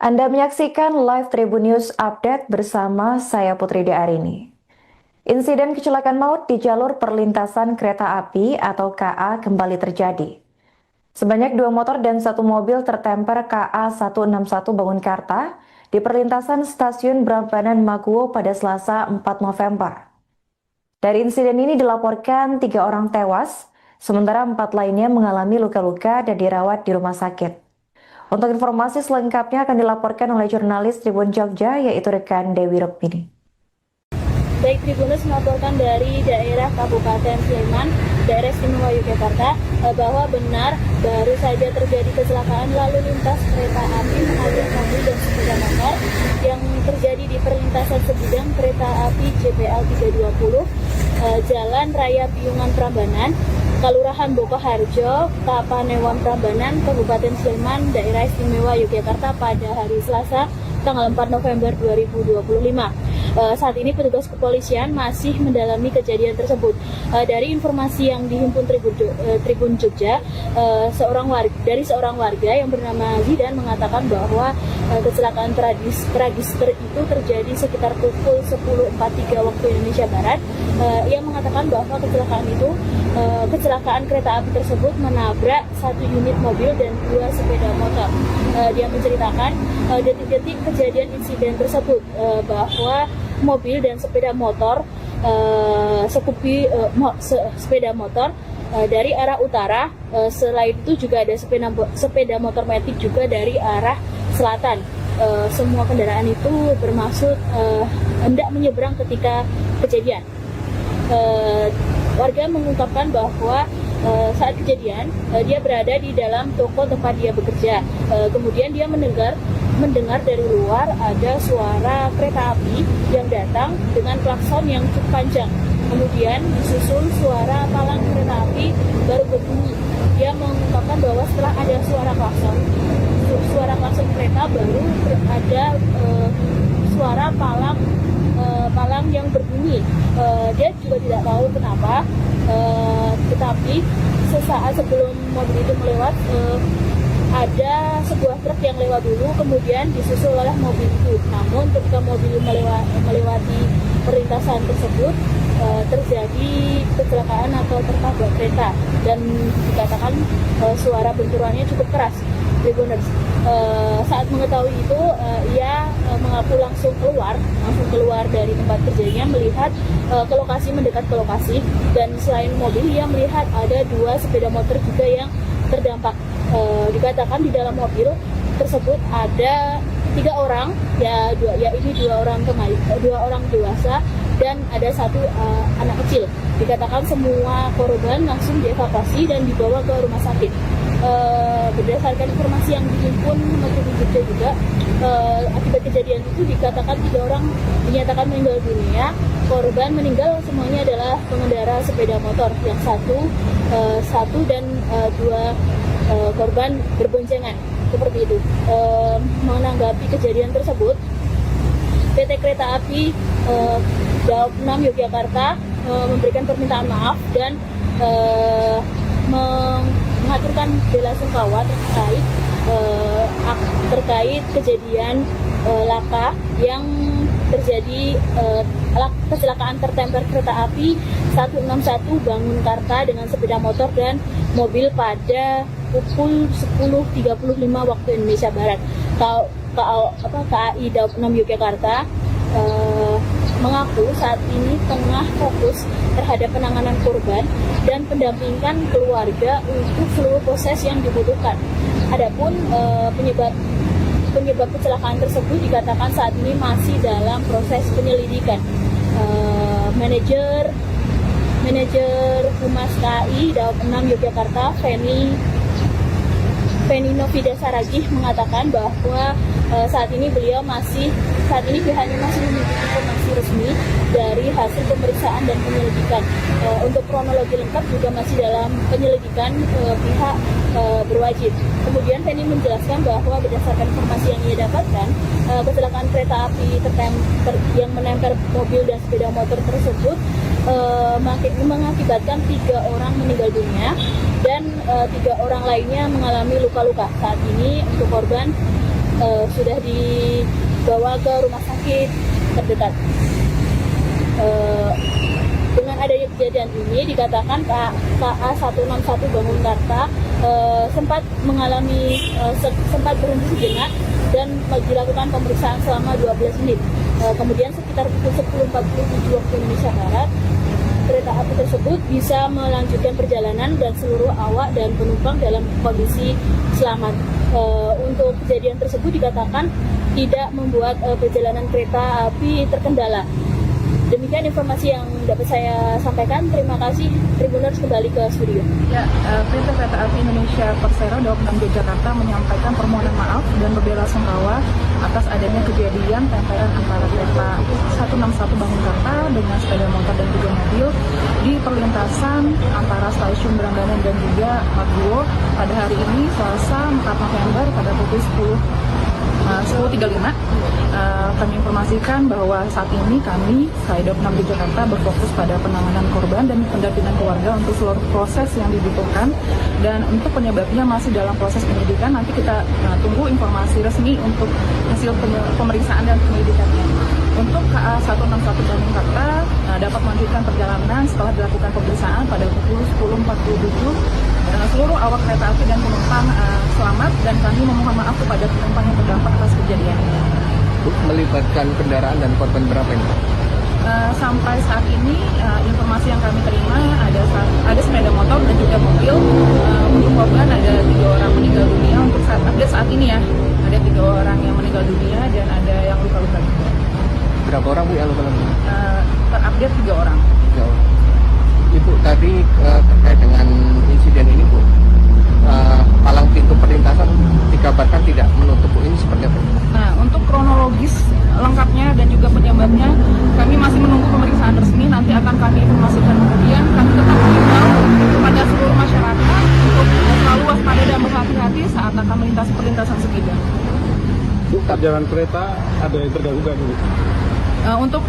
Anda menyaksikan live Tribun News Update bersama saya Putri Dearini. Insiden kecelakaan maut di jalur perlintasan kereta api atau KA kembali terjadi. Sebanyak 2 motor dan 1 mobil tertemper KA 161 Bangunkarta di perlintasan stasiun Prambanan Maguwo pada Selasa 4 November. Dari insiden ini dilaporkan 3 orang tewas, sementara 4 lainnya mengalami luka-luka dan dirawat di rumah sakit. Untuk informasi selengkapnya akan dilaporkan oleh jurnalis Tribun Jogja, yaitu rekan Dewi Rukmini. Baik, Tribunus melaporkan dari daerah Kabupaten Sleman, daerah istimewa Yogyakarta, bahwa benar baru saja terjadi kecelakaan lalu lintas kereta api menabrak mobil dan sepeda motor yang terjadi di perlintasan sebidang kereta api JPL 320, Jalan Raya Piungan Prambanan, Kelurahan Bokoharjo, Kapanewon Prambanan, Kabupaten Sleman, daerah istimewa Yogyakarta pada hari Selasa, tanggal 4 November 2025. Saat ini petugas kepolisian masih mendalami kejadian tersebut. Dari informasi yang dihimpun Tribun Jogja, seorang warga yang bernama Zidan mengatakan bahwa kecelakaan tragis itu terjadi sekitar pukul 10.43 waktu Indonesia Barat. Ia mengatakan bahwa kecelakaan kereta api tersebut menabrak 1 unit mobil dan 2 sepeda motor. Dia menceritakan detik-detik kejadian insiden tersebut, bahwa mobil dan sepeda motor sepeda motor dari arah utara, selain itu juga ada sepeda motor matic juga dari arah selatan. Semua kendaraan itu bermaksud hendak menyeberang ketika kejadian. Warga mengungkapkan bahwa saat kejadian dia berada di dalam toko tempat dia bekerja. Kemudian dia mendengar dari luar ada suara kereta api yang datang dengan klakson yang cukup panjang. Kemudian disusul suara palang kereta api baru berbunyi. Dia mengungkapkan bahwa setelah ada suara klakson kereta baru ada suara palang yang berbunyi. Dia juga tidak tahu kenapa, tetapi sesaat sebelum mobil itu melewat, ada sebuah truk yang lewat dulu, kemudian disusul oleh mobil itu. Namun ketika mobil melewati perlintasan tersebut, terjadi kecelakaan atau tertabrak kereta, dan dikatakan suara benturannya cukup keras. Tribuners, saat mengetahui itu, ia mengaku langsung keluar dari tempat kerjanya, melihat mendekat ke lokasi, dan selain mobil ia melihat ada 2 sepeda motor juga yang terdampak. Dikatakan di dalam mobil tersebut ada 3 orang, yaitu 2 orang dewasa dan ada 1 anak kecil. Dikatakan semua korban langsung dievakuasi dan dibawa ke rumah sakit. berdasarkan informasi yang dihimpun Tribun Jogja juga, akibat kejadian itu dikatakan 3 orang dinyatakan meninggal dunia. Korban meninggal semuanya adalah pengendara sepeda motor, yang satu dan 2 korban berboncengan, seperti itu. Menanggapi kejadian tersebut, PT Kereta Api Daob 6 Yogyakarta memberikan permintaan maaf dan mengaturkan bela sungkawa terkait kejadian laka yang terjadi, kecelakaan tertemper kereta api 161 Bangunkarta dengan sepeda motor dan mobil pada pukul 10.35 waktu Indonesia Barat. KAI Daob 6 Yogyakarta mengaku saat ini tengah fokus terhadap penanganan korban dan pendampingan keluarga untuk seluruh proses yang dibutuhkan. Adapun penyebab kecelakaan tersebut dikatakan saat ini masih dalam proses penyelidikan. Manajer Humas KAI Daob 6 Yogyakarta, Feni Novida Saragih, mengatakan bahwa saat ini pihaknya masih memiliki informasi resmi dari hasil pemeriksaan dan penyelidikan. Untuk kronologi lengkap juga masih dalam penyelidikan pihak berwajib. Kemudian Feni menjelaskan bahwa berdasarkan informasi yang ia dapatkan, kecelakaan kereta api yang menempel mobil dan sepeda motor tersebut mengakibatkan 3 orang meninggal dunia dan 3 orang lainnya mengalami luka-luka. Saat ini untuk korban sudah dibawa ke rumah sakit terdekat. Dengan adanya kejadian ini dikatakan KA 161 Bangunkarta sempat berhenti sejenak dan dilakukan pemeriksaan selama 12 menit. Kemudian sekitar pukul 10.47 waktu Indonesia Barat, kereta api tersebut bisa melanjutkan perjalanan dan seluruh awak dan penumpang dalam kondisi selamat. Untuk kejadian tersebut dikatakan tidak membuat perjalanan kereta api terkendala. Demikian informasi yang dapat saya sampaikan. Terima kasih. Tribuners kembali ke studio. Ya, PT Kereta Api Indonesia Persero Daob 6 Yogyakarta menyampaikan permohonan maaf dan berbela-sungkawa atas adanya kejadian tempelan antara kereta 161 Bangunkarta dengan sepeda motor dan juga mobil di perlintasan antara stasiun Brangganan dan juga Margo pada hari ini Selasa 4 November pada pukul 10.35. Kami informasikan bahwa saat ini kami Daob 6 Yogyakarta berfokus pada penanganan korban dan pendampingan keluarga untuk seluruh proses yang dibutuhkan, dan untuk penyebabnya masih dalam proses penyidikan. Nanti kita tunggu informasi resmi untuk hasil pemeriksaan dan penyelidikannya. Untuk KA 161 Bangunkarta dapat melanjutkan perjalanan setelah dilakukan pemeriksaan pada pukul 10.47. Seluruh awak kereta api dan penumpang selamat, dan kami memohon maaf kepada penumpang yang terdampak atas kejadian ini. Melibatkan kendaraan dan korban berapa ini? Sampai saat ini informasi yang kami terima ada sepeda motor dan juga mobil. Untuk korban ada 3 orang meninggal dunia. Untuk saat ini ya, ada 3 orang yang meninggal dunia dan ada yang luka-luka juga. Berapa orang Bu yang luka-luka? Terupdate 3 orang. 3 orang. Ibu tadi terkait dengan insiden ini Bu, palang pintu perlintasan dikabarkan tidak menutup Bu, ini seperti apa? Nah, untuk kronologis lengkapnya dan juga penyebabnya kami masih menunggu pemeriksaan resmi. Nanti akan kami informasikan. Kemudian kami tetap mengimbau kepada seluruh masyarakat untuk selalu waspada dan berhati-hati saat akan melintasi perlintasan sepeda. Bu, perjalanan kereta ada yang terganggu nggak dulu? Untuk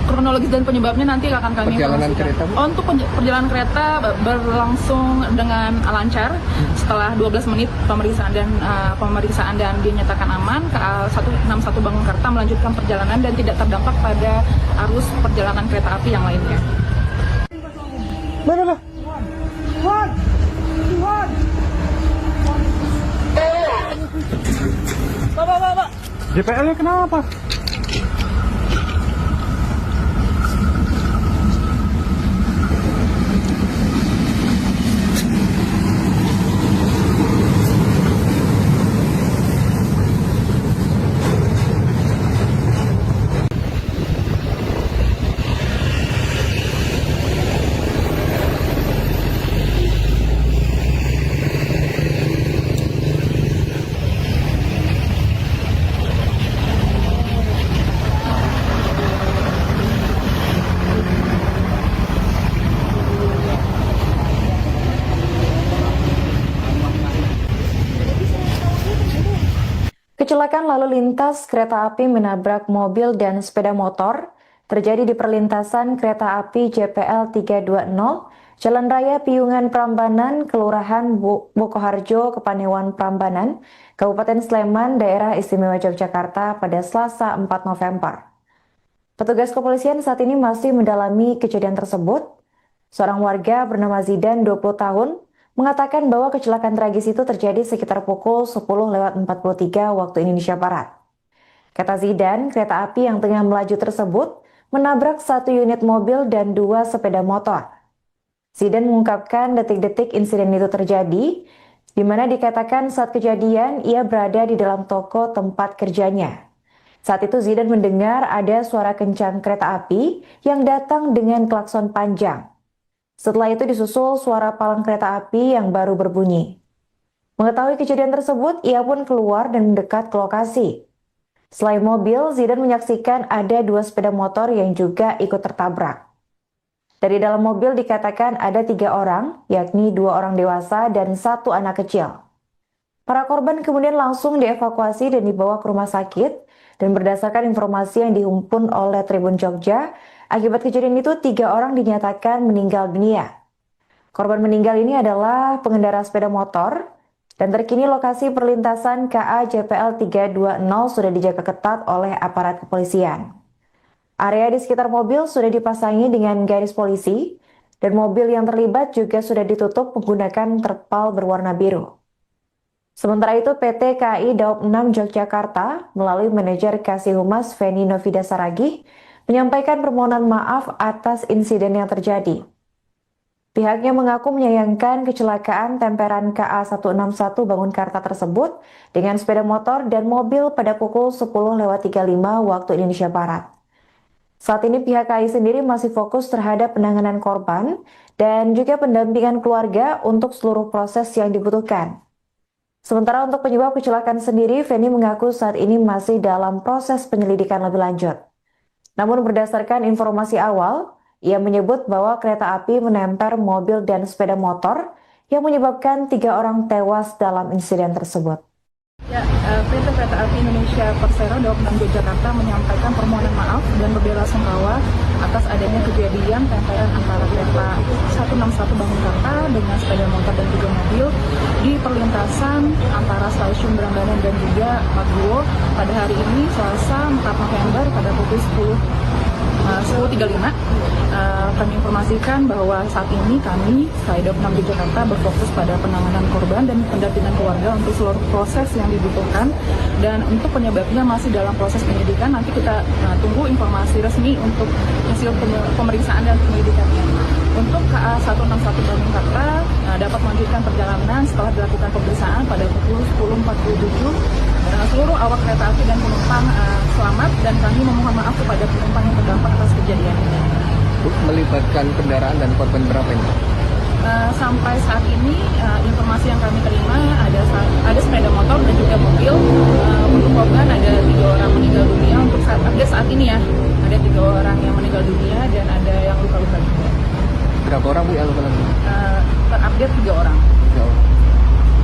kronologis dan penyebabnya nanti akan kami Perjalanan informasikan. kereta, Bu? Untuk perjalanan kereta berlangsung dengan lancar setelah 12 menit pemeriksaan dan dinyatakan aman. KA 161 Bangunkarta melanjutkan perjalanan dan tidak terdampak pada arus perjalanan kereta api yang lainnya. Pak. JPL-nya kenapa? Kecelakaan lalu lintas kereta api menabrak mobil dan sepeda motor terjadi di perlintasan kereta api JPL 320, Jalan Raya Piungan Prambanan, Kelurahan Bokoharjo, Kepanewan Prambanan, Kabupaten Sleman, Daerah Istimewa Yogyakarta pada Selasa 4 November. Petugas kepolisian saat ini masih mendalami kejadian tersebut. Seorang warga bernama Zidan, 20 tahun, mengatakan bahwa kecelakaan tragis itu terjadi sekitar pukul 10.43 waktu Indonesia Barat. Kata Zidan, kereta api yang tengah melaju tersebut menabrak satu unit mobil dan dua sepeda motor. Zidan mengungkapkan detik-detik insiden itu terjadi, di mana dikatakan saat kejadian ia berada di dalam toko tempat kerjanya. Saat itu Zidan mendengar ada suara kencang kereta api yang datang dengan klakson panjang. Setelah itu disusul suara palang kereta api yang baru berbunyi. Mengetahui kejadian tersebut, ia pun keluar dan mendekat ke lokasi. Selain mobil, Zidan menyaksikan ada dua sepeda motor yang juga ikut tertabrak. Dari dalam mobil dikatakan ada 3 orang, yakni 2 orang dewasa dan 1 anak kecil. Para korban kemudian langsung dievakuasi dan dibawa ke rumah sakit, dan berdasarkan informasi yang dihimpun oleh Tribun Jogja, akibat kejadian itu 3 orang dinyatakan meninggal dunia. Korban meninggal ini adalah pengendara sepeda motor, dan terkini lokasi perlintasan KA JPL 320 sudah dijaga ketat oleh aparat kepolisian. Area di sekitar mobil sudah dipasangi dengan garis polisi, dan mobil yang terlibat juga sudah ditutup menggunakan terpal berwarna biru. Sementara itu PT KAI Daob 6 Yogyakarta melalui manajer Kasih Humas Feni Novida Saragih menyampaikan permohonan maaf atas insiden yang terjadi. Pihaknya mengaku menyayangkan kecelakaan temperan KA 161 Bangunkarta tersebut dengan sepeda motor dan mobil pada pukul 10.35 waktu Indonesia Barat. Saat ini pihak KAI sendiri masih fokus terhadap penanganan korban dan juga pendampingan keluarga untuk seluruh proses yang dibutuhkan. Sementara untuk penyebab kecelakaan sendiri, Feni mengaku saat ini masih dalam proses penyelidikan lebih lanjut. Namun berdasarkan informasi awal, ia menyebut bahwa kereta api menempel mobil dan sepeda motor yang menyebabkan 3 orang tewas dalam insiden tersebut. Ya, PT Kereta Api Indonesia Persero Daob 6 Yogyakarta menyampaikan permohonan maaf dan berbela-sungkawa atas adanya kejadian tempelan antara kereta 161 Bangunkarta dengan sepeda motor dan juga mobil di perlintasan antara stasiun Prambanan dan juga Maguwo pada hari ini Selasa 4 November pada pukul 10.35. Kami informasikan bahwa saat ini kami Daob 6 Jakarta berfokus pada penanganan korban dan pendampingan keluarga untuk seluruh proses yang dibutuhkan, dan untuk penyebabnya masih dalam proses penyidikan. Nanti kita tunggu informasi resmi untuk hasil pemeriksaan dan penyelidikannya. Untuk KA 161 Bangunkarta dapat melanjutkan perjalanan setelah dilakukan pemeriksaan pada pukul 10.47. Seluruh awak kereta api dan penumpang selamat, dan kami memohon maaf kepada penumpang yang terdampak atas kejadian ini. Melibatkan kendaraan dan korban berapa ini? Sampai saat ini informasi yang kami terima ada sepeda motor dan juga mobil. Untuk korban ada 3 orang meninggal dunia. Untuk saat ini ya ada 3 orang yang meninggal dunia dan ada yang luka-luka juga. Berapa orang Bu yang luka-luka? Terupdate 3 orang. 3 orang.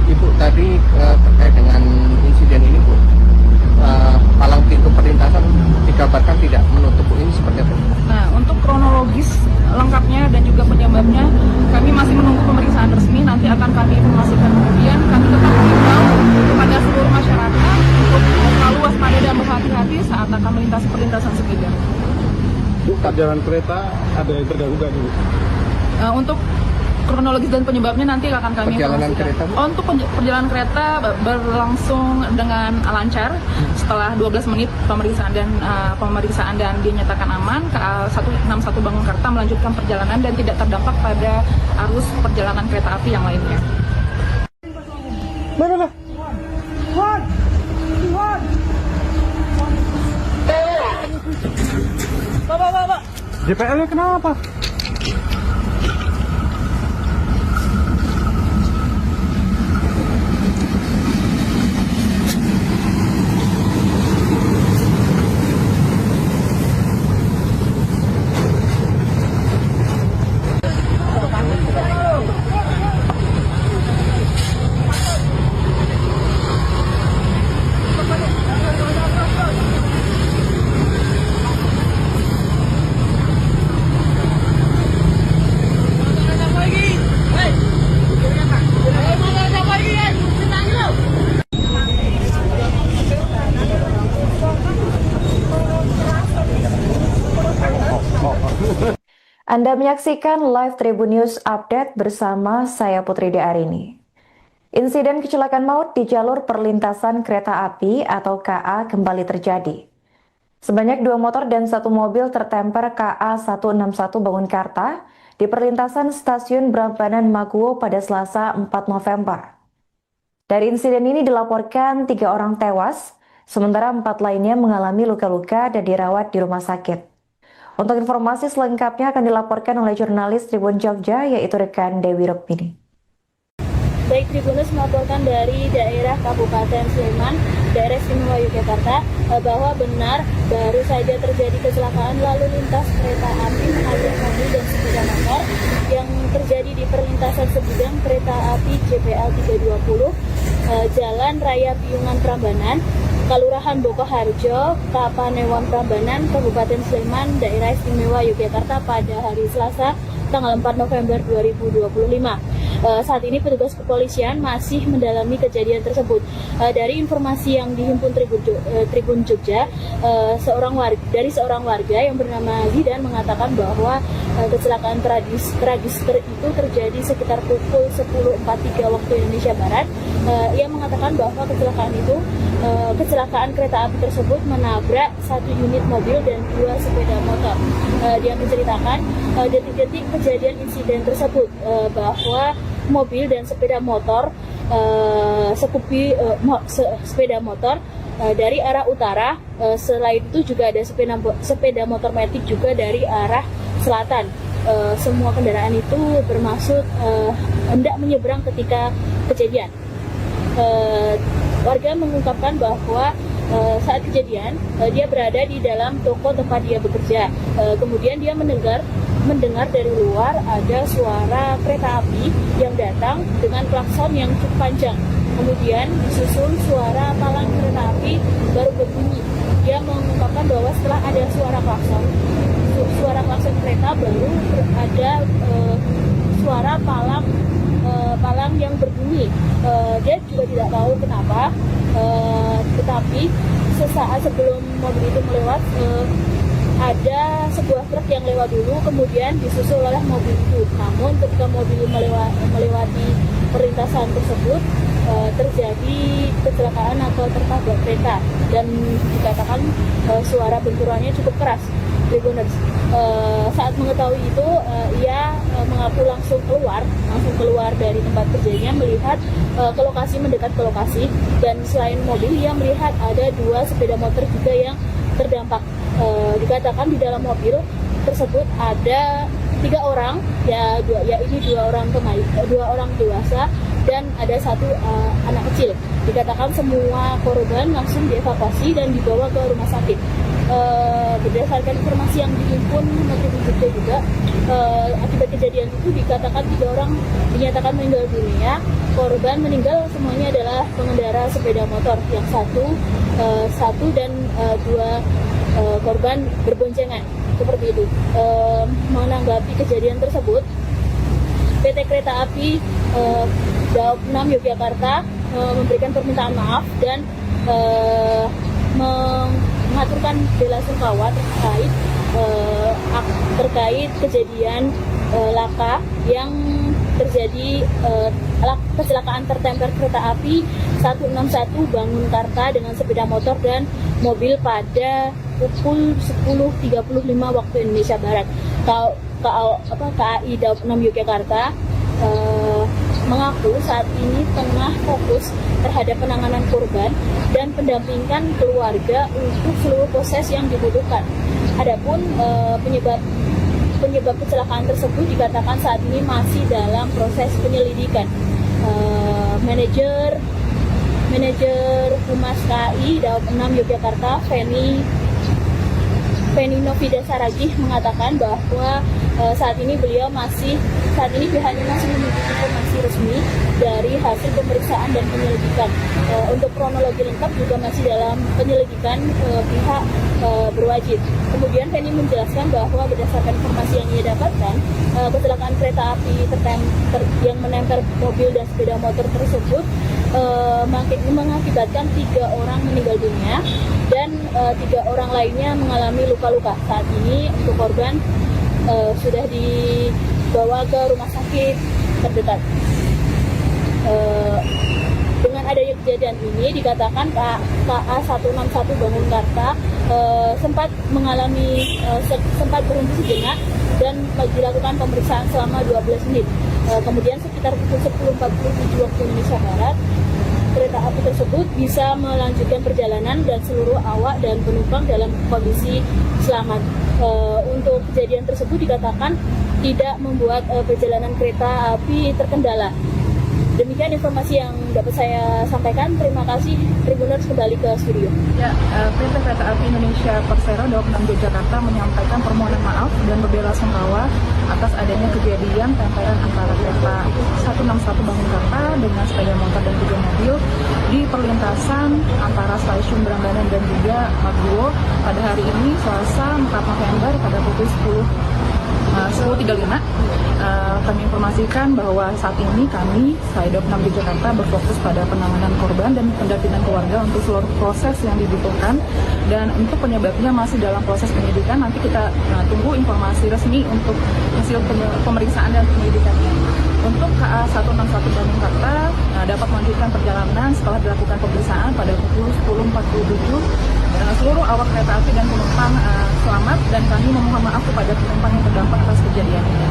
Ibu tadi terkait dengan insiden ini Bu, palang pintu perlintasan dikabarkan tidak menutup Bu, ini seperti apa? Nah, untuk kronologis lengkapnya dan juga penyebabnya kami masih menunggu pemeriksaan resmi. Nanti akan kami informasikan kemudian. Kami tetap mengimbau kepada seluruh masyarakat untuk selalu waspada dan berhati-hati saat akan melintasi perlintasan sepeda. Bu, perjalanan kereta ada yang terganggu nggak Bu? Untuk kronologis dan penyebabnya nanti akan kami Perjalanan informasikan. kereta, Bu? Untuk perjalanan kereta berlangsung dengan lancar setelah 12 menit pemeriksaan dan dinyatakan aman. KA 161 Bangunkarta melanjutkan perjalanan dan tidak terdampak pada arus perjalanan kereta api yang lainnya. JPL-nya kenapa? Anda menyaksikan live Tribun News Update bersama saya Putri Arini. Insiden kecelakaan maut di jalur perlintasan kereta api atau KA kembali terjadi. Sebanyak 2 motor dan 1 mobil tertemper KA 161 Bangunkarta di perlintasan stasiun Prambanan Maguwo pada Selasa 4 November. Dari insiden ini dilaporkan 3 orang tewas, sementara 4 lainnya mengalami luka-luka dan dirawat di rumah sakit. Untuk informasi selengkapnya akan dilaporkan oleh jurnalis Tribun Jogja, yaitu rekan Dewi Rukmini. Baik, Tribunus melaporkan dari daerah Kabupaten Sleman, daerah istimewa Yogyakarta, bahwa benar baru saja terjadi kecelakaan lalu lintas kereta api menabrak mobil dan sepeda motor yang terjadi di perlintasan sebidang kereta api JPL 320, Jalan Raya Piungan Prambanan, Kelurahan Bokoharjo, Kapanewon Prambanan, Kabupaten Sleman, daerah istimewa Yogyakarta pada hari Selasa, tanggal 4 November 2025. Saat ini petugas kepolisian masih mendalami kejadian tersebut. Dari informasi yang dihimpun Tribun Jogja, dari seorang warga yang bernama Zidan mengatakan bahwa kecelakaan tragis itu terjadi sekitar pukul 10.43 waktu Indonesia Barat. Ia mengatakan bahwa kecelakaan kereta api tersebut menabrak 1 unit mobil dan 2 sepeda motor. Dia menceritakan detik-detik kejadian insiden tersebut, bahwa mobil dan sepeda motor sepeda motor dari arah utara, selain itu juga ada sepeda motor matic juga dari arah selatan. Semua kendaraan itu bermaksud hendak menyeberang ketika kejadian. Warga mengungkapkan bahwa saat kejadian dia berada di dalam toko tempat dia bekerja. Kemudian dia mendengar dari luar ada suara kereta api yang datang dengan klakson yang cukup panjang. Kemudian disusul suara palang kereta api baru berbunyi. Dia mengungkapkan bahwa setelah ada suara klakson kereta baru ada suara palang yang berbunyi. Dia juga tidak tahu kenapa, tetapi sesaat sebelum mobil itu melewat, ada sebuah truk yang lewat dulu, kemudian disusul oleh mobil itu. Namun ketika mobil melewati perlintasan tersebut, terjadi kecelakaan atau tertabrak kereta, dan dikatakan suara benturannya cukup keras. Tribuners saat mengetahui itu, ia mengaku langsung keluar dari tempat kerjanya, melihat mendekat ke lokasi, dan selain mobil ia melihat ada 2 sepeda motor juga yang terdampak. Dikatakan di dalam mobil tersebut ada 3 orang, yaitu 2 orang dewasa dan ada 1 anak kecil. Dikatakan semua korban langsung dievakuasi dan dibawa ke rumah sakit. Berdasarkan informasi yang dihimpun Tribun Jogja juga, akibat kejadian itu dikatakan 3 orang dinyatakan meninggal dunia. Korban meninggal semuanya adalah pengendara sepeda motor, yang satu dan 2 korban berboncengan, seperti itu. Menanggapi kejadian tersebut, PT Kereta Api Daob 6 Yogyakarta memberikan permintaan maaf dan mengaturkan bela sungkawa terkait kejadian laka yang terjadi, kecelakaan tertemper kereta api 161 Bangunkarta dengan sepeda motor dan mobil pada pukul 10.35 waktu Indonesia Barat. KAI Daob 6 Yogyakarta mengaku saat ini tengah fokus terhadap penanganan korban dan pendampingan keluarga untuk seluruh proses yang dibutuhkan. Adapun penyebab kecelakaan tersebut dikatakan saat ini masih dalam proses penyelidikan. Manajer Humas KAI Daob 6 Yogyakarta, Feni Novida Saragih, mengatakan bahwa saat ini pihaknya masih menunggu informasi resmi dari hasil pemeriksaan dan penyelidikan. Untuk kronologi lengkap juga masih dalam penyelidikan pihak berwajib. Kemudian Feni menjelaskan bahwa berdasarkan informasi yang ia dapatkan, kecelakaan kereta api yang menempel mobil dan sepeda motor tersebut mengakibatkan 3 orang meninggal dunia dan 3 orang lainnya mengalami luka-luka. Saat ini untuk korban sudah dibawa ke rumah sakit terdekat. Dengan adanya kejadian ini dikatakan KA 161 Bangunkarta sempat mengalami sempat berhenti sejenak dan dilakukan pemeriksaan selama 12 menit. Kemudian sekitar pukul 10.47 waktu Indonesia Barat, kereta api tersebut bisa melanjutkan perjalanan dan seluruh awak dan penumpang dalam kondisi selamat. Untuk kejadian tersebut dikatakan tidak membuat perjalanan kereta api terkendala. Demikian informasi yang dapat saya sampaikan. Terima kasih. Tribuners kembali ke studio. Ya, PT Kereta Api Indonesia Persero Daob 6 Yogyakarta menyampaikan permohonan maaf dan berbela-sungkawa atas adanya kejadian tempelan antara kereta 161 Bangunkarta dengan sepeda motor dan juga mobil di perlintasan antara stasiun Brambanan dan juga Margowo pada hari ini Selasa 4 November pada pukul 10.35. Kami informasikan bahwa saat ini kami, Daob 6 Yogyakarta, berfokus pada penanganan korban dan pendampingan keluarga untuk seluruh proses yang dibutuhkan, dan untuk penyebabnya masih dalam proses penyidikan. Nanti kita tunggu informasi resmi untuk hasil pemeriksaan dan penyidikannya. Untuk KA 161 Bangunkarta dapat melanjutkan perjalanan setelah dilakukan pemeriksaan pada pukul 10.47. Seluruh awak kereta api dan penumpang selamat, dan kami memohon maaf kepada penumpang yang terdampak atas kejadian ini.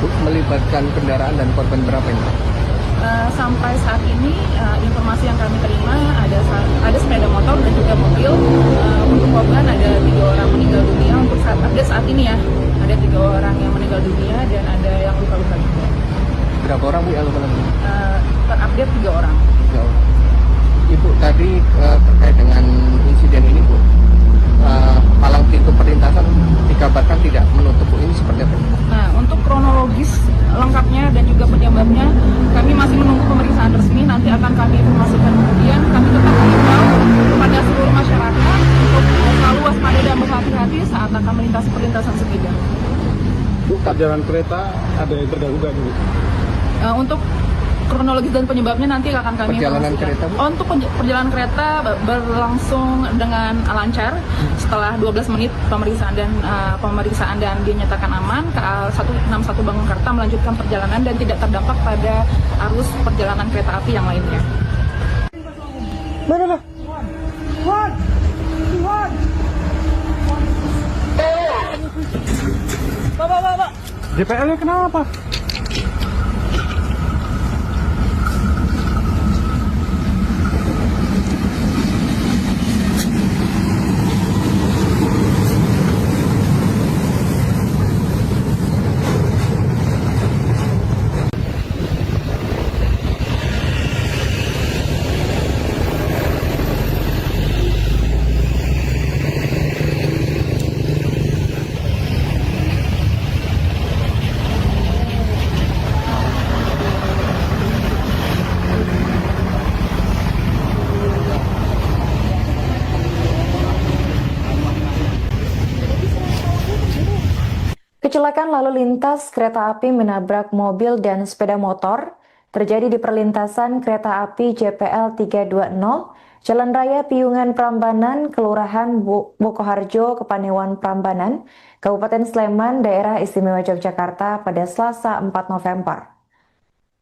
Melibatkan kendaraan dan korban berapa ini? Sampai saat ini informasi yang kami terima ada sepeda motor dan juga mobil. Untuk korban ada 3 orang meninggal dunia. Untuk saat ini ya, ada 3 orang yang meninggal dunia dan ada yang luka-luka juga. Berapa orang Bu yang luka-luka? Terupdate 3 orang. 3 orang. Ibu tadi terkait dengan insiden ini Bu, palang pintu perlintasan dikabarkan tidak menutup Bu, ini seperti apa? Nah, untuk kronologis lengkapnya dan juga penyebabnya kami masih menunggu pemeriksaan resmi. Nanti akan kami informasikan kemudian. Kami tetap mengimbau kepada seluruh masyarakat untuk selalu waspada dan berhati-hati saat akan melintasi perlintasan sepeda. Bu, perjalanan kereta ada yang terganggu nggak dulu? Untuk kronologis dan penyebabnya nanti akan kami Perjalanan informasikan. kereta, Bu? Untuk perjalanan kereta berlangsung dengan lancar setelah 12 menit pemeriksaan dan dinyatakan aman. KA 161 Bangunkarta melanjutkan perjalanan dan tidak terdampak pada arus perjalanan kereta api yang lainnya. JPL-nya kenapa? Kecelakaan lalu lintas kereta api menabrak mobil dan sepeda motor terjadi di perlintasan kereta api JPL 320, Jalan Raya Piungan Prambanan, Kelurahan Bokoharjo, Kepanewan Prambanan, Kabupaten Sleman, Daerah Istimewa Yogyakarta pada Selasa 4 November.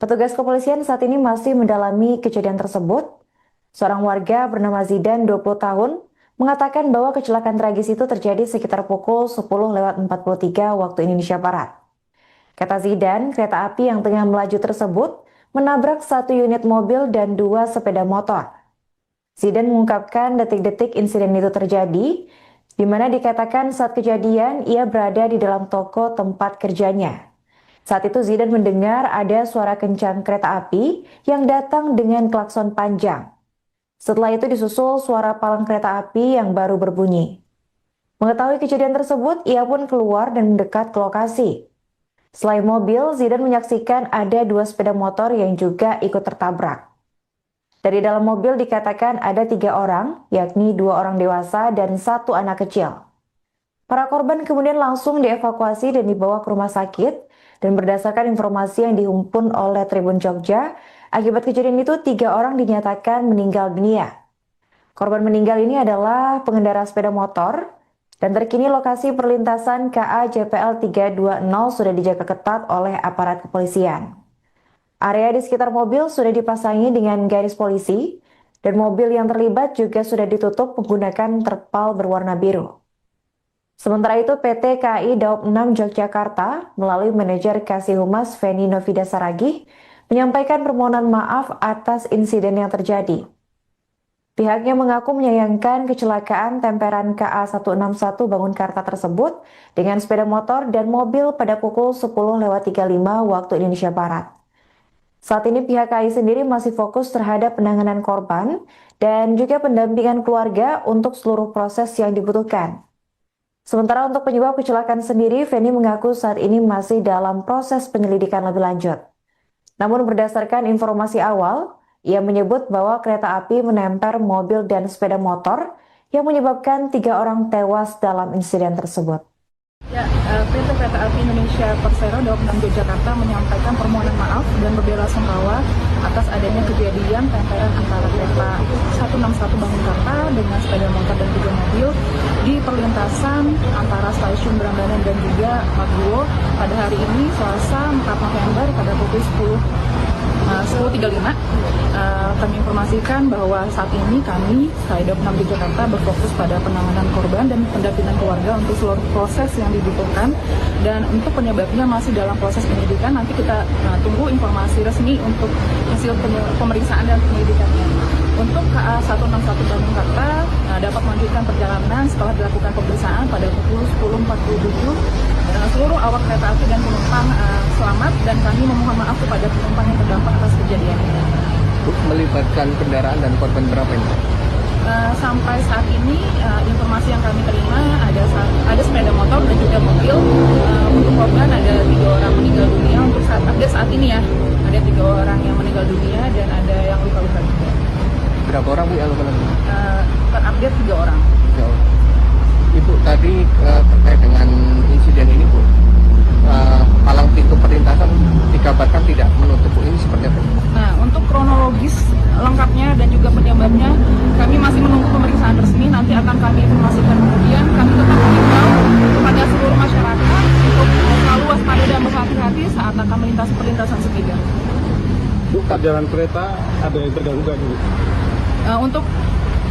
Petugas kepolisian saat ini masih mendalami kejadian tersebut. Seorang warga bernama Zidan, 20 tahun, mengatakan bahwa kecelakaan tragis itu terjadi sekitar pukul 10.43 waktu Indonesia Barat. Kata Zidan, kereta api yang tengah melaju tersebut menabrak 1 unit mobil dan 2 sepeda motor. Zidan mengungkapkan detik-detik insiden itu terjadi, di mana dikatakan saat kejadian ia berada di dalam toko tempat kerjanya. Saat itu Zidan mendengar ada suara kencang kereta api yang datang dengan klakson panjang. Setelah itu disusul suara palang kereta api yang baru berbunyi. Mengetahui kejadian tersebut, ia pun keluar dan mendekat ke lokasi. Selain mobil, Zidan menyaksikan ada 2 sepeda motor yang juga ikut tertabrak. Dari dalam mobil dikatakan ada 3 orang, yakni 2 orang dewasa dan 1 anak kecil. Para korban kemudian langsung dievakuasi dan dibawa ke rumah sakit, dan berdasarkan informasi yang dihimpun oleh Tribun Jogja, akibat kejadian itu 3 orang dinyatakan meninggal dunia. Korban meninggal ini adalah pengendara sepeda motor, Dan terkini lokasi perlintasan KA JPL 320 sudah dijaga ketat oleh aparat kepolisian. Area di sekitar mobil sudah dipasangi dengan garis polisi, dan mobil yang terlibat juga sudah ditutup menggunakan terpal berwarna biru. Sementara itu, PT KAI Daob 6 Yogyakarta melalui manajer Kasih Humas Feni Novida Saragih menyampaikan permohonan maaf atas insiden yang terjadi. Pihaknya mengaku menyayangkan kecelakaan temperan KA 161 Bangunkarta tersebut dengan sepeda motor dan mobil pada pukul 10.35 waktu Indonesia Barat. Saat ini pihak KAI sendiri masih fokus terhadap penanganan korban dan juga pendampingan keluarga untuk seluruh proses yang dibutuhkan. Sementara untuk penyebab kecelakaan sendiri, Feni mengaku saat ini masih dalam proses penyelidikan lebih lanjut. Namun berdasarkan informasi awal, ia menyebut bahwa kereta api menempel mobil dan sepeda motor yang menyebabkan 3 orang tewas dalam insiden tersebut. Ya, PT Kereta Api Indonesia Persero Daob 6 Yogyakarta menyampaikan permohonan maaf dan berbela-sungkawa atas adanya kejadian tempelan antara kereta 161 Bangunkarta dengan sepeda motor dan 3 mobil di perlintasan antara stasiun Prambanan dan juga Maguwo pada hari ini Selasa 4 November pada pukul 10.35. Kami informasikan bahwa saat ini kami KAI Daob 6 Yogyakarta berfokus pada penanganan korban dan pendampingan keluarga untuk seluruh proses yang dibutuhkan, dan untuk penyebabnya masih dalam proses penyidikan. Nanti kita tunggu informasi resmi untuk hasil pemeriksaan dan penyelidikannya. Untuk KA 161 Bangunkarta dapat melanjutkan perjalanan setelah dilakukan pemeriksaan pada pukul 10.47. Seluruh awak kereta api dan penumpang selamat, dan kami memohon maaf kepada penumpang yang terdampak atas kejadian ini. Melibatkan kendaraan dan korban berapa ini? Sampai saat ini informasi yang kami terima ada sepeda motor dan juga mobil. Untuk korban ada 3 orang meninggal dunia. Untuk saat ini ya, ada 3 orang yang meninggal dunia dan ada yang luka-luka juga. Berapa orang Bu yang luka-luka? Terupdate 3 orang. 3 orang. Ibu tadi terkait dengan insiden ini Bu, palang pintu perlintasan dikabarkan tidak menutup Bu, ini seperti apa? Nah, untuk kronologis lengkapnya dan juga penyebabnya kami masih menunggu pemeriksaan resmi. Nanti akan kami informasikan kemudian. Kami tetap mengimbau kepada seluruh masyarakat untuk selalu waspada dan berhati-hati saat akan melintasi perlintasan sepeda. Bu, perjalanan kereta ada yang terganggu nggak Bu? Untuk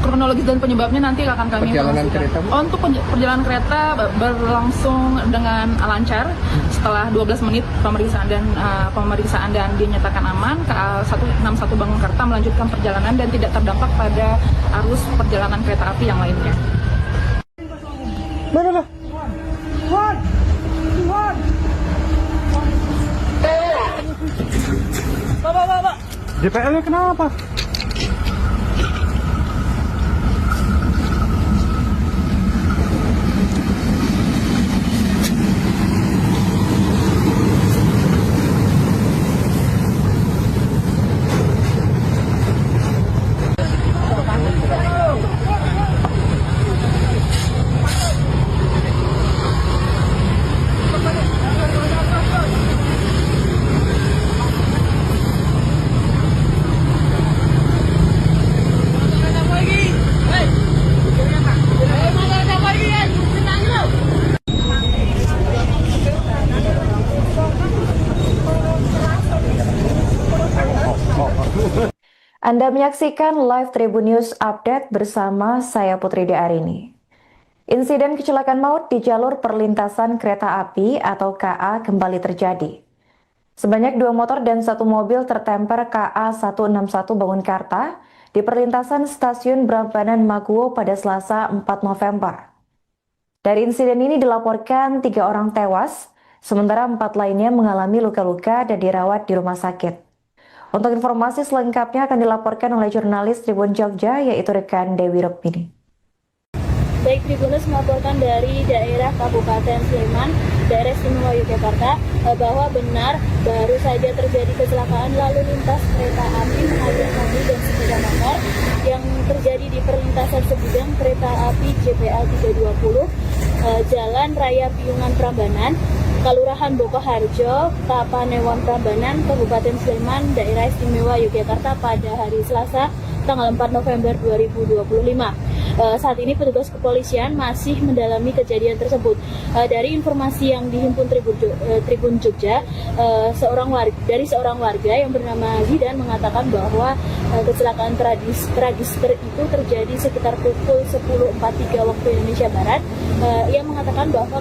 kronologis dan penyebabnya nanti akan kami Perjalanan informasikan. kereta, Bu? Untuk perjalanan kereta berlangsung dengan lancar setelah 12 menit pemeriksaan dan dinyatakan aman. KA 161 Bangunkarta melanjutkan perjalanan dan tidak terdampak pada arus perjalanan kereta api yang lainnya. JPL-nya kenapa? Anda menyaksikan live Tribun News Update bersama saya Putri Dearini. Insiden kecelakaan maut di jalur perlintasan kereta api atau KA kembali terjadi. Sebanyak 2 motor dan 1 mobil tertemper KA 161 Bangunkarta di perlintasan stasiun Prambanan Maguwo pada Selasa 4 November. Dari insiden ini dilaporkan 3 orang tewas, sementara 4 lainnya mengalami luka-luka dan dirawat di rumah sakit. Untuk informasi selengkapnya akan dilaporkan oleh jurnalis Tribun Jogja, yaitu rekan Dewi Rukmini. Baik, Tribunus melaporkan dari daerah Kabupaten Sleman, daerah istimewa Yogyakarta, bahwa benar baru saja terjadi kecelakaan lalu lintas kereta api menabrak mobil dan sepeda motor yang terjadi di perlintasan sebidang kereta api JPL 320, Jalan Raya Piungan Prambanan, Kelurahan Bokoharjo, Tapanewon Prambanan, Kabupaten Sleman, Daerah Istimewa Yogyakarta pada hari Selasa, tanggal 4 November 2025. Saat ini petugas kepolisian masih mendalami kejadian tersebut. Dari informasi yang dihimpun Tribun Jogja, dari seorang warga yang bernama Zidan mengatakan bahwa kecelakaan tragis itu terjadi sekitar pukul 10.43 waktu Indonesia Barat. Ia mengatakan bahwa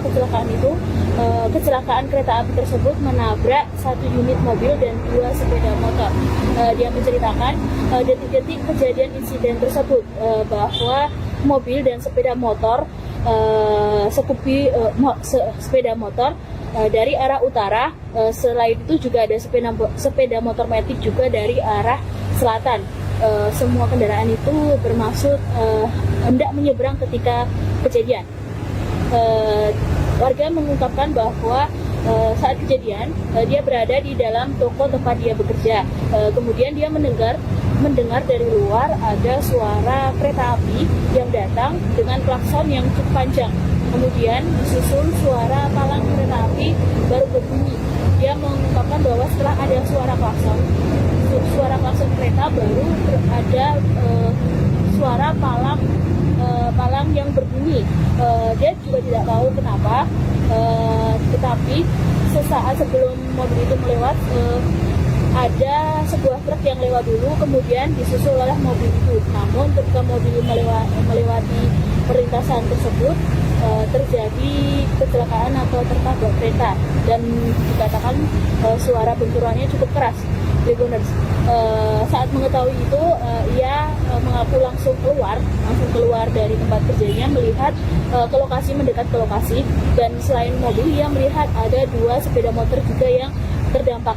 kecelakaan kereta api tersebut menabrak 1 unit mobil dan 2 sepeda motor. Dia menceritakan detik-detik kejadian insiden tersebut, bahwa mobil dan sepeda motor sepeda motor dari arah utara. Selain itu juga ada sepeda motor matic juga dari arah selatan. Semua kendaraan itu bermaksud hendak menyeberang ketika kejadian. Warga mengungkapkan bahwa saat kejadian dia berada di dalam toko tempat dia bekerja. Kemudian dia mendengar dari luar ada suara kereta api yang datang dengan klakson yang cukup panjang. Kemudian disusul suara palang kereta api baru berbunyi. Dia mengungkapkan bahwa setelah ada suara klakson kereta baru ada suara palang yang berbunyi. Dia juga tidak tahu kenapa, tetapi sesaat sebelum mobil itu melewat, ada sebuah truk yang lewat dulu, kemudian disusul oleh mobil itu. Namun ketika mobil melewati perlintasan tersebut, terjadi kecelakaan atau tertabrak kereta, dan dikatakan suara benturannya cukup keras. Tribuners, saat mengetahui itu, ia mengaku langsung keluar dari tempat kerjanya, melihat ke lokasi, mendekat ke lokasi, dan selain mobil ia melihat ada 2 sepeda motor juga yang terdampak.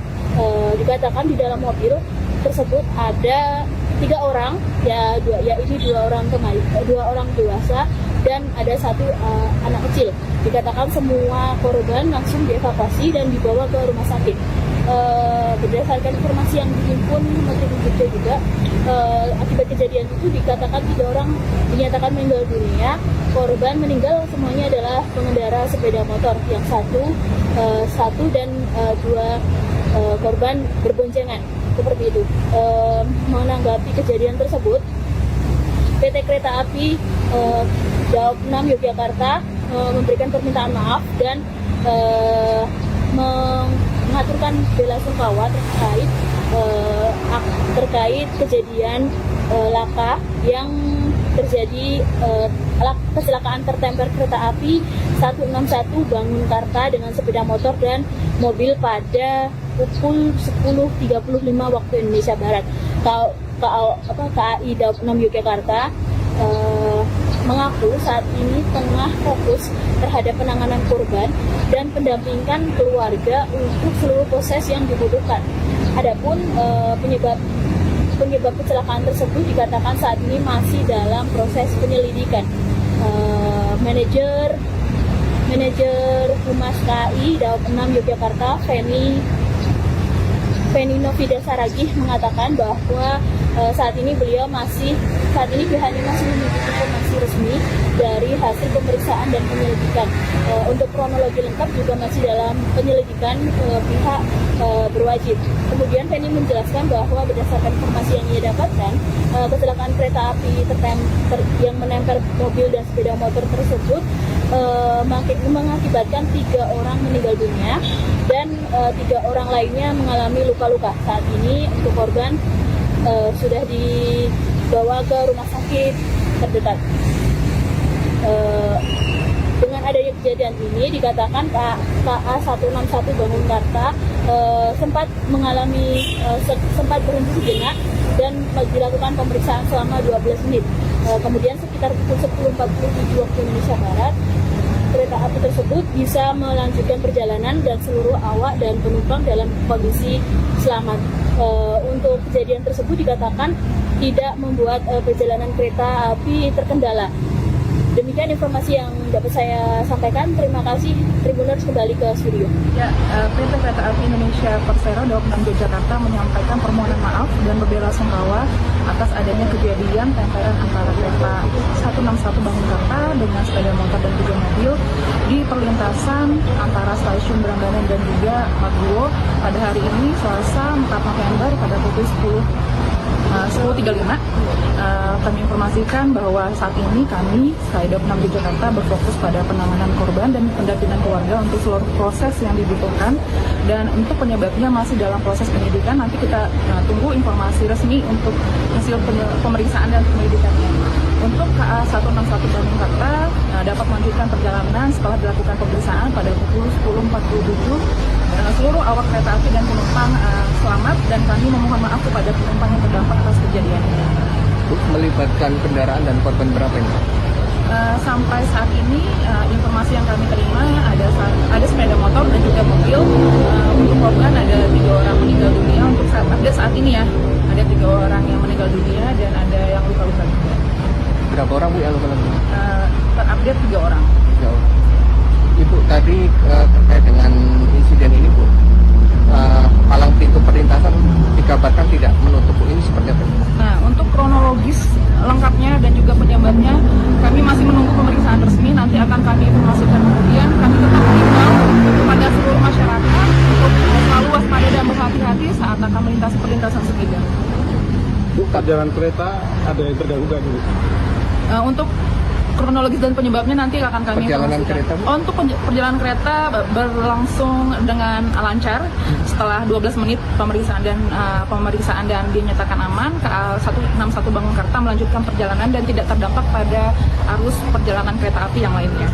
Dikatakan di dalam mobil tersebut ada 3 orang, yaitu 2 orang dewasa dan ada 1 anak kecil. Dikatakan semua korban langsung dievakuasi dan dibawa ke rumah sakit. Berdasarkan informasi yang dihimpun Menteri Jogja juga, akibat kejadian itu dikatakan 3 orang dinyatakan meninggal dunia. Korban meninggal semuanya adalah pengendara sepeda motor, yang satu dan 2 korban berboncengan, seperti itu. Menanggapi kejadian tersebut, PT Kereta Api Daob 6 Yogyakarta memberikan permintaan maaf dan mengaturkan bela sungkawa terkait kejadian laka yang terjadi, kecelakaan tertemper kereta api 161 Bangunkarta dengan sepeda motor dan mobil pada pukul 10.35 waktu Indonesia Barat. KAI Daob 6 Yogyakarta mengaku saat ini tengah fokus terhadap penanganan korban dan pendampingan keluarga untuk seluruh proses yang dibutuhkan. Adapun penyebab kecelakaan tersebut dikatakan saat ini masih dalam proses penyelidikan. Manajer Humas KAI Daob 6 Yogyakarta, Feni Novida Saragih, mengatakan bahwa saat ini pihaknya masih menunggu informasi resmi dari hasil pemeriksaan dan penyelidikan. Untuk kronologi lengkap juga masih dalam penyelidikan pihak berwajib. Kemudian Feni menjelaskan bahwa berdasarkan informasi yang ia dapatkan, kecelakaan kereta api yang menempel mobil dan sepeda motor tersebut mengakibatkan 3 orang meninggal dunia dan 3 orang lainnya mengalami luka-luka. Saat ini untuk korban sudah dibawa ke rumah sakit terdekat. Dengan adanya kejadian ini dikatakan KA 161 Bangunkarta sempat berhenti sejenak dan dilakukan pemeriksaan selama 12 menit. Kemudian sekitar pukul 10.47 waktu Indonesia Barat, kereta api tersebut bisa melanjutkan perjalanan dan seluruh awak dan penumpang dalam kondisi selamat. Untuk kejadian tersebut dikatakan tidak membuat perjalanan kereta api terkendala. Demikian informasi yang dapat saya sampaikan. Terima kasih. Tribuners kembali ke studio. Ya, PT Kereta Api Indonesia Persero Daob 6 Yogyakarta menyampaikan permohonan maaf dan berbela-sungkawa atas adanya kejadian tempelan antara kereta 161 Bangunkarta dengan sepeda motor dan juga mobil di perlintasan antara stasiun Berambanan dan juga Maguwo pada hari ini Selasa 4 November pada pukul 10 10.35 kami informasikan bahwa saat ini kami, Daob 6 Jakarta, berfokus pada penanganan korban dan pendampingan keluarga untuk seluruh proses yang dibutuhkan, dan untuk penyebabnya masih dalam proses penyidikan. Nanti kita tunggu informasi resmi untuk hasil pemeriksaan dan penyelidikannya. Untuk KA 161 Bandung Karta dapat melanjutkan perjalanan setelah dilakukan pemeriksaan pada pukul 10.47. Seluruh awak kereta api dan penumpang selamat, dan kami memohon maaf kepada penumpang yang terdampak atas kejadian ini. Melibatkan kendaraan dan korban berapa ini? Sampai saat ini informasi yang kami terima ada sepeda motor dan juga mobil. Untuk korban ada 3 orang meninggal dunia. Untuk saat ini ya, ada 3 orang yang meninggal dunia dan ada yang luka-luka juga. Berapa orang Bu yang luka-luka? Terupdate 3 orang. 3 orang. Ibu tadi terkait dengan insiden ini Bu, palang pintu perlintasan dikabarkan tidak menutup Bu, ini seperti apa? Nah, untuk kronologis lengkapnya dan juga penyebabnya kami masih menunggu pemeriksaan resmi. Nanti akan kami informasikan kemudian. Kami tetap mengimbau kepada seluruh masyarakat untuk selalu waspada dan berhati-hati saat akan melintasi perlintasan segitiga. Bu, perjalanan kereta ada yang terganggu nggak Bu? Untuk kronologis dan penyebabnya nanti akan kami Perjalanan informasikan. kereta, Bu? Untuk perjalanan kereta berlangsung dengan lancar setelah 12 menit pemeriksaan dan dinyatakan aman. KA 161 Bandung Karta melanjutkan perjalanan dan tidak terdampak pada arus perjalanan kereta api yang lainnya.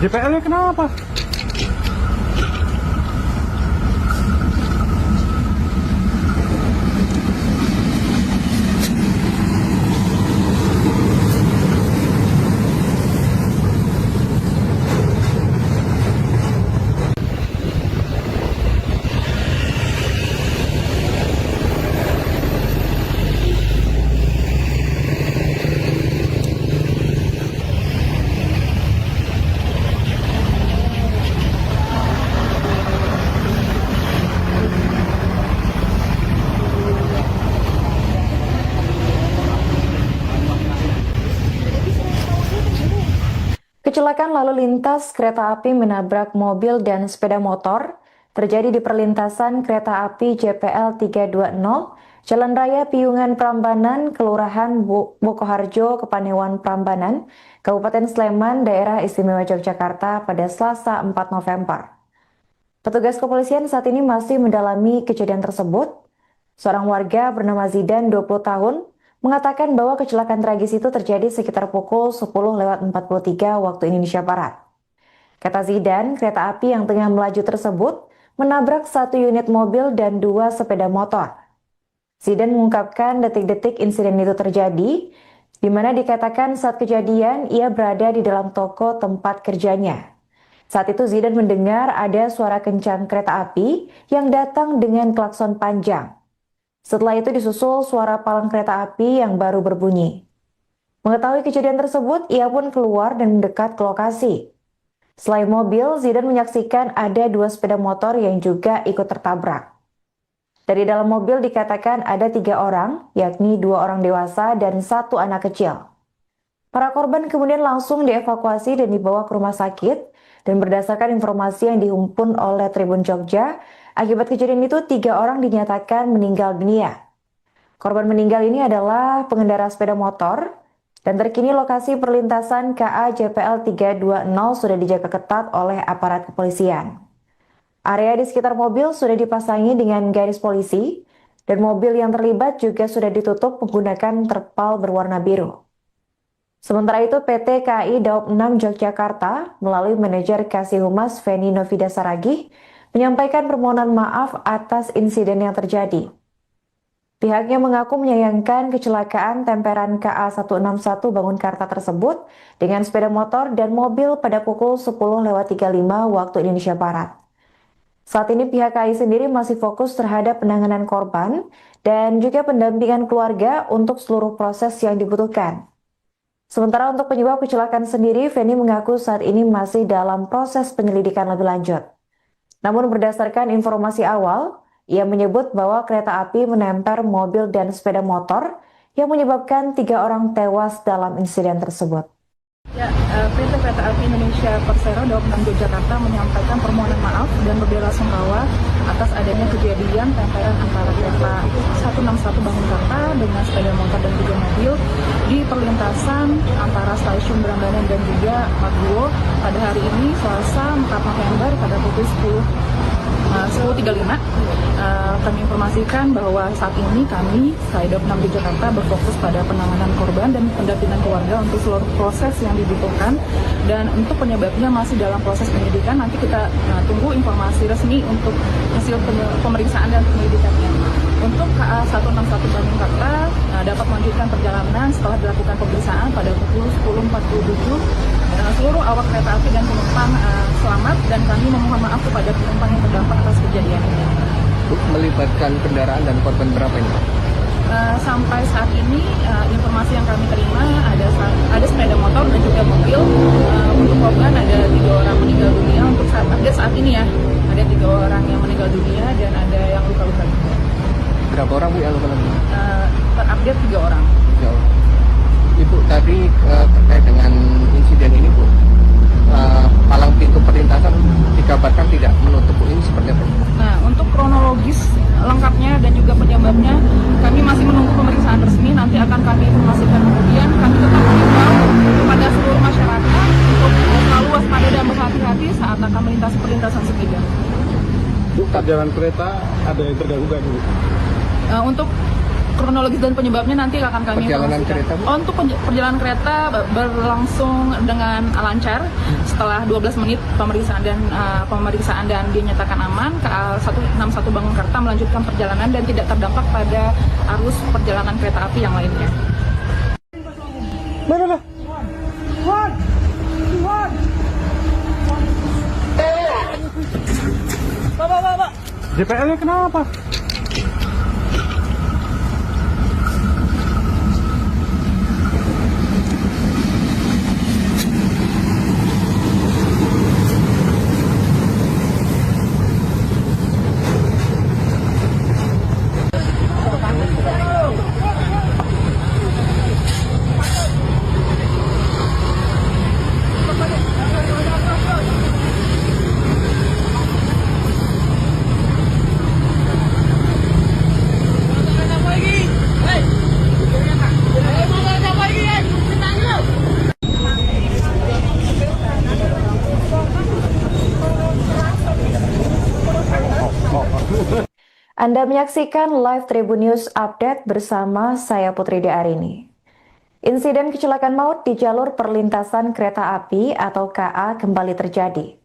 JPL-nya kenapa? Kecelakaan lalu lintas kereta api menabrak mobil dan sepeda motor terjadi di perlintasan kereta api JPL 320, Jalan Raya Piungan Prambanan, Kelurahan Bokoharjo, Kepanewan Prambanan, Kabupaten Sleman, Daerah Istimewa Yogyakarta pada Selasa 4 November. Petugas kepolisian saat ini masih mendalami kejadian tersebut. Seorang warga bernama Zidan, 20 tahun, mengatakan bahwa kecelakaan tragis itu terjadi sekitar pukul 10.43 waktu Indonesia Barat. Kata Zidan, kereta api yang tengah melaju tersebut menabrak 1 unit mobil dan 2 sepeda motor. Zidan mengungkapkan detik-detik insiden itu terjadi, di mana dikatakan saat kejadian ia berada di dalam toko tempat kerjanya. Saat itu Zidan mendengar ada suara kencang kereta api yang datang dengan klakson panjang. Setelah itu disusul suara palang kereta api yang baru berbunyi. Mengetahui kejadian tersebut, ia pun keluar dan mendekat ke lokasi. Selain mobil, Zidan menyaksikan ada 2 sepeda motor yang juga ikut tertabrak. Dari dalam mobil dikatakan ada 3 orang, yakni 2 orang dewasa dan 1 anak kecil. Para korban kemudian langsung dievakuasi dan dibawa ke rumah sakit, dan berdasarkan informasi yang dihimpun oleh Tribun Jogja, akibat kejadian itu 3 orang dinyatakan meninggal dunia. Korban meninggal ini adalah pengendara sepeda motor, dan terkini lokasi perlintasan KA JPL 320 sudah dijaga ketat oleh aparat kepolisian. Area di sekitar mobil sudah dipasangi dengan garis polisi, dan mobil yang terlibat juga sudah ditutup menggunakan terpal berwarna biru. Sementara itu, PT KAI Daob 6 Yogyakarta melalui manajer Kasih Humas Feni Novida Saragih menyampaikan permohonan maaf atas insiden yang terjadi. Pihaknya mengaku menyayangkan kecelakaan temperan KA 161 Bangunkarta tersebut dengan sepeda motor dan mobil pada pukul 10.35 waktu Indonesia Barat. Saat ini pihak KAI sendiri masih fokus terhadap penanganan korban dan juga pendampingan keluarga untuk seluruh proses yang dibutuhkan. Sementara untuk penyebab kecelakaan sendiri, Feni mengaku saat ini masih dalam proses penyelidikan lebih lanjut. Namun berdasarkan informasi awal, ia menyebut bahwa kereta api menempel mobil dan sepeda motor yang menyebabkan 3 orang tewas dalam insiden tersebut. Ya, PT Kereta Api Indonesia Persero Daob 6 Yogyakarta menyampaikan permohonan maaf dan berbela-sungkawa atas adanya kejadian tempelan antara kereta 161 Bangunkarta dengan sepeda motor dan juga mobil di perlintasan antara stasiun Brambanan dan juga Maguwo pada hari ini Selasa 4 November pada pukul 10.35. Kami informasikan bahwa saat ini kami, Daob 6 Yogyakarta, berfokus pada penanganan korban dan pendampingan keluarga untuk seluruh proses yang dibutuhkan, dan untuk penyebabnya masih dalam proses penyidikan. Nanti kita tunggu informasi resmi untuk hasil pemeriksaan dan penyelidikannya. Untuk KA 161 Bangunkarta dapat melanjutkan perjalanan setelah dilakukan pemeriksaan pada pukul 10.47. Seluruh awak kereta api dan penumpang selamat, dan kami memohon maaf kepada penumpang yang terdampak atas kejadian ini. Melibatkan kendaraan dan korban berapa ini? Sampai saat ini informasi yang kami terima ada sepeda motor dan juga mobil. Untuk korban ada 3 orang meninggal dunia. Untuk saat ini ya, ada 3 orang yang meninggal dunia dan ada yang luka-luka. Berapa orang Bu yang luka-luka? Terupdate 3 orang. Ibu tadi terkait dengan insiden ini Bu, palang pintu perlintasan dikabarkan tidak menutup Bu, ini seperti apa? Nah, untuk kronologis lengkapnya dan juga penyebabnya kami masih menunggu pemeriksaan resmi. Nanti akan kami informasikan kemudian. Kami tetap mengimbau kepada seluruh masyarakat untuk selalu waspada dan berhati-hati saat akan melintasi perlintasan sepeda. Bu, jalan kereta ada yang terganggu nggak Bu? Untuk kronologis dan penyebabnya nanti akan kami Perjalanan informasikan. kereta, Bu? Untuk perjalanan kereta berlangsung dengan lancar setelah 12 menit pemeriksaan dan dinyatakan aman. KA 161 Bangunkarta melanjutkan perjalanan dan tidak terdampak pada arus perjalanan kereta api yang lainnya. JPL-nya kenapa? Anda menyaksikan live Tribun News Update bersama saya Putri Daarini. Insiden kecelakaan maut di jalur perlintasan kereta api atau KA kembali terjadi.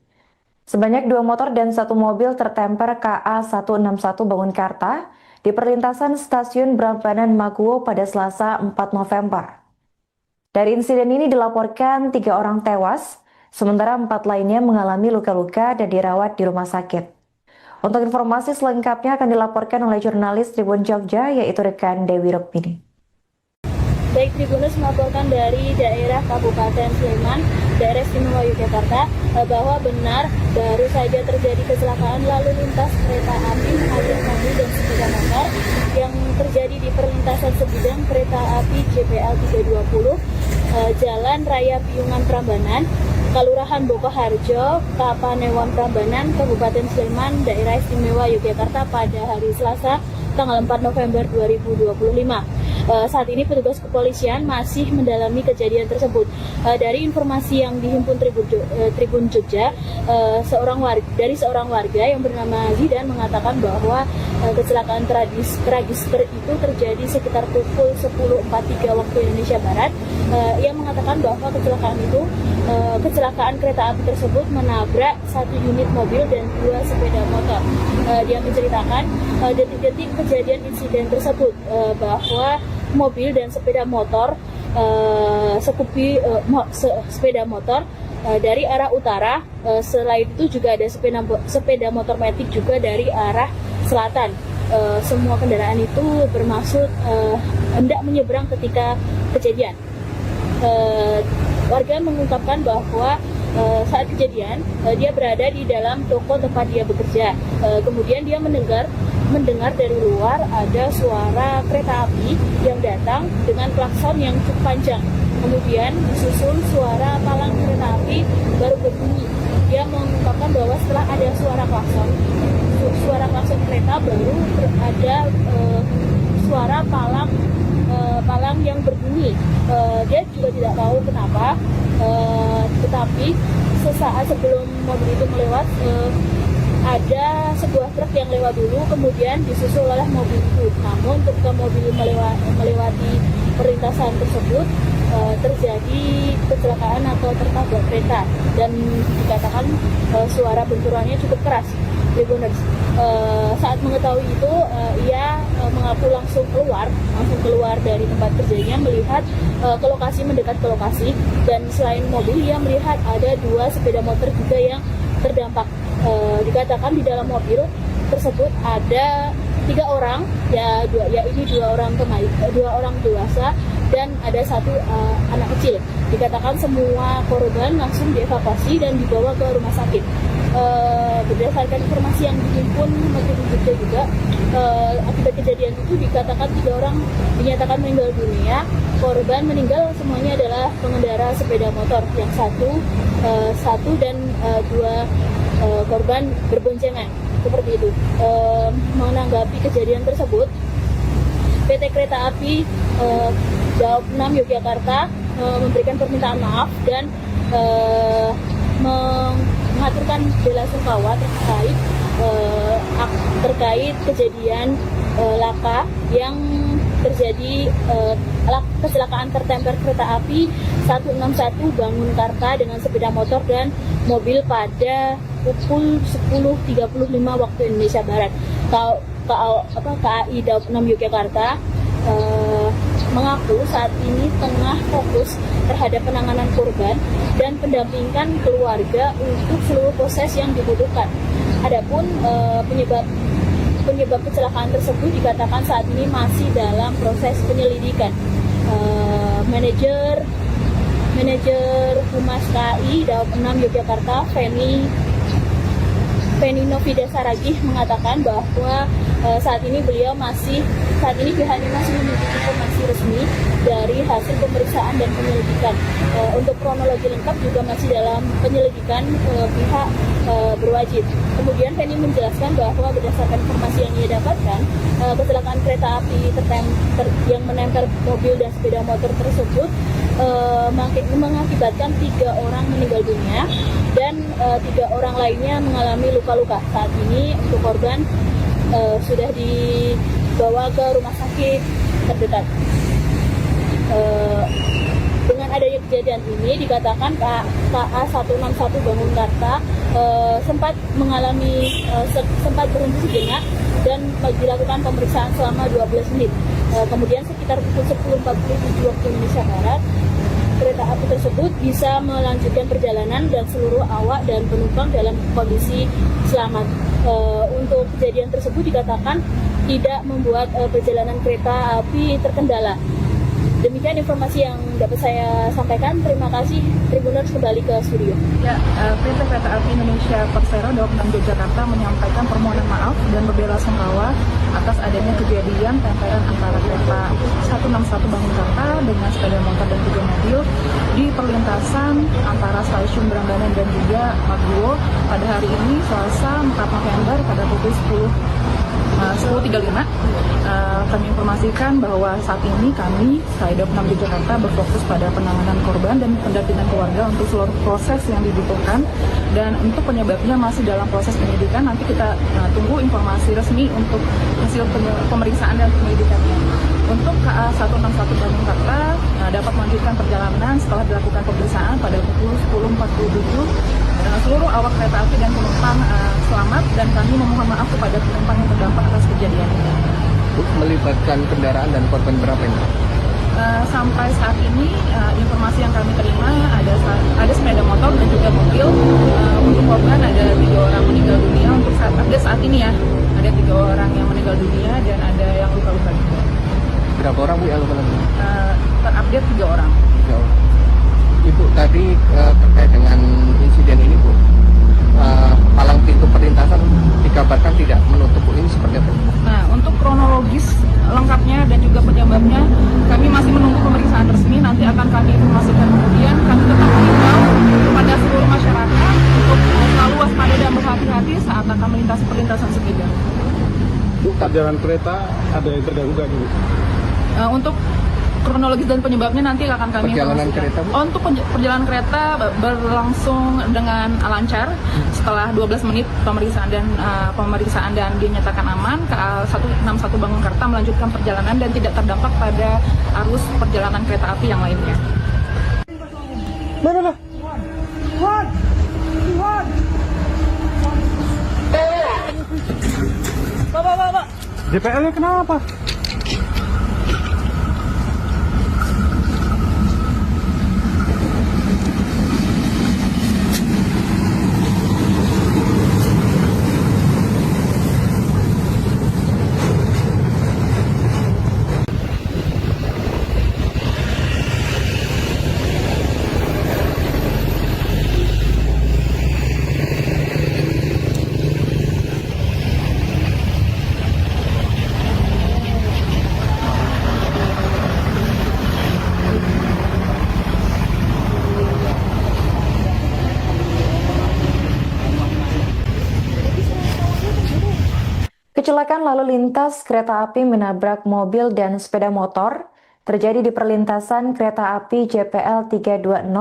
Sebanyak 2 motor dan 1 mobil tertemper KA 161 Bangunkarta di perlintasan stasiun Brambanan Maguwo pada Selasa 4 November. Dari insiden ini dilaporkan 3 orang tewas, sementara 4 lainnya mengalami luka-luka dan dirawat di rumah sakit. Untuk informasi selengkapnya akan dilaporkan oleh jurnalis Tribun Jogja, yaitu rekan Dewi Rukmini. Baik, Tribunus melaporkan dari daerah Kabupaten Sleman, daerah istimewa Yogyakarta, bahwa benar baru saja terjadi kecelakaan lalu lintas kereta api menabrak mobil dan sepeda motor yang terjadi di perlintasan sebidang kereta api JPL 320, Jalan Raya Piungan Prambanan, Kelurahan Bokoharjo, Kapanewon Prambanan, Kabupaten Sleman, daerah istimewa Yogyakarta pada hari Selasa, tanggal 4 November 2025. Saat ini petugas kepolisian masih mendalami kejadian tersebut. Dari informasi yang dihimpun Tribun Jogja, dari seorang warga yang bernama Zidan mengatakan bahwa kecelakaan tragis itu terjadi sekitar pukul 10.43 waktu Indonesia Barat. Ia mengatakan bahwa kecelakaan kereta api tersebut menabrak 1 unit mobil dan 2 sepeda motor. Dia menceritakan detik-detik kejadian insiden tersebut, bahwa mobil dan sepeda motor sepeda motor dari arah utara, selain itu juga ada sepeda motor matic juga dari arah selatan. Semua kendaraan itu bermaksud hendak menyeberang ketika kejadian. Warga mengungkapkan bahwa saat kejadian dia berada di dalam toko tempat dia bekerja. Kemudian dia mendengar dari luar ada suara kereta api yang datang dengan klakson yang cukup panjang. Kemudian disusul suara baru berbunyi. Dia mengungkapkan bahwa setelah ada suara klakson kereta, baru ada suara palang yang berbunyi. Dia juga tidak tahu kenapa, tetapi sesaat sebelum mobil itu melewat, ada sebuah truk yang lewat dulu, kemudian disusul oleh mobil itu. Namun ketika mobil melewati perlintasan tersebut, terjadi kecelakaan atau tertabrak kereta, dan dikatakan suara benturannya cukup keras. Tribuners saat mengetahui itu, ia mengaku langsung keluar dari tempat kerjanya, melihat ke lokasi, mendekat ke lokasi, dan selain mobil, ia melihat ada 2 sepeda motor juga yang terdampak. Dikatakan di dalam mobil tersebut ada 3 orang, yaitu 2 orang dewasa dan ada 1 anak kecil. Dikatakan semua korban langsung dievakuasi dan dibawa ke rumah sakit. Berdasarkan informasi yang dihimpun Metro Jogja juga, akibat kejadian itu dikatakan 3 orang dinyatakan meninggal dunia. Korban meninggal semuanya adalah pengendara sepeda motor, yang satu dan 2 korban berboncengan, seperti itu. Menanggapi kejadian tersebut, PT Kereta Api Daob 6 Yogyakarta memberikan permintaan maaf dan mengaturkan bela sungkawa terkait kejadian laka yang terjadi, kecelakaan tertemper kereta api 161 Bangunkarta dengan sepeda motor dan mobil pada pukul 10.35 waktu Indonesia Barat. KAI Daob 6 Yogyakarta mengaku saat ini tengah fokus terhadap penanganan korban dan pendampingan keluarga untuk seluruh proses yang dibutuhkan. Adapun penyebab kecelakaan tersebut dikatakan saat ini masih dalam proses penyelidikan. Manajer Humas KAI Daob 6 Yogyakarta, Feni Novida Saragih, mengatakan bahwa saat ini pihaknya masih memiliki informasi resmi dari hasil pemeriksaan dan penyelidikan. Untuk kronologi lengkap juga masih dalam penyelidikan pihak berwajib. Kemudian Feni menjelaskan bahwa berdasarkan informasi yang ia dapatkan, kecelakaan kereta api yang menempel mobil dan sepeda motor tersebut mengakibatkan 3 orang meninggal dunia dan 3 orang lainnya mengalami luka-luka. Saat ini untuk korban sudah dibawa ke rumah sakit terdekat. Dengan adanya kejadian ini, dikatakan KA 161 Bangunkarta sempat berhenti sejenak dan dilakukan pemeriksaan selama 12 menit. Kemudian sekitar pukul 10.47 waktu Indonesia Barat, kereta api tersebut bisa melanjutkan perjalanan dan seluruh awak dan penumpang dalam kondisi selamat. Untuk kejadian tersebut dikatakan tidak membuat perjalanan kereta api terkendala. Demikian informasi yang dapat saya sampaikan. Terima kasih. Tribuners kembali ke studio. Ya, PT Kereta Api Indonesia Persero Daob 6 Yogyakarta menyampaikan permohonan maaf dan berbela-sungkawa atas adanya kejadian tempelan antara kereta 161 Bangunkarta dengan sepeda motor dan 3 mobil di perlintasan antara stasiun Brangganan dan juga Maguwo pada hari ini Selasa 4 November pada pukul 10.35. Kami informasikan bahwa saat ini kami Daob 6 Yogyakarta berfokus pada penanganan korban dan pendampingan keluarga untuk seluruh proses yang dibutuhkan, dan untuk penyebabnya masih dalam proses penyelidikan. Nanti kita tunggu informasi resmi untuk hasil pemeriksaan dan penyelidikannya. Untuk KA 161 Bangunkarta dapat melanjutkan perjalanan setelah dilakukan pemeriksaan pada pukul 10.47. Seluruh awak kereta api dan penumpang selamat, dan kami memohon maaf kepada penumpang yang terdampak atas kejadian ini. Melibatkan kendaraan dan korban berapa ini? Sampai saat ini informasi yang kami terima ada sepeda motor dan juga mobil. Untuk korban ada 3 orang meninggal dunia. Untuk saat ini ya, ada 3 orang yang meninggal dunia dan ada yang luka-luka juga. Berapa orang Bu yang luka-luka? Terupdate 3 orang. 3 orang. Ibu tadi terkait dengan insiden ini Bu, palang pintu perlintasan dikabarkan tidak menutup Bu, ini seperti apa? Nah, untuk kronologis lengkapnya dan juga penyebabnya kami masih menunggu pemeriksaan resmi. Nanti akan kami informasikan kemudian. Kami tetap mengimbau kepada seluruh masyarakat perjalanan kereta ada yang terganggu nggak gitu? Untuk kronologis dan penyebabnya nanti akan kami Perjalanan informasikan. kereta, Bu? Untuk perjalanan kereta berlangsung dengan lancar setelah 12 menit pemeriksaan dan dinyatakan aman. KA 161 Bangunkarta melanjutkan perjalanan dan tidak terdampak pada arus perjalanan kereta api yang lainnya. DPL-nya kenapa? Kecelakaan lalu lintas kereta api menabrak mobil dan sepeda motor terjadi di perlintasan kereta api JPL 320,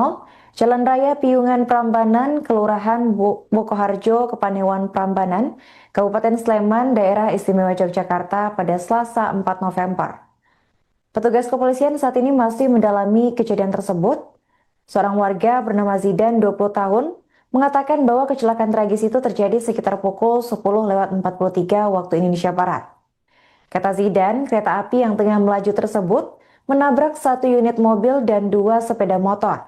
Jalan Raya Piungan Prambanan, Kelurahan Bokoharjo, Kepanewan Prambanan, Kabupaten Sleman, Daerah Istimewa Yogyakarta pada Selasa 4 November. Petugas kepolisian saat ini masih mendalami kejadian tersebut. Seorang warga bernama Zidan, 20 tahun, mengatakan bahwa kecelakaan tragis itu terjadi sekitar pukul 10:43 waktu Indonesia Barat. Kata Zidan, kereta api yang tengah melaju tersebut menabrak satu unit mobil dan dua sepeda motor.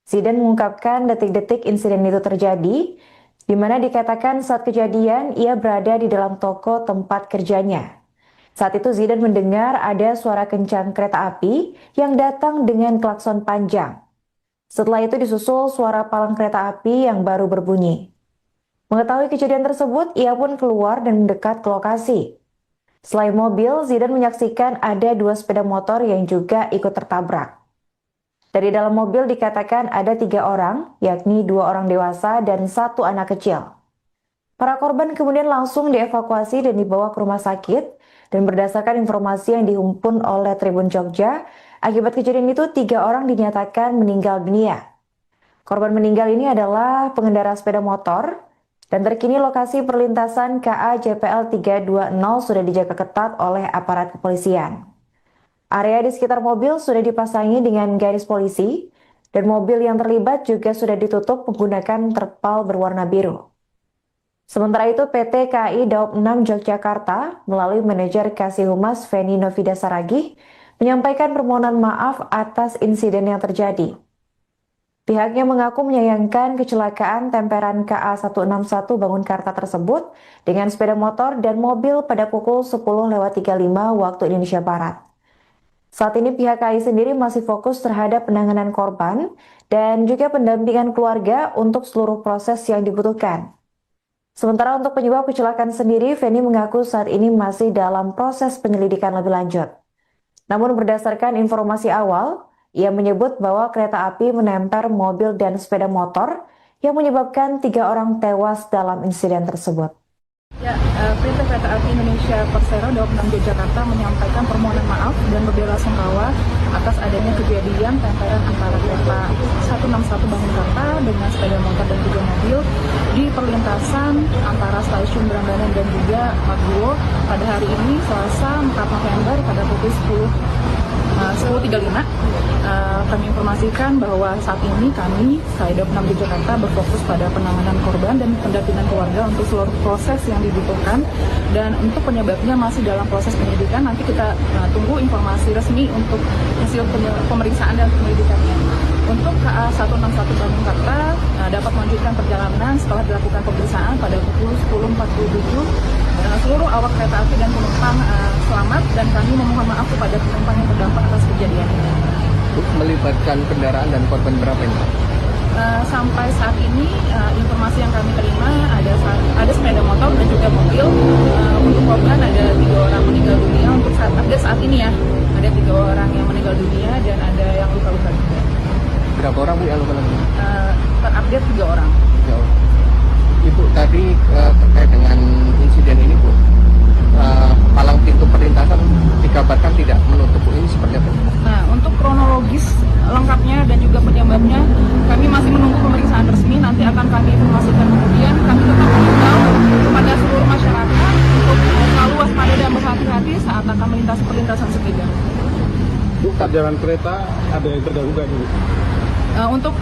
Zidan mengungkapkan detik-detik insiden itu terjadi, di mana dikatakan saat kejadian ia berada di dalam toko tempat kerjanya. Saat itu Zidan mendengar ada suara kencang kereta api yang datang dengan klakson panjang. Setelah itu disusul suara palang kereta api yang baru berbunyi. Mengetahui kejadian tersebut, ia pun keluar dan mendekat ke lokasi. Selain mobil, Zidan menyaksikan ada dua sepeda motor yang juga ikut tertabrak. Dari dalam mobil dikatakan ada 3 orang, yakni 2 orang dewasa dan 1 anak kecil. Para korban kemudian langsung dievakuasi dan dibawa ke rumah sakit, dan berdasarkan informasi yang dihimpun oleh Tribun Jogja, akibat kejadian itu 3 orang dinyatakan meninggal dunia. Korban meninggal ini adalah pengendara sepeda motor, dan terkini lokasi perlintasan KA JPL 320 sudah dijaga ketat oleh aparat kepolisian. Area di sekitar mobil sudah dipasangi dengan garis polisi, dan mobil yang terlibat juga sudah ditutup menggunakan terpal berwarna biru. Sementara itu PT KAI Daob 6 Yogyakarta melalui manajer Kasih Humas Feni Novida Saragih menyampaikan permohonan maaf atas insiden yang terjadi. Pihaknya mengaku menyayangkan kecelakaan temperan KA 161 Bangunkarta tersebut dengan sepeda motor dan mobil pada pukul 10:35 waktu Indonesia Barat. Saat ini pihak KAI sendiri masih fokus terhadap penanganan korban dan juga pendampingan keluarga untuk seluruh proses yang dibutuhkan. Sementara untuk penyebab kecelakaan sendiri, Feni mengaku saat ini masih dalam proses penyelidikan lebih lanjut. Namun berdasarkan informasi awal, ia menyebut bahwa kereta api menempel mobil dan sepeda motor yang menyebabkan 3 orang tewas dalam insiden tersebut. Ya, PT Kereta Api Indonesia Persero Daob 6 Yogyakarta menyampaikan permohonan maaf dan berbela-sungkawa atas adanya kejadian tempelan antara kereta 161 Bangunkarta dengan sepeda motor dan juga mobil di perlintasan antara stasiun Prambanan dan juga Maguwo pada hari ini Selasa 4 November pada pukul 10:35. Kami informasikan bahwa saat ini kami KAI Daob 6 Yogyakarta berfokus pada penanganan korban dan pendampingan keluarga untuk seluruh proses yang dibutuhkan, dan untuk penyebabnya masih dalam proses penyelidikan. Nanti kita tunggu informasi resmi untuk hasil pemeriksaan dan penyelidikannya. Untuk KA 161 Bangunkarta dapat melanjutkan perjalanan setelah dilakukan pemeriksaan pada pukul 10:47. Seluruh awak kereta api dan penumpang selamat, dan kami memohon maaf kepada penumpang yang terdampak atas kejadian ini. Melibatkan kendaraan dan korban berapa ini? Sampai saat ini informasi yang kami terima ada sepeda motor dan juga mobil. Untuk korban ada 3 orang meninggal dunia. Untuk saat ini ya, ada 3 orang yang meninggal dunia dan ada yang luka-luka juga. Berapa orang Bu yang luka-luka? Terupdate 3 orang. 3 orang. Ibu tadi terkait dengan insiden ini Bu, palang pintu perlintasan dikabarkan tidak menutup. Ini seperti apa? Nah, untuk kronologis lengkapnya dan juga penyebabnya, kami masih menunggu pemeriksaan resmi. Nanti akan kami informasikan kemudian. Kami tetap mengimbau kepada seluruh masyarakat untuk selalu waspada dan berhati-hati saat akan melintasi perlintasan sepeda. Bu, perjalanan kereta ada yang terganggu nggak Bu? Untuk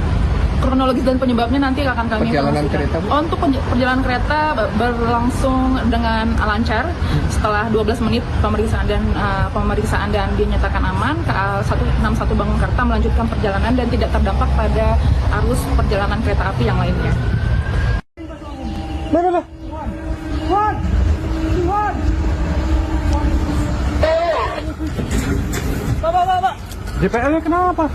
kronologis dan penyebabnya nanti akan kami Perjalanan informasikan. kereta, Bu? Untuk perjalanan kereta berlangsung dengan lancar setelah 12 menit pemeriksaan dan dinyatakan aman. KA 161 Bangunkarta melanjutkan perjalanan dan tidak terdampak pada arus perjalanan kereta api yang lainnya. JPL-nya kenapa?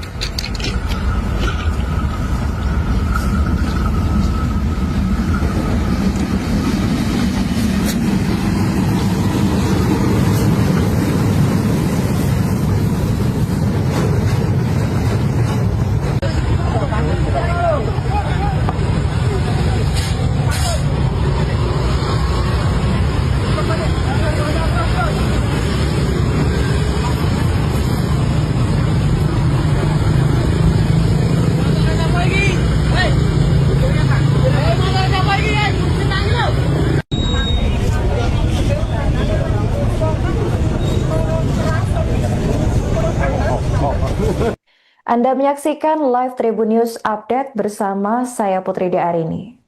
Anda menyaksikan live Tribun News Update bersama saya Putri Arini.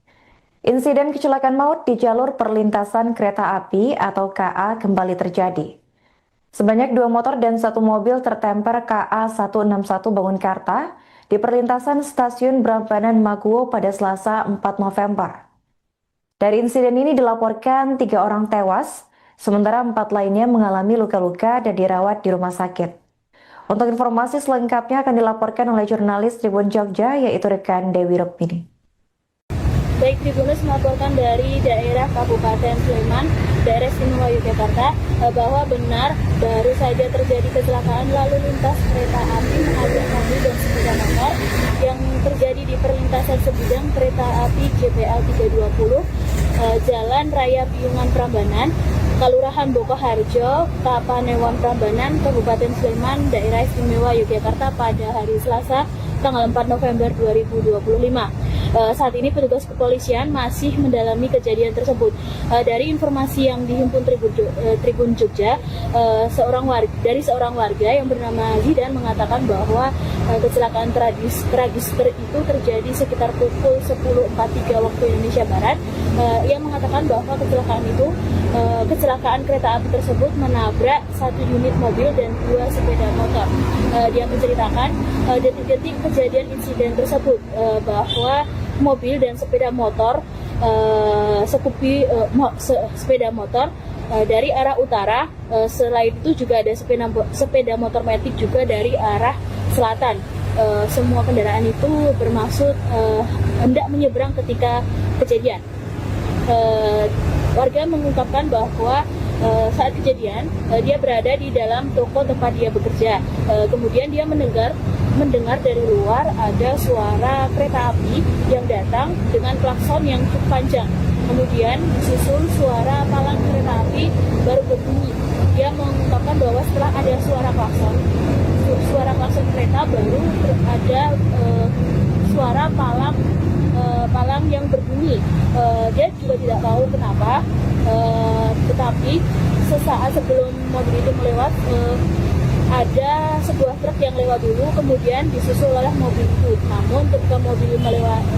Insiden kecelakaan maut di jalur perlintasan kereta api atau KA kembali terjadi. Sebanyak 2 motor dan 1 mobil tertemper KA 161 Bangunkarta di perlintasan stasiun Prambanan Maguwo pada Selasa 4 November. Dari insiden ini dilaporkan 3 orang tewas, sementara 4 lainnya mengalami luka-luka dan dirawat di rumah sakit. Untuk informasi selengkapnya akan dilaporkan oleh jurnalis Tribun Jogja, yaitu rekan Dewi Rukmini. Baik, Tribunus melaporkan dari daerah Kabupaten Sleman, daerah istimewa Yogyakarta, bahwa benar baru saja terjadi kecelakaan lalu lintas kereta api menabrak mobil dan sepeda motor yang terjadi di perlintasan sebidang kereta api JPL 320, Jalan Raya Piungan Prambanan, Kelurahan Bokoharjo, Kapanewon Prambanan, Kabupaten Sleman, daerah istimewa Yogyakarta pada hari Selasa, tanggal 4 November 2025. Saat ini petugas kepolisian masih mendalami kejadian tersebut. Dari informasi yang dihimpun Tribun Jogja, dari seorang warga yang bernama Zidan mengatakan bahwa kecelakaan tragis itu terjadi sekitar pukul 10.43 waktu Indonesia Barat. Ia mengatakan bahwa kecelakaan kereta api tersebut menabrak 1 unit mobil dan 2 sepeda motor. Dia menceritakan detik-detik kejadian insiden tersebut, bahwa mobil dan sepeda motor sepeda motor dari arah utara, selain itu juga ada sepeda motor matic juga dari arah selatan. Semua kendaraan itu bermaksud hendak menyeberang ketika kejadian. Warga mengungkapkan bahwa saat kejadian dia berada di dalam toko tempat dia bekerja. Kemudian dia mendengar dari luar ada suara kereta api yang datang dengan klakson yang cukup panjang. Kemudian disusul suara palang kereta api baru berbunyi. Dia mengungkapkan bahwa setelah ada suara klakson kereta, baru ada suara palang yang berbunyi. Dia juga tidak tahu kenapa, tetapi sesaat sebelum mobil itu melewat, ada sebuah truk yang lewat dulu, kemudian disusul oleh mobil itu. Namun ketika mobil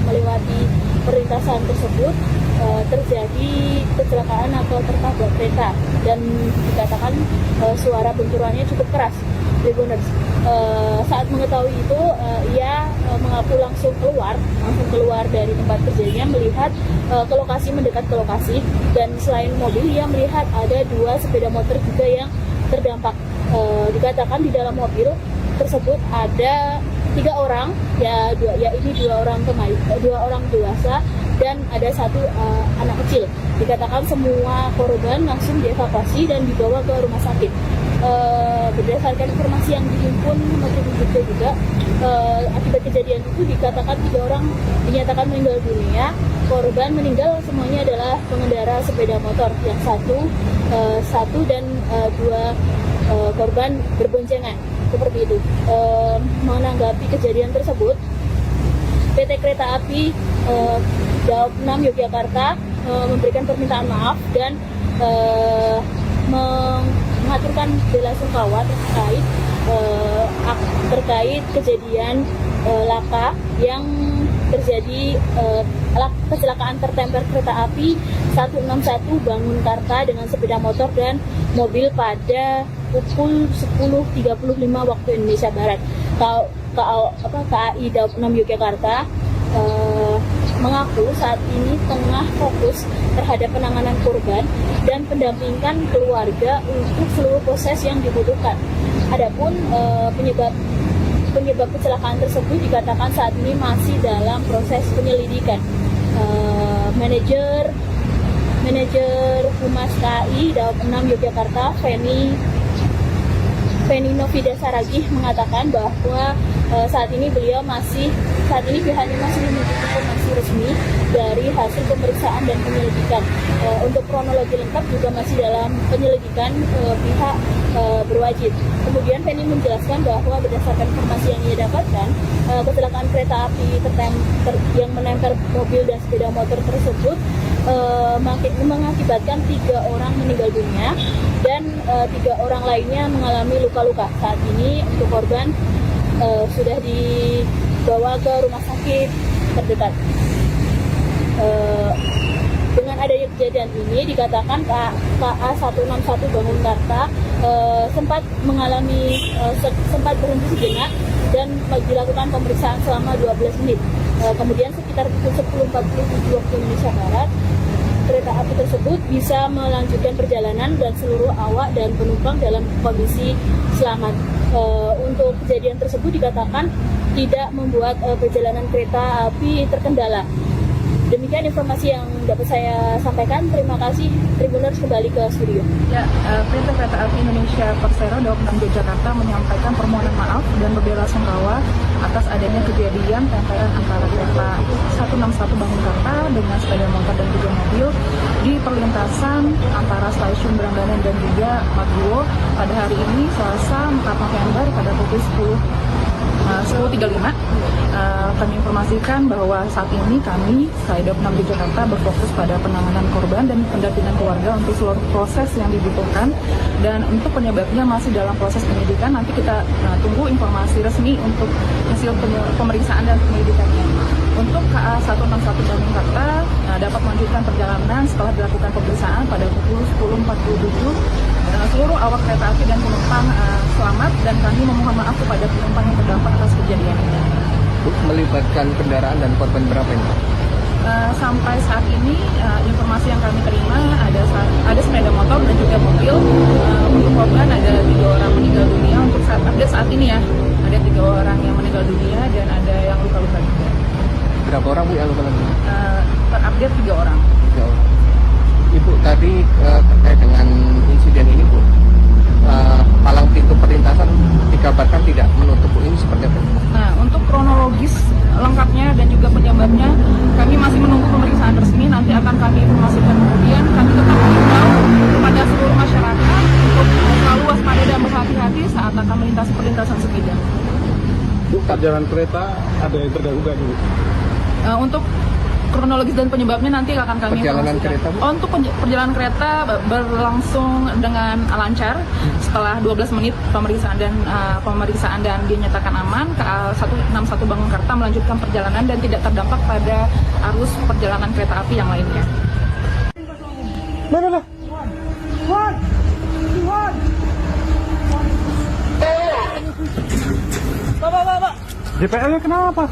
melewati perlintasan tersebut, terjadi kecelakaan atau tertabrak kereta, dan dikatakan suara benturannya cukup keras. Tribuners, saat mengetahui itu, ia mengaku langsung keluar dari tempat kerjanya, melihat mendekat ke lokasi, dan selain mobil, ia melihat ada 2 sepeda motor juga yang terdampak. Dikatakan di dalam mobil tersebut ada 3 orang, ini 2 orang dewasa dan ada 1 anak kecil. Dikatakan semua korban langsung dievakuasi dan dibawa ke rumah sakit. Berdasarkan informasi yang dihimpun Metro juga, akibat kejadian itu dikatakan 3 orang dinyatakan meninggal dunia. Korban meninggal semuanya adalah pengendara sepeda motor, yang satu dan 2 korban berboncengan, seperti itu. Menanggapi kejadian tersebut, PT Kereta Api Daob 6 Yogyakarta memberikan permintaan maaf dan mengaturkan bela sungkawa terkait kejadian laka yang terjadi, kecelakaan tertemper kereta api 161 Bangunkarta dengan sepeda motor dan mobil pada pukul 10.35 waktu Indonesia Barat. KAI Daob 6 Yogyakarta mengaku saat ini tengah fokus terhadap penanganan korban dan pendampingan keluarga untuk seluruh proses yang dibutuhkan. Adapun penyebab kecelakaan tersebut dikatakan saat ini masih dalam proses penyelidikan. Manajer Humas KAI Daob 6 Yogyakarta, Feni Novida Saragih mengatakan bahwa saat ini pihaknya masih menunggu informasi resmi dari hasil pemeriksaan dan penyelidikan. Untuk kronologi lengkap juga masih dalam penyelidikan pihak berwajib. Kemudian Feni menjelaskan bahwa berdasarkan informasi yang ia dapatkan, kecelakaan kereta api yang menempel mobil dan sepeda motor tersebut mengakibatkan 3 orang meninggal dunia dan 3 orang lainnya mengalami luka-luka. Saat ini untuk korban sudah dibawa ke rumah sakit terdekat. Dengan adanya kejadian ini dikatakan KA 161 Bangunkarta sempat berhenti sejenak dan dilakukan pemeriksaan selama 12 menit. Kemudian sekitar pukul 10.47 waktu Indonesia Barat, kereta api tersebut bisa melanjutkan perjalanan dan seluruh awak dan penumpang dalam kondisi selamat. Untuk kejadian tersebut dikatakan tidak membuat perjalanan kereta api terkendala. Demikian informasi yang dapat saya sampaikan. Terima kasih. Tribuners kembali ke studio. Ya, PT Kereta Api Indonesia Persero Daob 6 Yogyakarta menyampaikan permohonan maaf dan berbela-sungkawa atas adanya kejadian tempelan antara kereta 161 Bangunkarta dengan sepeda motor dan juga mobil di perlintasan antara stasiun Brangganan dan juga Maguwo pada hari ini Selasa 4 November pada pukul 10.35. Kami informasikan bahwa saat ini kami Daob 6 Yogyakarta berfokus pada penanganan korban dan pendampingan keluarga untuk seluruh proses yang dibutuhkan, dan untuk penyebabnya masih dalam proses penyidikan. Nanti kita tunggu informasi resmi untuk hasil pemeriksaan dan penyelidikannya. Untuk KA 161 Bangunkarta dapat melanjutkan perjalanan setelah dilakukan pemeriksaan pada pukul 10.47. Seluruh awak kereta api dan penumpang selamat, dan kami memohon maaf kepada penumpang yang terdampak atas kejadian ini. Melibatkan kendaraan dan korban berapa ini? Sampai saat ini informasi yang kami terima ada sepeda motor dan juga mobil. Untuk korban ada 3 orang meninggal dunia. Untuk update saat ini ya, ada 3 orang yang meninggal dunia dan ada yang luka-luka juga. Berapa orang Bu yang luka-luka? Terupdate 3 orang. 3 orang. Ibu tadi terkait dengan insiden ini Bu, palang pintu perlintasan dikabarkan tidak menutup Bu, ini seperti apa? Nah, untuk kronologis lengkapnya dan juga penyebabnya kami masih menunggu pemeriksaan resmi. Nanti akan kami informasikan. Kemudian kami tetap mengimbau kepada seluruh masyarakat untuk selalu waspada dan berhati-hati saat akan melintasi perlintasan sepeda. Bu, jalan kereta ada yang terganggu nggak dulu? Untuk kronologis dan penyebabnya nanti akan kami Perjalanan informasikan. kereta, Bu? Untuk perjalanan kereta berlangsung dengan lancar setelah 12 menit pemeriksaan dan dinyatakan aman. KA 161 Bangunkarta melanjutkan perjalanan dan tidak terdampak pada arus perjalanan kereta api yang lainnya. JPL-nya kenapa?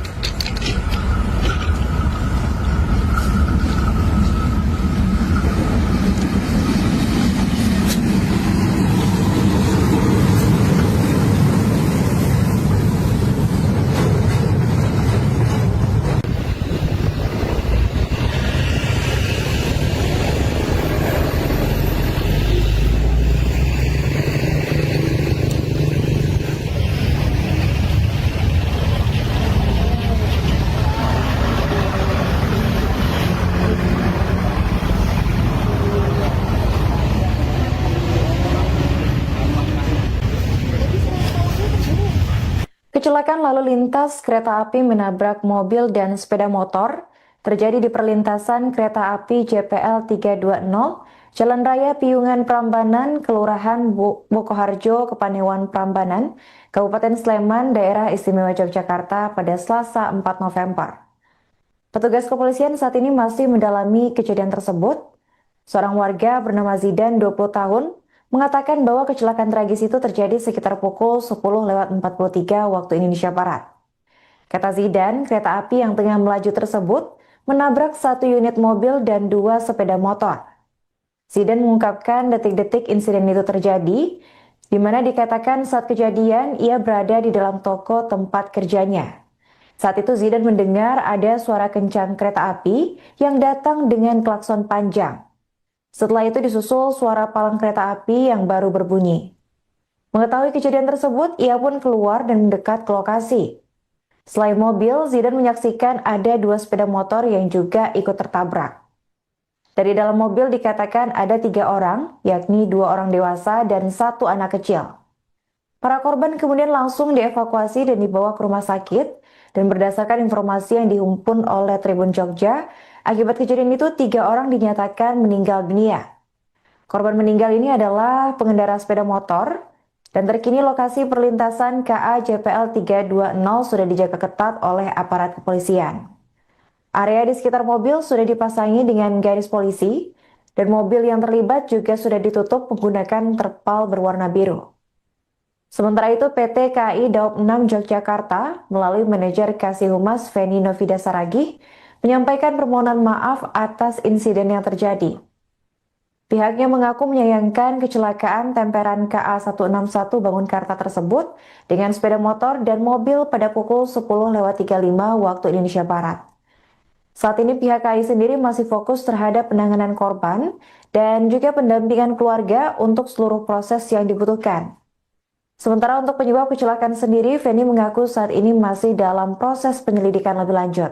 Kecelakaan lalu lintas kereta api menabrak mobil dan sepeda motor terjadi di perlintasan kereta api JPL 320, Jalan Raya Piungan Prambanan, Kelurahan Bokoharjo, Kepanewan Prambanan, Kabupaten Sleman, Daerah Istimewa Yogyakarta pada Selasa 4 November. Petugas kepolisian saat ini masih mendalami kejadian tersebut. Seorang warga bernama Zidan, 20 tahun, mengatakan bahwa kecelakaan tragis itu terjadi sekitar pukul 10:43 waktu Indonesia Barat. Kata Zidan, kereta api yang tengah melaju tersebut menabrak satu unit mobil dan dua sepeda motor. Zidan mengungkapkan detik-detik insiden itu terjadi, di mana dikatakan saat kejadian ia berada di dalam toko tempat kerjanya. Saat itu Zidan mendengar ada suara kencang kereta api yang datang dengan klakson panjang. Setelah itu disusul suara palang kereta api yang baru berbunyi. Mengetahui kejadian tersebut, ia pun keluar dan mendekat ke lokasi. Selain mobil, Zidan menyaksikan ada dua sepeda motor yang juga ikut tertabrak. Dari dalam mobil dikatakan ada 3 orang, yakni 2 orang dewasa dan 1 anak kecil. Para korban kemudian langsung dievakuasi dan dibawa ke rumah sakit, dan berdasarkan informasi yang dihimpun oleh Tribun Jogja, akibat kejadian itu 3 orang dinyatakan meninggal dunia. Korban meninggal ini adalah pengendara sepeda motor, dan terkini lokasi perlintasan KA JPL 320 sudah dijaga ketat oleh aparat kepolisian. Area di sekitar mobil sudah dipasangi dengan garis polisi, dan mobil yang terlibat juga sudah ditutup menggunakan terpal berwarna biru. Sementara itu PT KAI Daob 6 Yogyakarta melalui manajer Kasih Humas Feni Novida Saragih menyampaikan permohonan maaf atas insiden yang terjadi. Pihaknya mengaku menyayangkan kecelakaan temperan KA 161 Bangunkarta tersebut dengan sepeda motor dan mobil pada pukul 10:35 waktu Indonesia Barat. Saat ini pihak KAI sendiri masih fokus terhadap penanganan korban dan juga pendampingan keluarga untuk seluruh proses yang dibutuhkan. Sementara untuk penyebab kecelakaan sendiri, Feni mengaku saat ini masih dalam proses penyelidikan lebih lanjut.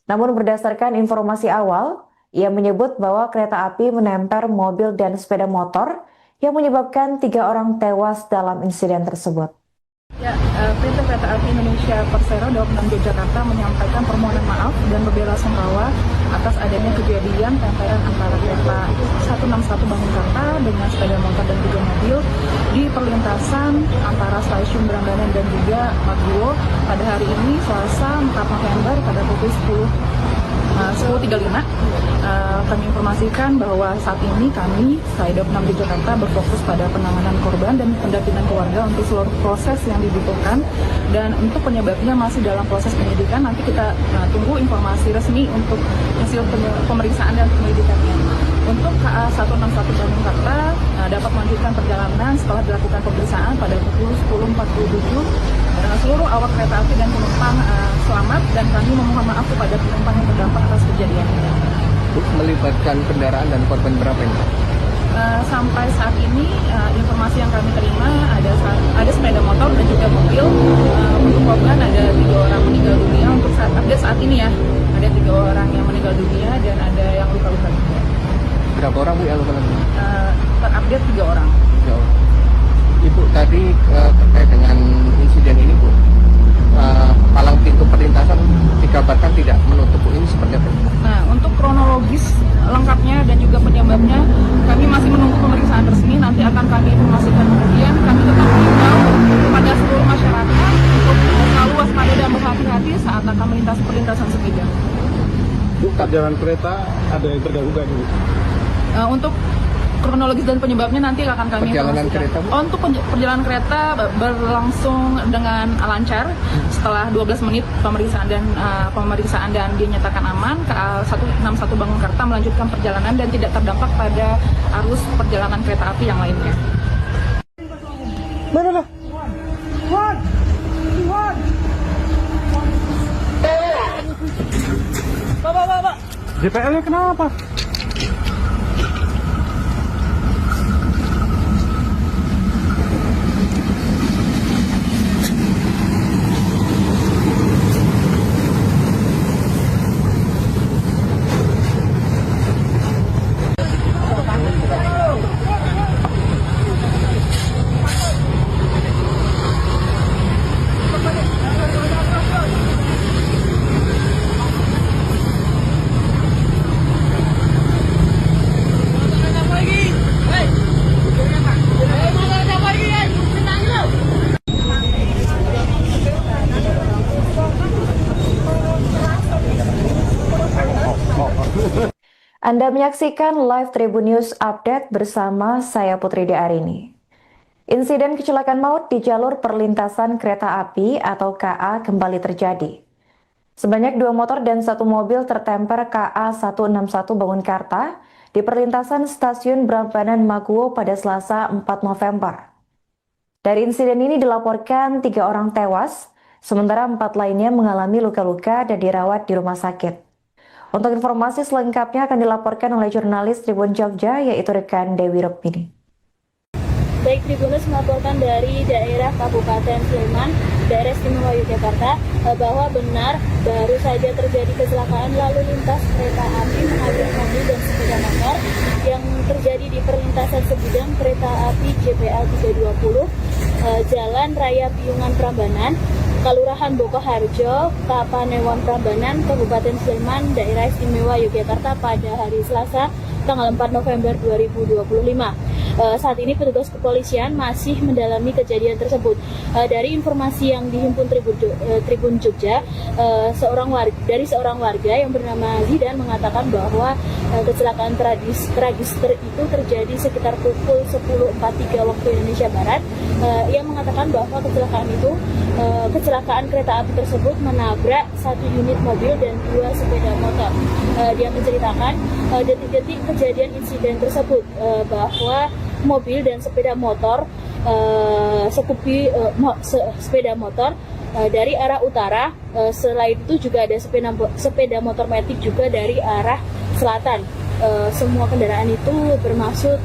Namun berdasarkan informasi awal, ia menyebut bahwa kereta api menempel mobil dan sepeda motor yang menyebabkan 3 orang tewas dalam insiden tersebut. Ya, PT Kereta Api Indonesia Persero Daob 6 Yogyakarta menyampaikan permohonan maaf dan berbela-sungkawa atas adanya kejadian tempelan antara kereta 161 Bangunkarta dengan sepeda motor dan 3 mobil di perlintasan antara stasiun Prambanan dan juga Maguwo pada hari ini Selasa 4 November pada pukul 10:35. Kami informasikan bahwa saat ini kami, Daob 6 Yogyakarta, berfokus pada penanganan korban dan pendampingan keluarga untuk seluruh proses yang dibutuhkan, dan untuk penyebabnya masih dalam proses penyidikan. Nanti kita tunggu informasi resmi untuk hasil pemeriksaan dan penyelidikannya. Untuk KA 161 Bangunkarta dapat melanjutkan perjalanan setelah dilakukan pemeriksaan pada pukul 10:47. Seluruh awak kereta api dan penumpang selamat, dan kami memohon maaf kepada penumpang yang terdampak atas kejadian ini. Melibatkan kendaraan dan korban berapa ini? Sampai saat ini informasi yang kami terima ada sepeda motor dan juga mobil. Untuk korban ada 3 orang meninggal dunia. Untuk saat ini ya, ada 3 orang yang meninggal dunia dan ada yang luka-luka juga. Berapa orang Bu yang luka-luka? Terupdate 3 orang. Ibu tadi terkait dengan insiden ini Bu, palang pintu perlintasan dikabarkan tidak menutup Bu, ini seperti apa? Nah, untuk kronologis lengkapnya dan juga penyebabnya kami masih menunggu pemeriksaan resmi. Nanti akan kami informasikan kemudian. Kami tetap mengimbau kepada seluruh masyarakat untuk selalu waspada dan berhati-hati saat akan melintasi perlintasan sepeda. Bu, jalan kereta ada yang terganggu nggak Bu? Untuk kronologis dan penyebabnya nanti akan kami Perjalanan informasikan. kereta, Bu? Untuk perjalanan kereta berlangsung dengan lancar setelah 12 menit pemeriksaan dan dinyatakan aman. KA 161 Bangunkarta melanjutkan perjalanan dan tidak terdampak pada arus perjalanan kereta api yang lainnya. Mana? Bapak. JPL-nya kenapa? Anda menyaksikan live Tribun News Update bersama saya Putri Arini. Insiden kecelakaan maut di jalur perlintasan kereta api atau KA kembali terjadi. Sebanyak 2 motor dan 1 mobil tertemper KA 161 Bangunkarta di perlintasan stasiun Prambanan Maguwo pada Selasa 4 November. Dari insiden ini dilaporkan 3 orang tewas, sementara 4 lainnya mengalami luka-luka dan dirawat di rumah sakit. Untuk informasi selengkapnya akan dilaporkan oleh jurnalis Tribun Jogja, yaitu rekan Dewi Rukmini. Baik, Tribunus melaporkan dari daerah Kabupaten Sleman, daerah istimewa Yogyakarta, bahwa benar baru saja terjadi kecelakaan lalu lintas kereta api menabrak mobil dan sepeda motor yang terjadi di perlintasan sebidang kereta api JPL 320, Jalan Raya Piungan Prambanan, Kelurahan Bokoharjo, Kapanewon Prambanan, Kabupaten Sleman, Daerah Istimewa Yogyakarta pada hari Selasa, tanggal 4 November 2025. Saat ini petugas kepolisian masih mendalami kejadian tersebut. Dari informasi yang dihimpun Tribun Jogja, dari seorang warga yang bernama Zidan mengatakan bahwa kecelakaan tragis itu terjadi sekitar pukul 10.43 waktu Indonesia Barat. Ia mengatakan bahwa kecelakaan kereta api tersebut menabrak 1 unit mobil dan 2 sepeda motor. Dia menceritakan detik-detik kejadian insiden tersebut, bahwa mobil dan sepeda motor sepeda motor dari arah utara, selain itu juga ada sepeda motor matic juga dari arah selatan. Semua kendaraan itu bermaksud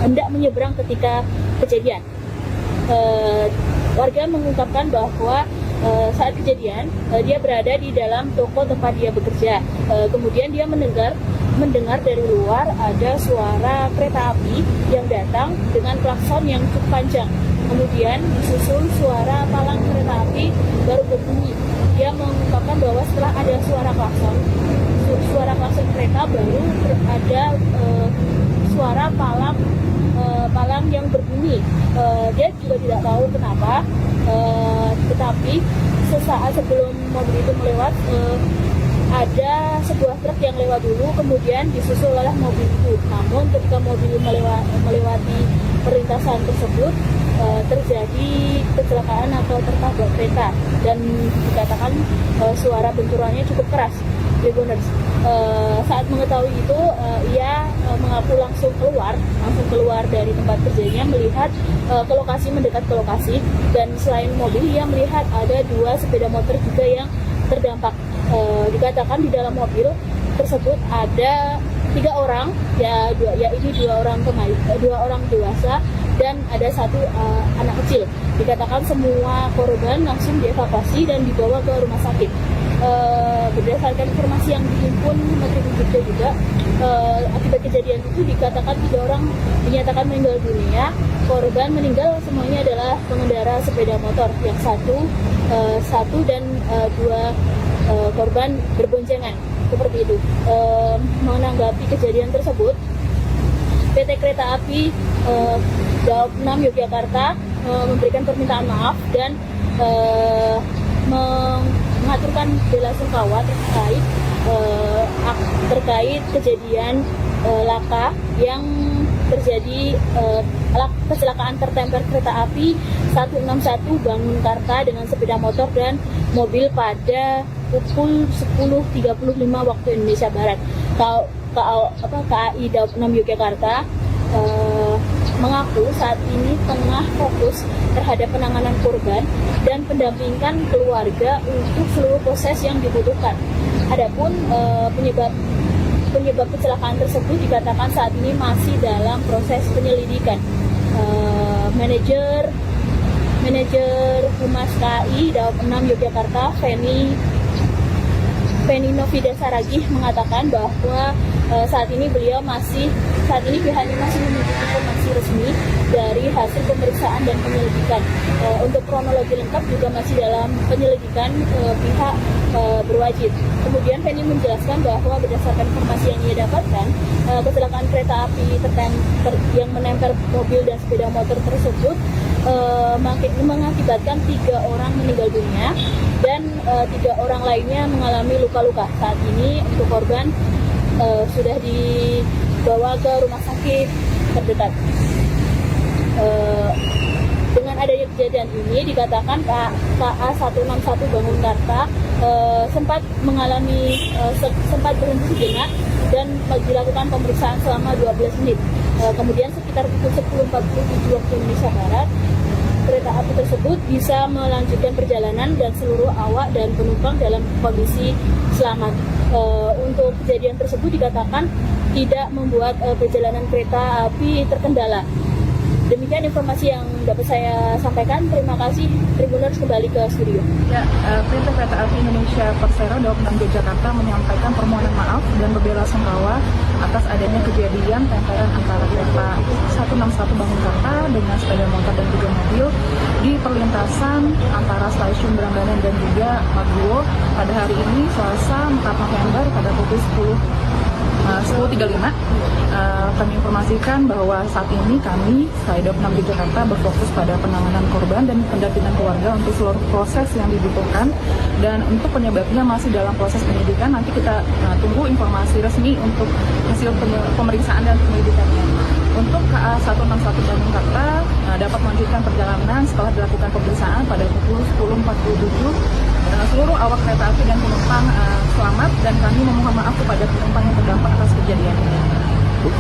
hendak menyeberang ketika kejadian. Warga mengungkapkan bahwa saat kejadian dia berada di dalam toko tempat dia bekerja. Kemudian dia mendengar dari luar ada suara kereta api yang datang dengan klakson yang cukup panjang. Kemudian disusul suara palang kereta api baru berbunyi. Dia mengungkapkan bahwa setelah ada suara klakson kereta baru ada suara palang yang berbunyi. Dia juga tidak tahu kenapa, tetapi sesaat sebelum mobil itu melewat, ada sebuah truk yang lewat dulu, kemudian disusul oleh mobil itu. Namun ketika mobil melewati perlintasan tersebut, terjadi kecelakaan atau tertabrak kereta, dan dikatakan suara benturannya cukup keras. Tribuners, saat mengetahui itu, ia mengaku langsung keluar dari tempat kerjanya, melihat mendekat ke lokasi, dan selain mobil ia melihat ada 2 sepeda motor juga yang terdampak. Dikatakan di dalam mobil tersebut ada 3 orang, yaitu 2 orang dewasa dan ada 1 anak kecil. Dikatakan semua korban langsung dievakuasi dan dibawa ke rumah sakit. Berdasarkan informasi yang dihimpun Tribun Jogja juga, akibat kejadian itu dikatakan 3 orang dinyatakan meninggal dunia. Korban meninggal semuanya adalah pengendara sepeda motor, yang satu dan 2 korban berboncengan, seperti itu. Menanggapi kejadian tersebut, PT Kereta Api Daob 6 Yogyakarta memberikan permintaan maaf dan mengaturkan bela sungkawa terkait kejadian laka yang terjadi, kecelakaan tertemper kereta api 161 Bangunkarta dengan sepeda motor dan mobil pada pukul 10.35 waktu Indonesia Barat. KAI Daob 6 Yogyakarta mengaku saat ini tengah fokus terhadap penanganan korban dan pendampingan keluarga untuk seluruh proses yang dibutuhkan. Adapun penyebab kecelakaan tersebut dikatakan saat ini masih dalam proses penyelidikan. Manajer Humas KAI Daob 6 Yogyakarta, Feni Novida Saragih, mengatakan bahwa saat ini pihaknya masih menunggu informasi resmi dari hasil pemeriksaan dan penyelidikan. Untuk kronologi lengkap juga masih dalam penyelidikan pihak berwajib. Kemudian Feni menjelaskan bahwa berdasarkan informasi yang ia dapatkan, kecelakaan kereta api yang menempel mobil dan sepeda motor tersebut mengakibatkan 3 orang meninggal dunia dan 3 orang lainnya mengalami luka-luka. Saat ini untuk korban sudah dibawa ke rumah sakit terdekat. Dengan adanya kejadian ini dikatakan KA 161 Bangunkarta sempat mengalami sempat berhenti sejenak dan dilakukan pemeriksaan selama 12 menit. Kemudian sekitar pukul 10.47 waktu Indonesia Barat, kereta api tersebut bisa melanjutkan perjalanan dan seluruh awak dan penumpang dalam kondisi selamat. Untuk kejadian tersebut dikatakan tidak membuat perjalanan kereta api terkendala. Demikian informasi yang dapat saya sampaikan. Terima kasih. Tribuners kembali ke studio. Ya, PT Kereta Api Indonesia Persero Daup 6 Yogyakarta menyampaikan permohonan maaf dan berbela-sungkawa atas adanya kejadian tempelan antara kereta 161 Bangunkarta dengan sepeda motor dan juga mobil di perlintasan antara stasiun Berambanan dan juga Maguwo pada hari ini Selasa 4 November pada pukul 10.35. Kami informasikan bahwa saat ini kami, Daup 6 Jakarta, berfokus pada penanganan korban dan pendampingan keluarga untuk seluruh proses yang dibutuhkan, dan untuk penyebabnya masih dalam proses penyidikan. Nanti kita tunggu informasi resmi untuk hasil pemeriksaan dan penyelidikannya. Untuk KA 161 Bangunkarta dapat melanjutkan perjalanan setelah dilakukan pemeriksaan pada pukul 10.47. Seluruh awak kereta api dan penumpang selamat, dan kami memohon maaf kepada penumpang yang terdampak atas kejadian ini.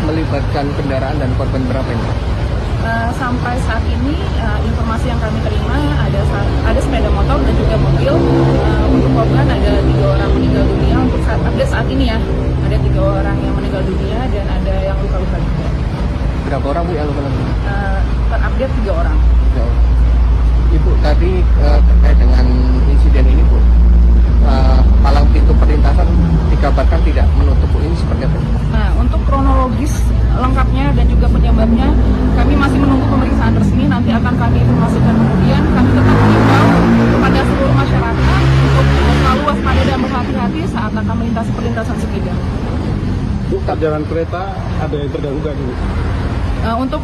Melibatkan kendaraan dan korban berapa ini? Sampai saat ini informasi yang kami terima ada sepeda motor dan juga mobil. Untuk korban ada 3 orang meninggal dunia. Untuk saat ini ya, ada 3 orang yang meninggal dunia dan ada yang luka-luka juga. Berapa orang Bu yang luka-luka? Terupdate 3 orang. Ibu tadi terkait dengan insiden ini Bu, palang pintu perlintasan dikabarkan tidak menutup Bu, ini seperti apa? Nah, untuk kronologis lengkapnya dan juga penyebabnya kami masih menunggu pemeriksaan resmi. Nanti akan kami informasikan kemudian. Kami tetap mengimbau kepada seluruh masyarakat untuk selalu waspada dan berhati-hati saat akan melintasi perlintasan sepeda. Bu, perjalanan kereta ada yang terganggu nggak Bu? Untuk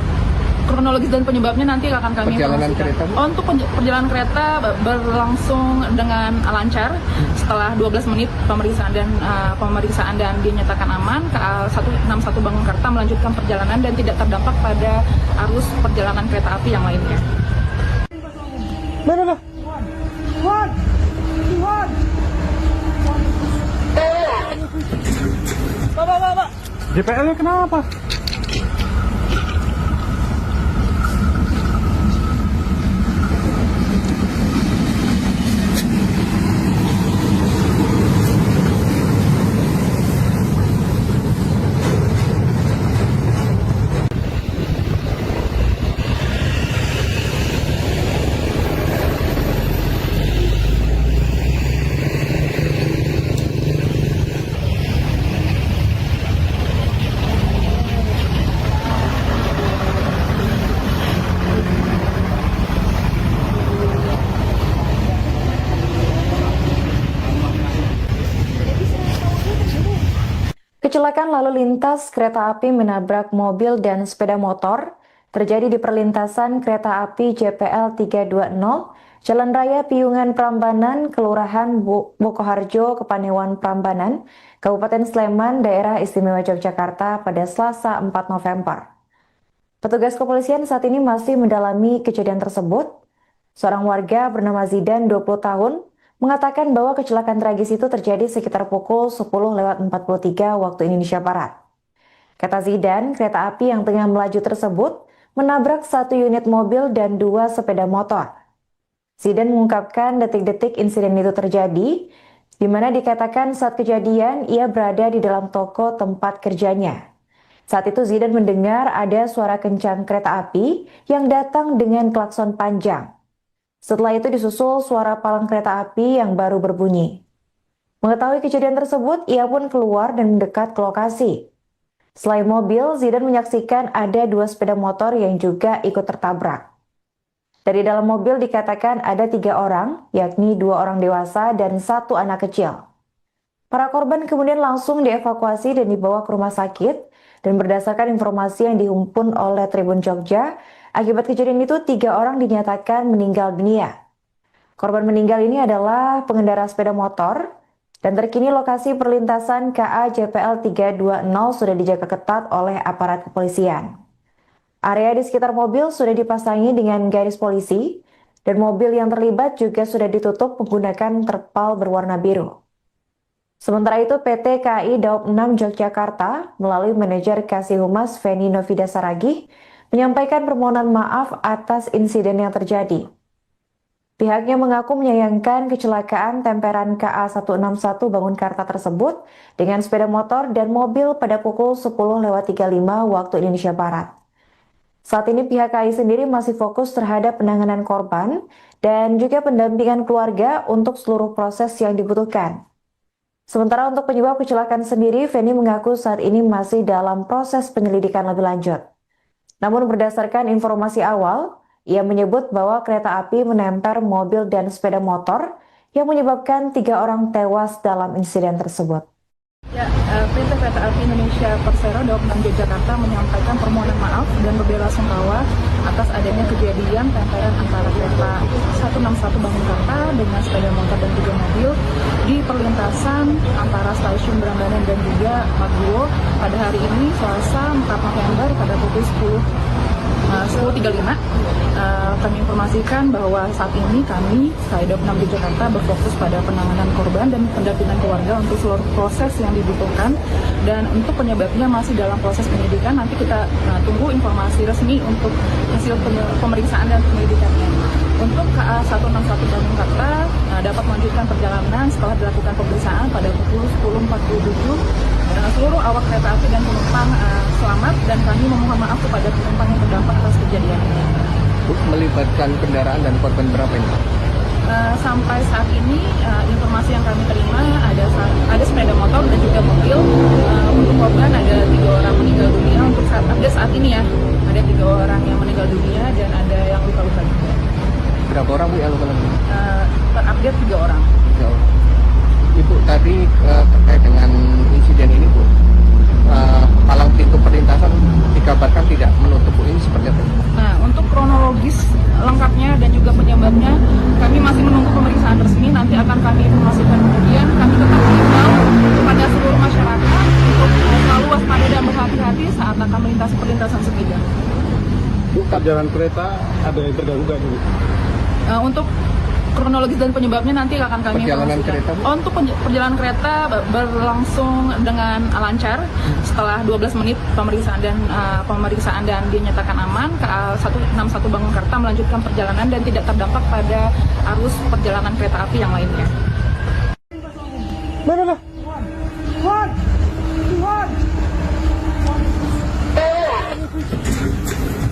kronologis dan penyebabnya nanti akan kami Perjalanan informasikan. kereta, Bu? Untuk perjalanan kereta berlangsung dengan lancar setelah 12 menit pemeriksaan dan dinyatakan aman. KA 161 Bangunkarta melanjutkan perjalanan dan tidak terdampak pada arus perjalanan kereta api yang lainnya. JPL-nya kenapa? Kecelakaan lalu lintas kereta api menabrak mobil dan sepeda motor terjadi di perlintasan kereta api JPL 320, Jalan Raya Piungan Prambanan, Kelurahan Bokoharjo, Kepanewan Prambanan, Kabupaten Sleman, Daerah Istimewa Yogyakarta pada Selasa 4 November. Petugas kepolisian saat ini masih mendalami kejadian tersebut. Seorang warga bernama Zidan, 20 tahun, mengatakan bahwa kecelakaan tragis itu terjadi sekitar pukul 10.43 waktu Indonesia Barat. Kata Zidan, kereta api yang tengah melaju tersebut menabrak 1 unit mobil dan 2 sepeda motor. Zidan mengungkapkan detik-detik insiden itu terjadi, di mana dikatakan saat kejadian ia berada di dalam toko tempat kerjanya. Saat itu Zidan mendengar ada suara kencang kereta api yang datang dengan klakson panjang. Setelah itu disusul suara palang kereta api yang baru berbunyi. Mengetahui kejadian tersebut, ia pun keluar dan mendekat ke lokasi. Selain mobil, Zidan menyaksikan ada 2 sepeda motor yang juga ikut tertabrak. Dari dalam mobil dikatakan ada 3 orang, yakni 2 orang dewasa dan 1 anak kecil. Para korban kemudian langsung dievakuasi dan dibawa ke rumah sakit, dan berdasarkan informasi yang dihimpun oleh Tribun Jogja, akibat kejadian itu 3 orang dinyatakan meninggal dunia. Korban meninggal ini adalah pengendara sepeda motor, Dan terkini lokasi perlintasan KA JPL 320 sudah dijaga ketat oleh aparat kepolisian. Area di sekitar mobil sudah dipasangi dengan garis polisi, dan mobil yang terlibat juga sudah ditutup menggunakan terpal berwarna biru. Sementara itu, PT KAI Daob 6 Yogyakarta melalui manajer Kasih Humas Feni Novida Saragih menyampaikan permohonan maaf atas insiden yang terjadi. Pihaknya mengaku menyayangkan kecelakaan temperan KA 161 Bangunkarta tersebut dengan sepeda motor dan mobil pada pukul 10.35 waktu Indonesia Barat. Saat ini pihak KAI sendiri masih fokus terhadap penanganan korban dan juga pendampingan keluarga untuk seluruh proses yang dibutuhkan. Sementara untuk penyebab kecelakaan sendiri, Feni mengaku saat ini masih dalam proses penyelidikan lebih lanjut. Namun berdasarkan informasi awal, ia menyebut bahwa kereta api menempel mobil dan sepeda motor yang menyebabkan 3 orang tewas dalam insiden tersebut. Ya, PT Kereta Api Indonesia Persero Daob 6 Yogyakarta menyampaikan permohonan maaf dan berbela-sungkawa atas adanya kejadian tempelan antara kereta 161 Bangunkarta dengan sepeda motor dan 3 mobil di perlintasan antara stasiun Prambanan dan juga Maguwo pada hari ini Selasa 4 November pada pukul 10.35. Kami informasikan bahwa saat ini kami, Daob 6 Yogyakarta, berfokus pada penanganan korban dan pendampingan keluarga untuk seluruh proses yang dibutuhkan, dan untuk penyebabnya masih dalam proses penyidikan. Nanti kita tunggu informasi resmi untuk hasil pemeriksaan dan penyelidikannya. Untuk KA 161 Bangunkarta dapat melanjutkan perjalanan setelah dilakukan pemeriksaan pada pukul 10.47. Seluruh awak kereta api dan penumpang selamat, dan kami memohon maaf kepada penumpang yang terdampak atas kejadian ini. Melibatkan kendaraan dan korban berapa ini? Sampai saat ini informasi yang kami terima ada sepeda motor dan juga mobil. Untuk korban ada 3 orang meninggal dunia. Untuk saat ini ya, ada 3 orang yang meninggal dunia dan ada yang luka-luka juga. Berapa orang Bu yang luka-luka? Terupdate 3 orang. 3 orang. Ibu tadi terkait dengan insiden ini Bu, palang pintu perlintasan dikabarkan tidak menutup Bu, ini seperti apa? Nah, untuk kronologis lengkapnya dan juga penyebabnya kami masih menunggu pemeriksaan resmi. Nanti akan kami informasikan kemudian. Kami tetap mengimbau kepada seluruh masyarakat untuk selalu waspada dan berhati-hati saat akan melintasi perlintasan sepeda. Bukan jalan kereta ada yang terganggu nggak dulu? Untuk kronologis dan penyebabnya nanti akan kami Perjalanan informasikan. kereta, Bu? Untuk perjalanan kereta berlangsung dengan lancar setelah 12 menit pemeriksaan dan dinyatakan aman. KA 161 Bangunkarta melanjutkan perjalanan dan tidak terdampak pada arus perjalanan kereta api yang lainnya. Mana?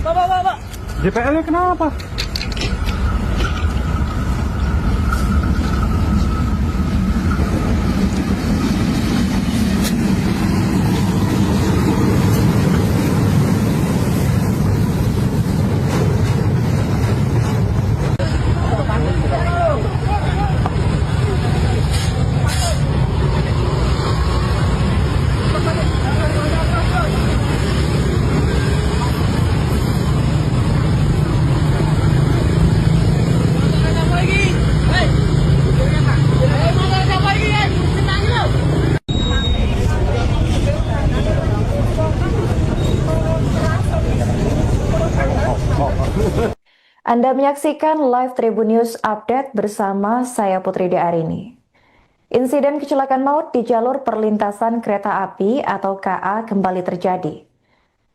Bapak. JPL-nya kenapa? Anda menyaksikan live Tribun News Update bersama saya Putri Arini. Insiden kecelakaan maut di jalur perlintasan kereta api atau KA kembali terjadi.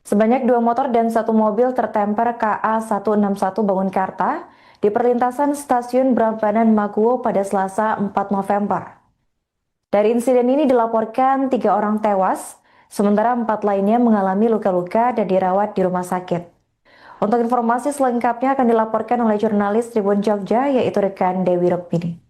Sebanyak 2 motor dan 1 mobil tertemper KA 161 Bangunkarta di perlintasan stasiun Prambanan Maguwo pada Selasa 4 November. Dari insiden ini dilaporkan 3 orang tewas, sementara 4 lainnya mengalami luka-luka dan dirawat di rumah sakit. Untuk informasi selengkapnya akan dilaporkan oleh jurnalis Tribun Jogja, yaitu rekan Dewi Rukmini.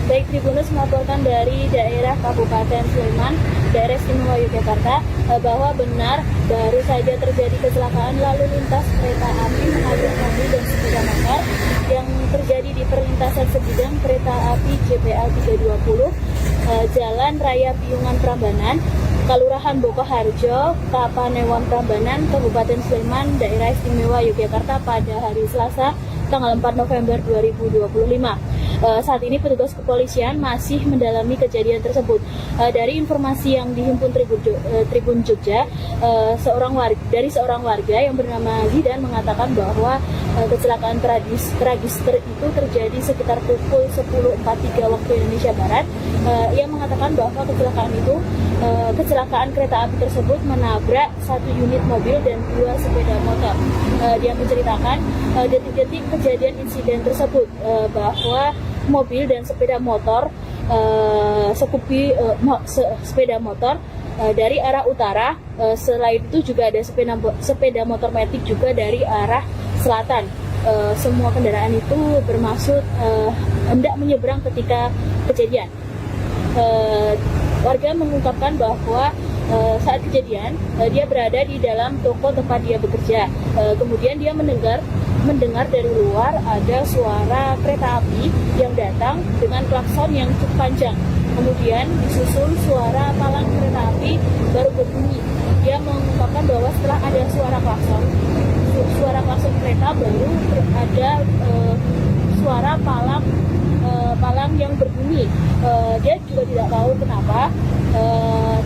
Baik, Tribunus melaporkan dari daerah Kabupaten Sleman, daerah istimewa Yogyakarta, bahwa benar baru saja terjadi kecelakaan lalu lintas kereta api menghabis mobil dan sepeda motor yang terjadi di perlintasan sebidang kereta api JPL 320, Jalan Raya Piungan Prambanan, Kelurahan Bokoharjo, Kapanewon Prambanan, Kabupaten Sleman, daerah istimewa Yogyakarta pada hari Selasa, tanggal 4 November 2025. Saat ini petugas kepolisian masih mendalami kejadian tersebut. Dari informasi yang dihimpun Tribun Jogja, dari seorang warga yang bernama Zidan mengatakan bahwa kecelakaan tragis itu terjadi sekitar pukul 10.43 waktu Indonesia Barat. Ia mengatakan bahwa kecelakaan kereta api tersebut menabrak 1 unit mobil dan 2 sepeda motor. Dia menceritakan detik-detik kejadian insiden tersebut, bahwa mobil dan sepeda motor sepeda motor dari arah utara. Selain itu juga ada sepeda motor matic juga dari arah selatan. Semua kendaraan itu bermaksud hendak menyeberang ketika kejadian. Warga mengungkapkan bahwa saat kejadian dia berada di dalam toko tempat dia bekerja. Kemudian dia mendengar dari luar ada suara kereta api yang datang dengan klakson yang cukup panjang. Kemudian disusul suara palang kereta api baru berbunyi. Dia mengungkapkan bahwa setelah ada suara klakson kereta baru ada suara palang yang berbunyi. Dia juga tidak tahu kenapa,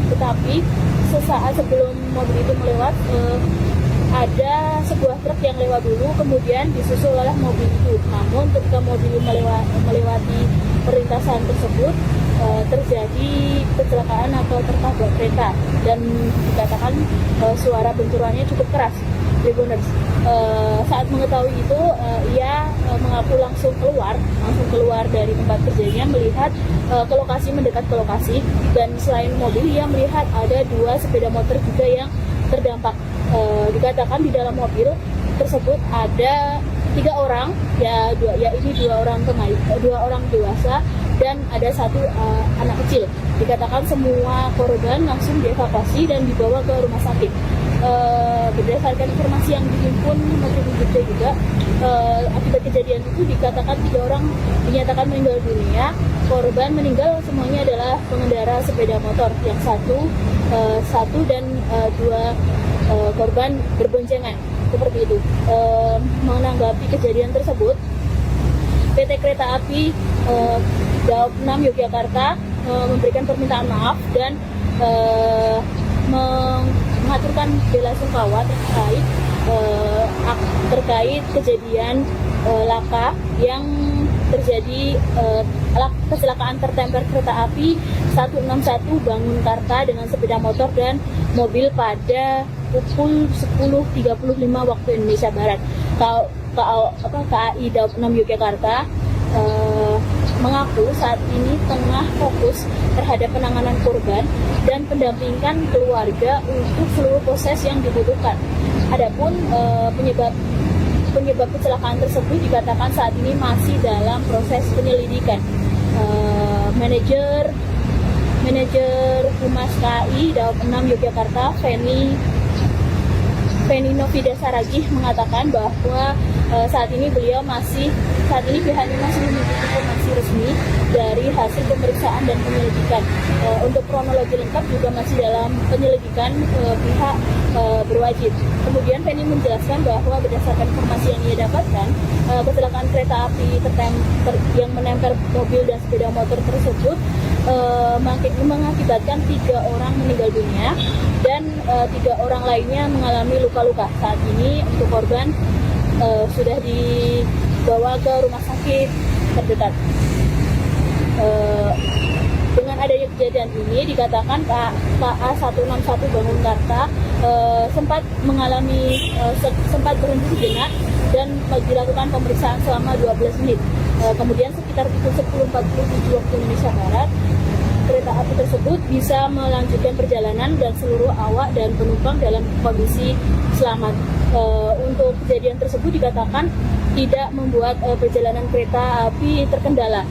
tetapi sesaat sebelum mobil itu melewat, ada sebuah truk yang lewat dulu, kemudian disusul oleh mobil itu. Namun ketika mobil melewati perlintasan tersebut, terjadi kecelakaan atau tertabrak kereta, dan dikatakan suara benturannya cukup keras. Tribuners saat mengetahui itu, ia mengaku langsung keluar dari tempat kerjanya, melihat mendekat ke lokasi, dan selain mobil ia melihat ada 2 sepeda motor juga yang terdampak. Dikatakan di dalam mobil tersebut ada 3 orang, yaitu 2 orang dewasa dan ada 1 anak kecil. Dikatakan semua korban langsung dievakuasi dan dibawa ke rumah sakit. Berdasarkan informasi yang dihimpun Menteri Jogja juga, akibat kejadian itu dikatakan 3 orang dinyatakan meninggal dunia. Korban meninggal semuanya adalah pengendara sepeda motor, yang satu dan 2 korban berboncengan, seperti itu. Menanggapi kejadian tersebut, PT Kereta Api Daob 6 Yogyakarta memberikan permintaan maaf dan mengaturkan bela sungkawa terkait kejadian laka yang terjadi, kecelakaan tertemper kereta api 161 Bangunkarta dengan sepeda motor dan mobil pada pukul 10.35 waktu Indonesia Barat. KAI Daob 6 Yogyakarta mengaku saat ini tengah fokus terhadap penanganan korban dan pendampingan keluarga untuk seluruh proses yang dibutuhkan. Adapun penyebab kecelakaan tersebut dikatakan saat ini masih dalam proses penyelidikan. Manajer Humas KAI Daob 6 Yogyakarta, Feni Novida Saragih, mengatakan bahwa saat ini pihaknya masih memiliki informasi resmi dari hasil pemeriksaan dan penyelidikan. Untuk kronologi lengkap juga masih dalam penyelidikan pihak berwajib. Kemudian Feni menjelaskan bahwa berdasarkan informasi yang ia dapatkan, kecelakaan kereta api yang menempel mobil dan sepeda motor tersebut mengakibatkan 3 orang meninggal dunia dan 3 orang lainnya mengalami luka-luka. Saat ini untuk korban sudah dibawa ke rumah sakit terdekat. Dengan adanya kejadian ini dikatakan KA 161 Bangunkarta sempat berhenti sejenak dan dilakukan pemeriksaan selama 12 menit. Kemudian sekitar pukul 10.47 waktu Indonesia Barat, kereta api tersebut bisa melanjutkan perjalanan dan seluruh awak dan penumpang dalam kondisi selamat. Untuk kejadian tersebut dikatakan tidak membuat perjalanan kereta api terkendala.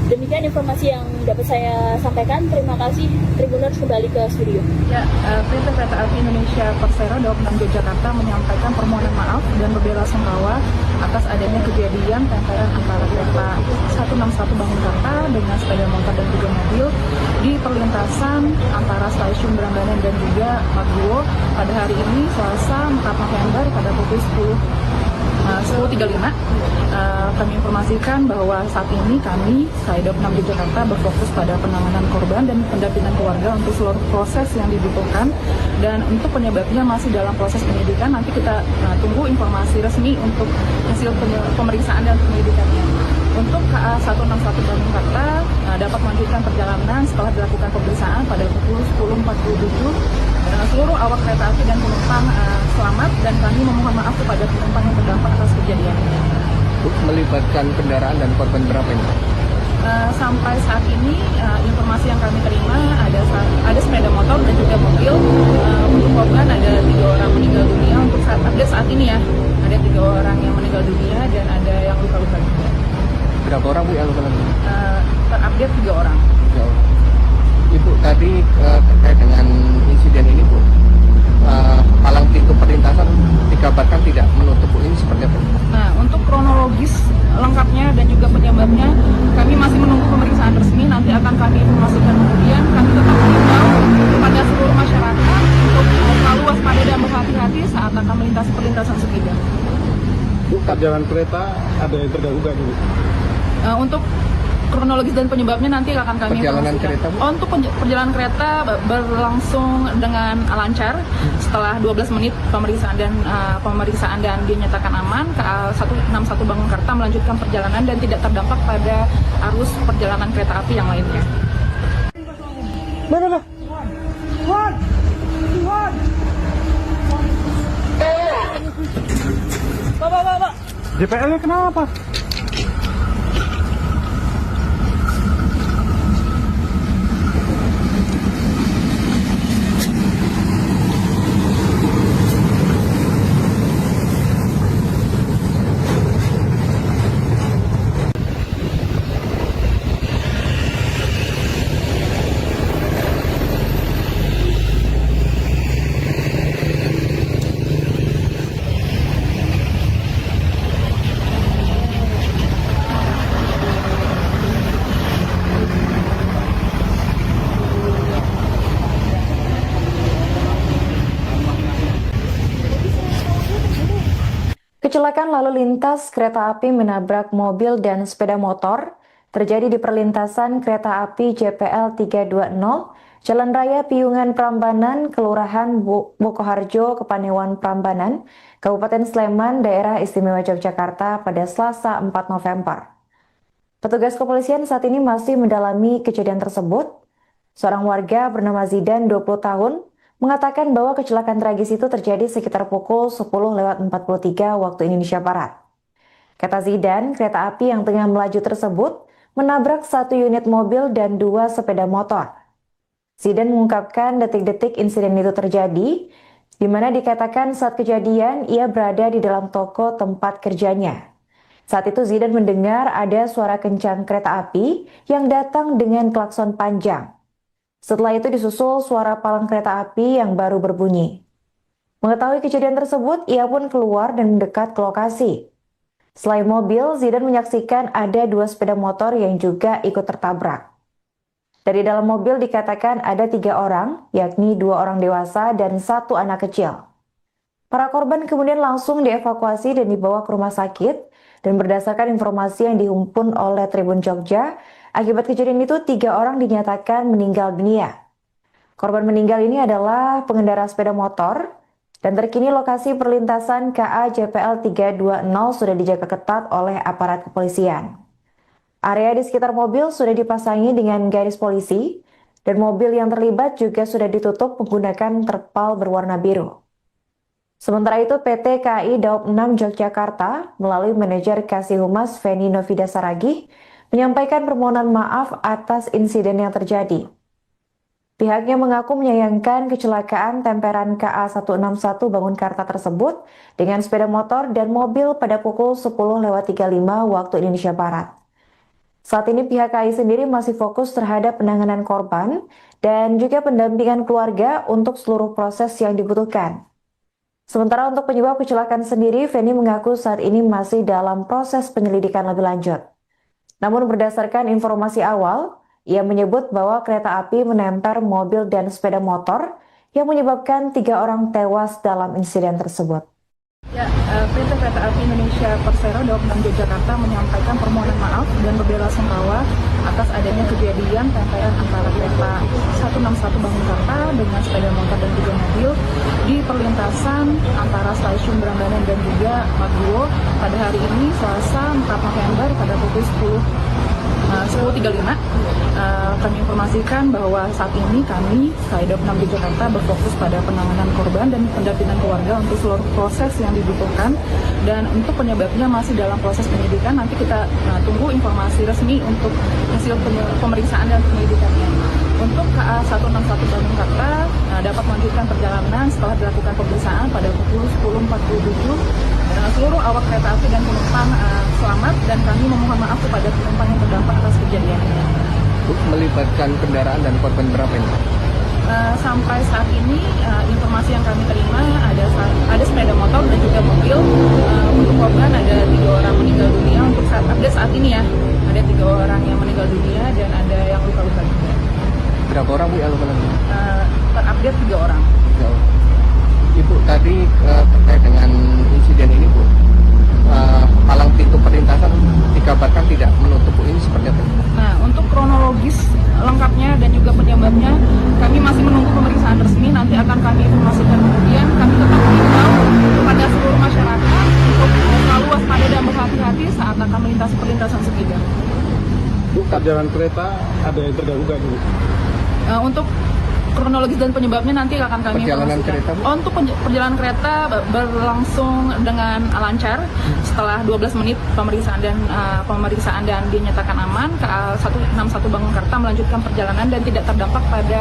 Demikian informasi yang dapat saya sampaikan. Terima kasih. Tribuners kembali ke studio. Ya, PT Kereta Api Indonesia Persero Daob 6 Yogyakarta menyampaikan permohonan maaf dan berbela-sungkawa atas adanya kejadian tempelan antara kereta 161 Bangunkarta dengan sepeda motor dan juga mobil di perlintasan antara stasiun Brangganan dan juga Margowo pada hari ini Selasa 4 November pada pukul 10.35 kami informasikan bahwa saat ini saya Daob 6 Yogyakarta berfokus pada penanganan korban dan pendampingan keluarga untuk seluruh proses yang dibutuhkan, dan untuk penyebabnya masih dalam proses penyidikan. Nanti kita tunggu informasi resmi untuk hasil pemeriksaan dan penyelidikannya. Untuk KA 161 Bandung Karta dapat melanjutkan perjalanan setelah dilakukan pemeriksaan pada pukul 10.47. Seluruh awak kereta api dan penumpang selamat, dan kami memohon maaf kepada penumpang yang terdampak atas kejadian ini. Melibatkan kendaraan dan korban berapa ini? Sampai saat ini informasi yang kami terima ada sepeda motor dan juga mobil. Untuk korban ada 3 orang meninggal dunia. Untuk saat ini ya, ada 3 orang yang meninggal dunia dan ada yang luka-luka juga. Berapa orang Bu yang luka-luka? Terupdate 3 orang. Ibu tadi terkait dengan insiden ini Bu, palang pintu perlintasan dikabarkan tidak menutup Bu, ini seperti apa? Nah, untuk kronologis lengkapnya dan juga penyebabnya kami masih menunggu pemeriksaan resmi. Nanti akan kami informasikan kemudian. Kami tetap mengimbau kepada seluruh masyarakat untuk selalu waspada dan berhati-hati saat akan melintasi perlintasan sepeda. Bu, perjalanan kereta ada yang terganggu nggak Bu? Untuk kronologis dan penyebabnya nanti akan kami Perjalanan informasikan. kereta, Bu? Untuk perjalanan kereta berlangsung dengan lancar setelah 12 menit pemeriksaan dan dinyatakan aman. KA 161 Bandung Karta melanjutkan perjalanan dan tidak terdampak pada arus perjalanan kereta api yang lainnya. JPL-nya kenapa? Kecelakaan lalu lintas kereta api menabrak mobil dan sepeda motor terjadi di perlintasan kereta api JPL 320, Jalan Raya Piungan Prambanan, Kelurahan Bokoharjo, Kepanewan Prambanan, Kabupaten Sleman, Daerah Istimewa Yogyakarta pada Selasa 4 November. Petugas kepolisian saat ini masih mendalami kejadian tersebut. Seorang warga bernama Zidan, 20 tahun, mengatakan bahwa kecelakaan tragis itu terjadi sekitar pukul 10.43 waktu Indonesia Barat. Kata Zidan, kereta api yang tengah melaju tersebut menabrak 1 unit mobil dan 2 sepeda motor. Zidan mengungkapkan detik-detik insiden itu terjadi, di mana dikatakan saat kejadian ia berada di dalam toko tempat kerjanya. Saat itu Zidan mendengar ada suara kencang kereta api yang datang dengan klakson panjang. Setelah itu disusul suara palang kereta api yang baru berbunyi. Mengetahui kejadian tersebut, ia pun keluar dan mendekat ke lokasi. Selain mobil, Zidan menyaksikan ada 2 sepeda motor yang juga ikut tertabrak. Dari dalam mobil dikatakan ada 3 orang, yakni 2 orang dewasa dan 1 anak kecil. Para korban kemudian langsung dievakuasi dan dibawa ke rumah sakit, dan berdasarkan informasi yang dihimpun oleh Tribun Jogja, akibat kejadian itu 3 orang dinyatakan meninggal dunia. Korban meninggal ini adalah pengendara sepeda motor, dan terkini lokasi perlintasan KA JPL 320 sudah dijaga ketat oleh aparat kepolisian. Area di sekitar mobil sudah dipasangi dengan garis polisi, dan mobil yang terlibat juga sudah ditutup menggunakan terpal berwarna biru. Sementara itu PT KAI Daob 6 Yogyakarta melalui manajer Kasih Humas Feni Novida Saragih menyampaikan permohonan maaf atas insiden yang terjadi. Pihaknya mengaku menyayangkan kecelakaan temperan KA 161 Bangun Karta tersebut dengan sepeda motor dan mobil pada pukul 10.35 waktu Indonesia Barat. Saat ini pihak KAI sendiri masih fokus terhadap penanganan korban dan juga pendampingan keluarga untuk seluruh proses yang dibutuhkan. Sementara untuk penyebab kecelakaan sendiri, Feni mengaku saat ini masih dalam proses penyelidikan lebih lanjut. Namun berdasarkan informasi awal, ia menyebut bahwa kereta api menempel mobil dan sepeda motor yang menyebabkan 3 orang tewas dalam insiden tersebut. Ya, PT Kereta Api Indonesia Persero Daob 6 Yogyakarta menyampaikan permohonan maaf dan berbela-sungkawa atas adanya kejadian tempelan antara kereta 161 Bangunkarta dengan sepeda motor dan juga mobil di perlintasan antara stasiun Prambanan dan juga Maguwo pada hari ini Selasa 4 November pada pukul 10.35. Kami informasikan bahwa saat ini kami Daob 6 Yogyakarta berfokus pada penanganan korban dan pendampingan keluarga untuk seluruh proses yang dibutuhkan, dan untuk penyebabnya masih dalam proses penyidikan. Nanti kita tunggu informasi resmi untuk hasil pemeriksaan dan penyelidikannya. Untuk KA 161 Bangunkarta dapat melanjutkan perjalanan setelah dilakukan pemeriksaan pada pukul 10.47. Seluruh awak kereta api dan penumpang selamat, dan kami memohon maaf kepada penumpang yang terdampak atas kejadian ini. Melibatkan kendaraan dan korban berapa ini? Sampai saat ini informasi yang kami terima ada sepeda motor dan juga mobil. Untuk korban ada 3 orang meninggal dunia. Untuk saat ini ya, ada 3 orang yang meninggal dunia dan ada yang luka-luka juga. Berapa orang Bu yang luka-luka? Terupdate 3 orang. Ibu tadi terkait dengan insiden ini Bu, palang pintu perlintasan dikabarkan tidak menutup Bu, ini seperti apa? Nah, untuk kronologis lengkapnya dan juga penyebabnya kami masih menunggu pemeriksaan resmi. Nanti akan kami informasikan kemudian. Kami tetap mengimbau kepada seluruh masyarakat untuk selalu waspada dan berhati-hati saat akan melintasi perlintasan sebidang. Bu, jalan kereta ada yang terganggu nggak Bu? Untuk kronologis dan penyebabnya nanti akan kami Perjalanan informasikan. kereta, Bu? Untuk perjalanan kereta berlangsung dengan lancar setelah 12 menit pemeriksaan dan dinyatakan aman. KA 161 Bangunkarta melanjutkan perjalanan dan tidak terdampak pada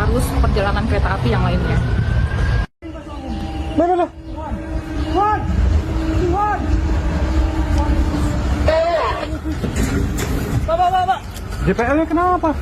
arus perjalanan kereta api yang lainnya. JPL-nya kenapa?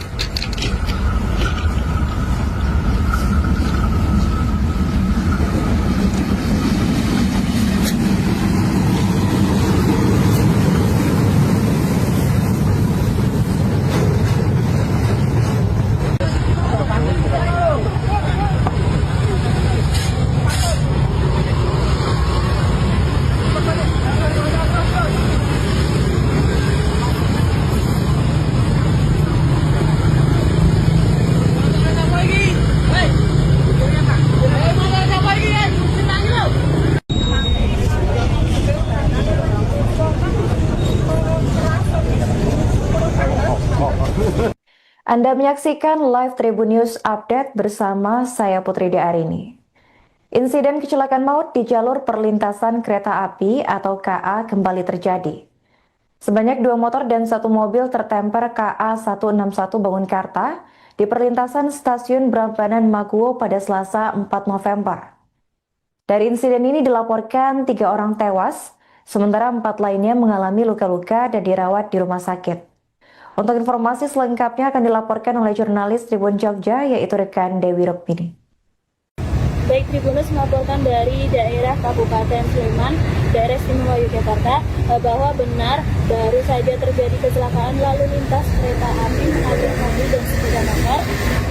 Anda menyaksikan live Tribun News Update bersama saya Putri Arini. Insiden kecelakaan maut di jalur perlintasan kereta api atau KA kembali terjadi. Sebanyak 2 motor dan 1 mobil tertemper KA 161 Bangunkarta di perlintasan stasiun Prambanan Maguwo pada Selasa 4 November. Dari insiden ini dilaporkan 3 orang tewas, sementara 4 lainnya mengalami luka-luka dan dirawat di rumah sakit. Untuk informasi selengkapnya akan dilaporkan oleh jurnalis Tribun Jogja, yaitu rekan Dewi Rukmini. Baik, Tribunus melaporkan dari daerah Kabupaten Sleman, daerah istimewa Yogyakarta, bahwa benar baru saja terjadi kecelakaan lalu lintas kereta api menabrak mobil dan sepeda motor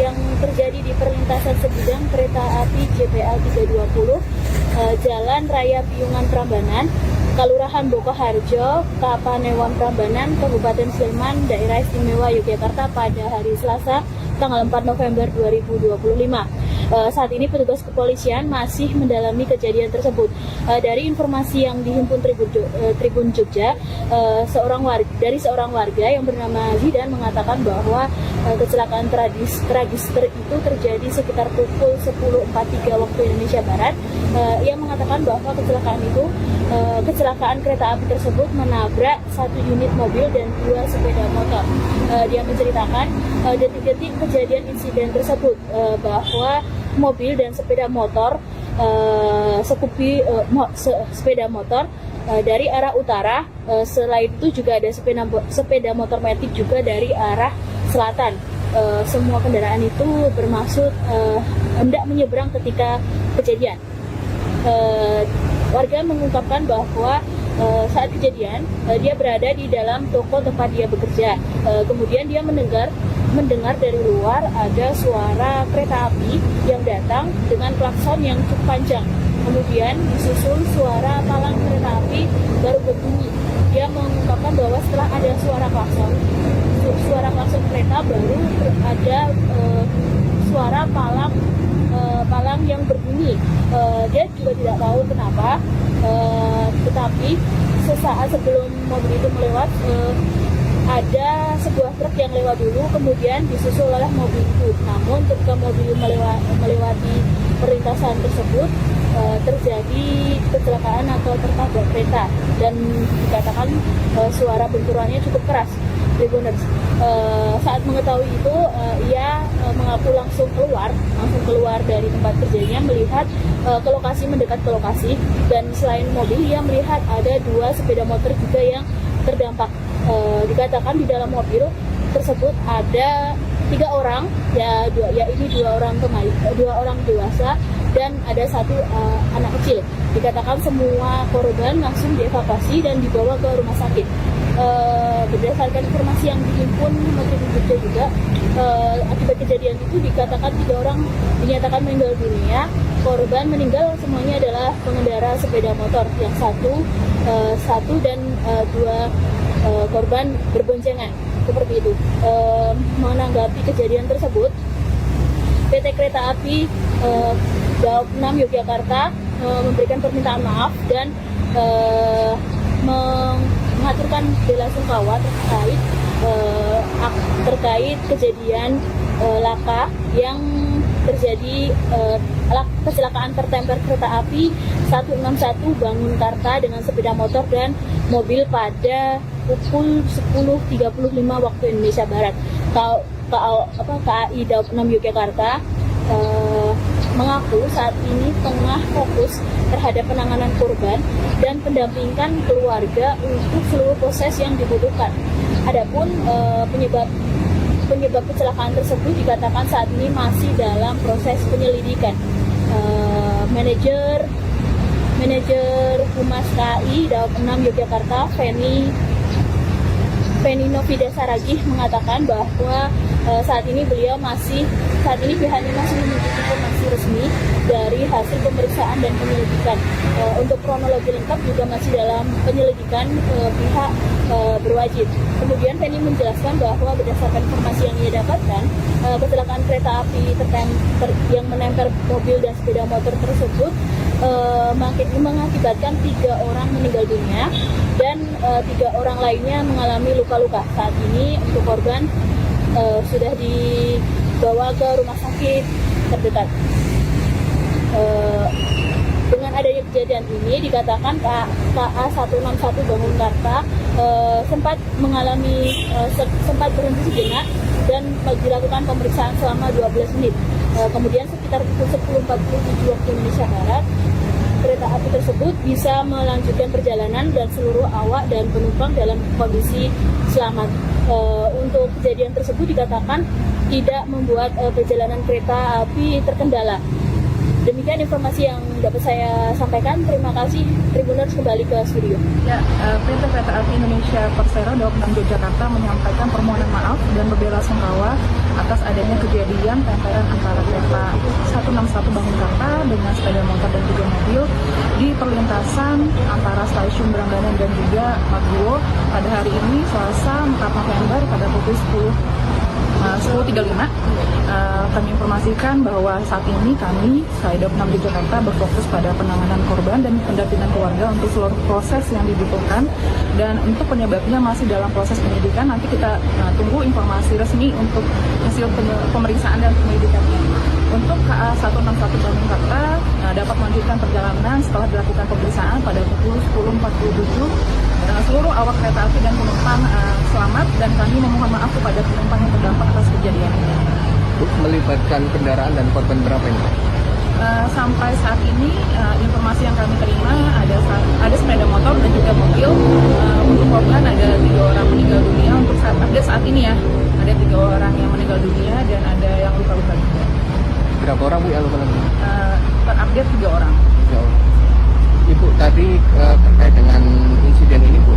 yang terjadi di perlintasan sebidang kereta api JPL 320, Jalan Raya Piungan Prambanan, Kelurahan Bokoharjo, Kapanewon Prambanan, Kabupaten Sleman, Daerah Istimewa Yogyakarta pada hari Selasa, tanggal 4 November 2025. Saat ini petugas kepolisian masih mendalami kejadian tersebut. Dari informasi yang dihimpun Tribun Jogja, dari seorang warga yang bernama Zidan mengatakan bahwa kecelakaan tragis itu terjadi sekitar pukul 10.43 waktu Indonesia Barat. Ia mengatakan bahwa kecelakaan kereta api tersebut menabrak 1 unit mobil dan 2 sepeda motor. Dia menceritakan detik-detik kejadian insiden tersebut, bahwa mobil dan sepeda motor sepeda motor dari arah utara, selain itu juga ada sepeda motor metik juga dari arah selatan. Semua kendaraan itu bermaksud hendak menyeberang ketika kejadian. Warga mengungkapkan bahwa saat kejadian dia berada di dalam toko tempat dia bekerja. Kemudian dia mendengar mendengar dari luar ada suara kereta api yang datang dengan klakson yang cukup panjang. Kemudian disusul suara palang kereta api baru berbunyi. Dia mengungkapkan bahwa setelah ada suara klakson kereta baru ada suara palang yang berbunyi. Dia juga tidak tahu kenapa, tetapi sesaat sebelum mobil itu melewat ada sebuah truk yang lewat dulu, kemudian disusul oleh mobil itu. Namun ketika mobil melewati perlintasan tersebut, terjadi kecelakaan atau tertabrak kereta, dan dikatakan suara benturannya cukup keras. Tribuners saat mengetahui itu, ia mengaku langsung keluar dari tempat kerjanya, melihat ke lokasi, mendekat ke lokasi, dan selain mobil ia melihat ada 2 sepeda motor juga yang terdampak. Dikatakan di dalam mobil tersebut ada 3 orang, yaitu 2 orang dewasa dan ada 1 anak kecil. Dikatakan semua korban langsung dievakuasi dan dibawa ke rumah sakit. Berdasarkan informasi yang dihimpun Menteri Jogja juga, akibat kejadian itu dikatakan 3 orang dinyatakan meninggal dunia. Korban meninggal semuanya adalah pengendara sepeda motor, yang satu dan 2 korban berboncengan, seperti itu. Menanggapi kejadian tersebut, PT Kereta Api Daob 6 Yogyakarta memberikan permintaan maaf dan mengaturkan bela sungkawa terkait kejadian laka yang terjadi, kecelakaan tertemper kereta api 161 Bangunkarta dengan sepeda motor dan mobil pada pukul 10.35 waktu Indonesia Barat. KAI Daob 6 Yogyakarta mengaku saat ini tengah fokus terhadap penanganan korban dan pendampingan keluarga untuk seluruh proses yang dibutuhkan. Adapun penyebab kecelakaan tersebut dikatakan saat ini masih dalam proses penyelidikan. Manajer Humas KAI Daob 6 Yogyakarta, Feni Novida Saragih, mengatakan bahwa saat ini pihaknya masih menunggu informasi resmi dari hasil pemeriksaan dan penyelidikan. Untuk kronologi lengkap juga masih dalam penyelidikan pihak berwajib. Kemudian Feni menjelaskan bahwa berdasarkan informasi yang ia dapatkan, kecelakaan kereta api yang menempel mobil dan sepeda motor tersebut mengakibatkan 3 orang meninggal dunia dan 3 orang lainnya mengalami luka-luka. Saat ini untuk korban sudah dibawa ke rumah sakit terdekat. Dengan adanya kejadian ini dikatakan KA 161 Bangunkarta sempat berhenti sejenak dan dilakukan pemeriksaan selama 12 menit. Kemudian sekitar pukul 10.47 waktu Indonesia Barat, kereta api tersebut bisa melanjutkan perjalanan dan seluruh awak dan penumpang dalam kondisi selamat. Untuk kejadian tersebut dikatakan tidak membuat perjalanan kereta api terkendala. Demikian informasi yang dapat saya sampaikan. Terima kasih. Tribuners kembali ke studio. Ya, PT Kereta Api Indonesia Persero Daob 6 Yogyakarta menyampaikan permohonan maaf dan berbela-sungkawa atas adanya kejadian tempelan antara kereta 161 Bangunkarta dengan sepeda motor dan juga mobil di perlintasan antara stasiun Berambanan dan juga Maguwo pada hari ini Selasa 4 November pada pukul 10.35. Kami informasikan bahwa saat ini kami Daob 6 Yogyakarta berfokus pada penanganan korban dan pendampingan keluarga untuk seluruh proses yang dibutuhkan, dan untuk penyebabnya masih dalam proses penyidikan. Nanti kita tunggu informasi resmi untuk hasil pemeriksaan dan penyelidikannya. Untuk KA 161 Bangunkarta dapat melanjutkan perjalanan setelah dilakukan pemeriksaan pada pukul 10.47. Seluruh awak kereta api dan penumpang selamat, dan kami memohon maaf kepada penumpang yang terdampak atas kejadian ini. Melibatkan kendaraan dan korban berapa ini? Sampai saat ini informasi yang kami terima ada sepeda motor dan juga mobil. Untuk korban ada 3 orang meninggal dunia. Untuk saat ini ya, ada 3 orang yang meninggal dunia dan ada yang luka-luka juga. Berapa orang Bu yang luka-luka? Terupdate 3 orang. 3 orang. Ibu tadi terkait dengan insiden ini Bu,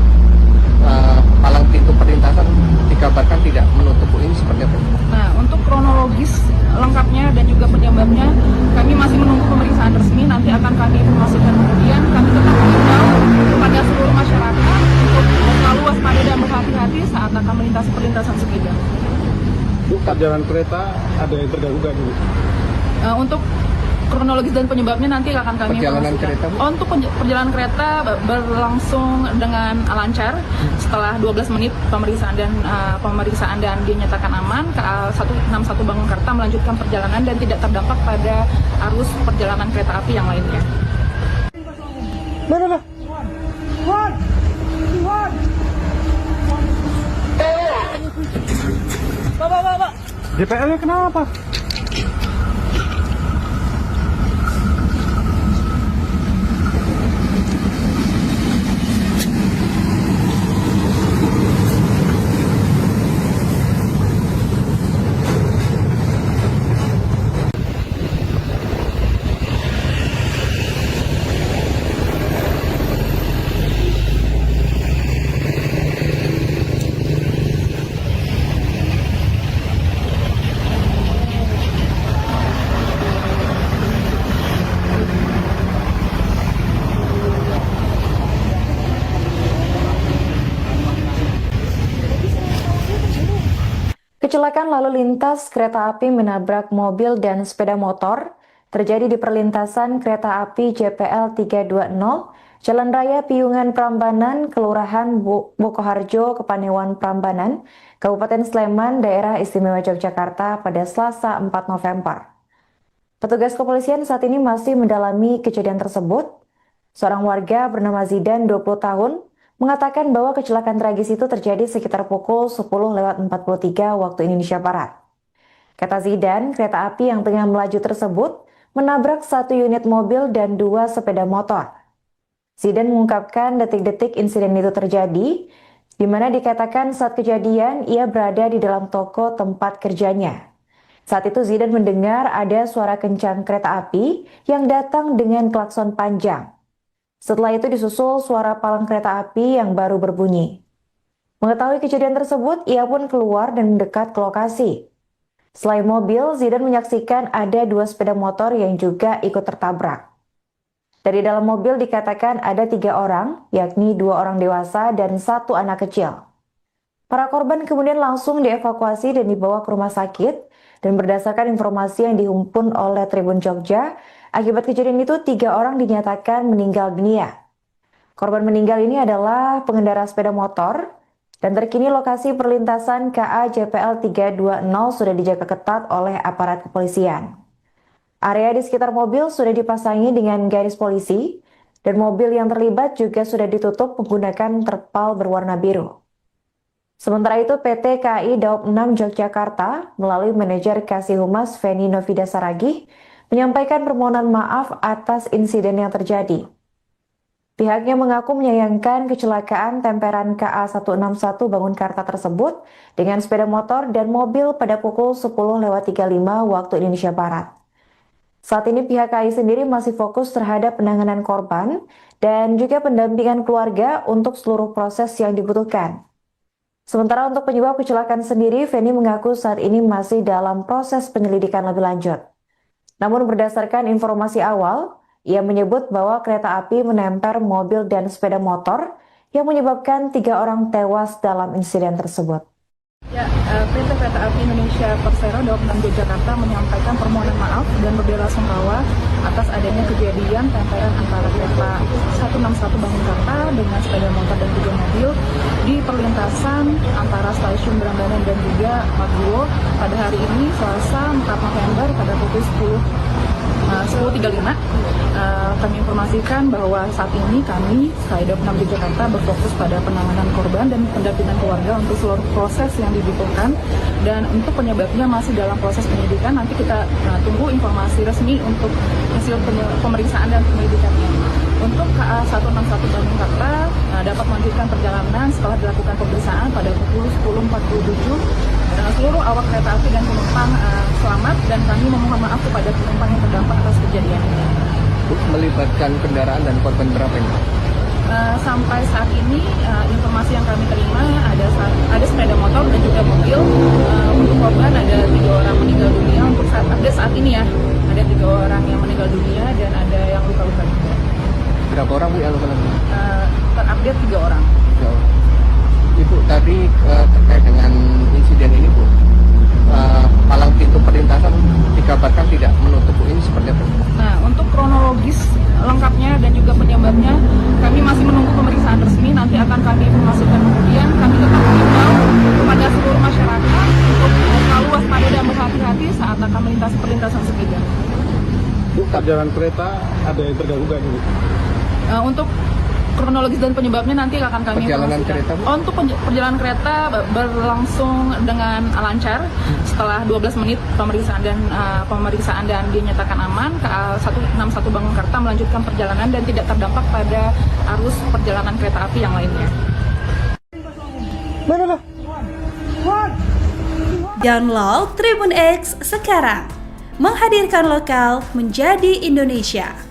palang pintu perlintasan dikabarkan tidak menutup. Ini seperti apa? Nah, untuk kronologis lengkapnya dan juga penyebabnya, kami masih menunggu pemeriksaan resmi. Nanti akan kami informasikan kemudian. Kami tetap mengimbau kepada seluruh masyarakat untuk selalu waspada dan berhati-hati saat akan melintasi perlintasan sepeda. Bu, perjalanan kereta ada yang terganggu nggak dulu? Untuk kronologis dan penyebabnya nanti akan kami Perjalanan informasikan. kereta, Bu? Untuk perjalanan kereta berlangsung dengan lancar setelah 12 menit pemeriksaan dan dinyatakan aman. KA 161 Bangunkarta melanjutkan perjalanan dan tidak terdampak pada arus perjalanan kereta api yang lainnya. DPL-nya kenapa? Kecelakaan lalu lintas kereta api menabrak mobil dan sepeda motor terjadi di perlintasan kereta api JPL 320, Jalan Raya Piungan Prambanan, Kelurahan Bokoharjo, Kepanewan Prambanan, Kabupaten Sleman, Daerah Istimewa Yogyakarta pada Selasa 4 November. Petugas kepolisian saat ini masih mendalami kejadian tersebut. Seorang warga bernama Zidan, 20 tahun, mengatakan bahwa kecelakaan tragis itu terjadi sekitar pukul 10:43 waktu Indonesia Barat. Kata Zidan, kereta api yang tengah melaju tersebut menabrak satu unit mobil dan dua sepeda motor. Zidan mengungkapkan detik-detik insiden itu terjadi, di mana dikatakan saat kejadian ia berada di dalam toko tempat kerjanya. Saat itu Zidan mendengar ada suara kencang kereta api yang datang dengan klakson panjang. Setelah itu disusul suara palang kereta api yang baru berbunyi. Mengetahui kejadian tersebut, ia pun keluar dan mendekat ke lokasi. Selain mobil, Zidan menyaksikan ada dua sepeda motor yang juga ikut tertabrak. Dari dalam mobil dikatakan ada 3 orang, yakni 2 orang dewasa dan 1 anak kecil. Para korban kemudian langsung dievakuasi dan dibawa ke rumah sakit, dan berdasarkan informasi yang dihimpun oleh Tribun Jogja, akibat kejadian itu 3 orang dinyatakan meninggal dunia. Korban meninggal ini adalah pengendara sepeda motor, dan terkini lokasi perlintasan KA JPL 320 sudah dijaga ketat oleh aparat kepolisian. Area di sekitar mobil sudah dipasangi dengan garis polisi, dan mobil yang terlibat juga sudah ditutup menggunakan terpal berwarna biru. Sementara itu, PT KAI Daob 6 Yogyakarta melalui manajer Kasih Humas Feni Novida Saragih menyampaikan permohonan maaf atas insiden yang terjadi. Pihaknya mengaku menyayangkan kecelakaan temperan KA 161 Bangunkarta tersebut dengan sepeda motor dan mobil pada pukul 10:35 waktu Indonesia Barat. Saat ini pihak KAI sendiri masih fokus terhadap penanganan korban dan juga pendampingan keluarga untuk seluruh proses yang dibutuhkan. Sementara untuk penyebab kecelakaan sendiri, Feni mengaku saat ini masih dalam proses penyelidikan lebih lanjut. Namun berdasarkan informasi awal, ia menyebut bahwa kereta api menempel mobil dan sepeda motor yang menyebabkan 3 orang tewas dalam insiden tersebut. Ya, PT Kereta Api Indonesia Persero Daob 6 Yogyakarta menyampaikan permohonan maaf dan berbela-sungkawa atas adanya kejadian tempelan antara kereta 161 Bangunkarta dengan sepeda motor dan 3 mobil di perlintasan antara stasiun Prambanan dan juga Margowo pada hari ini Selasa 4 November pada pukul 10:35. Kami informasikan bahwa saat ini kami Daob 6 Yogyakarta berfokus pada penanganan korban dan pendampingan keluarga untuk seluruh proses yang dibutuhkan, dan untuk penyebabnya masih dalam proses penyidikan. Nanti kita tunggu informasi resmi untuk hasil pemeriksaan dan penyelidikannya. Untuk KA 161 Bangunkarta dapat melanjutkan perjalanan setelah dilakukan pemeriksaan pada pukul 10:47. Seluruh awak kereta api dan penumpang selamat, dan kami memohon maaf kepada penumpang yang terdampak atas kejadian ini. Melibatkan kendaraan dan korban berapa ini? Sampai saat ini informasi yang kami terima ada sepeda motor dan juga mobil. Untuk korban ada 3 orang meninggal dunia. Untuk saat ini ya ada 3 orang yang meninggal dunia dan ada yang luka-luka juga. Berapa orang Bu yang luka-luka? Terupdate 3 orang. Ya. Ibu tadi terkait dengan insiden ini Bu, palang pintu perlintasan dikabarkan tidak menutup Bu, ini seperti apa? Nah, untuk kronologis lengkapnya dan juga penyebabnya kami masih menunggu pemeriksaan resmi. Nanti akan kami informasikan kemudian. Kami tetap mengimbau kepada seluruh masyarakat untuk selalu waspada dan berhati-hati saat akan melintasi perlintasan sepeda. Bu, perjalanan kereta ada yang terganggu nggak Bu? Untuk kronologis dan penyebabnya nanti akan kami Perjalanan informasikan. kereta, Bu? Untuk perjalanan kereta berlangsung dengan lancar setelah 12 menit pemeriksaan dan dinyatakan aman. KA 161 Bangunkarta melanjutkan perjalanan dan tidak terdampak pada arus perjalanan kereta api yang lainnya. Download Tribun X sekarang, menghadirkan lokal menjadi Indonesia.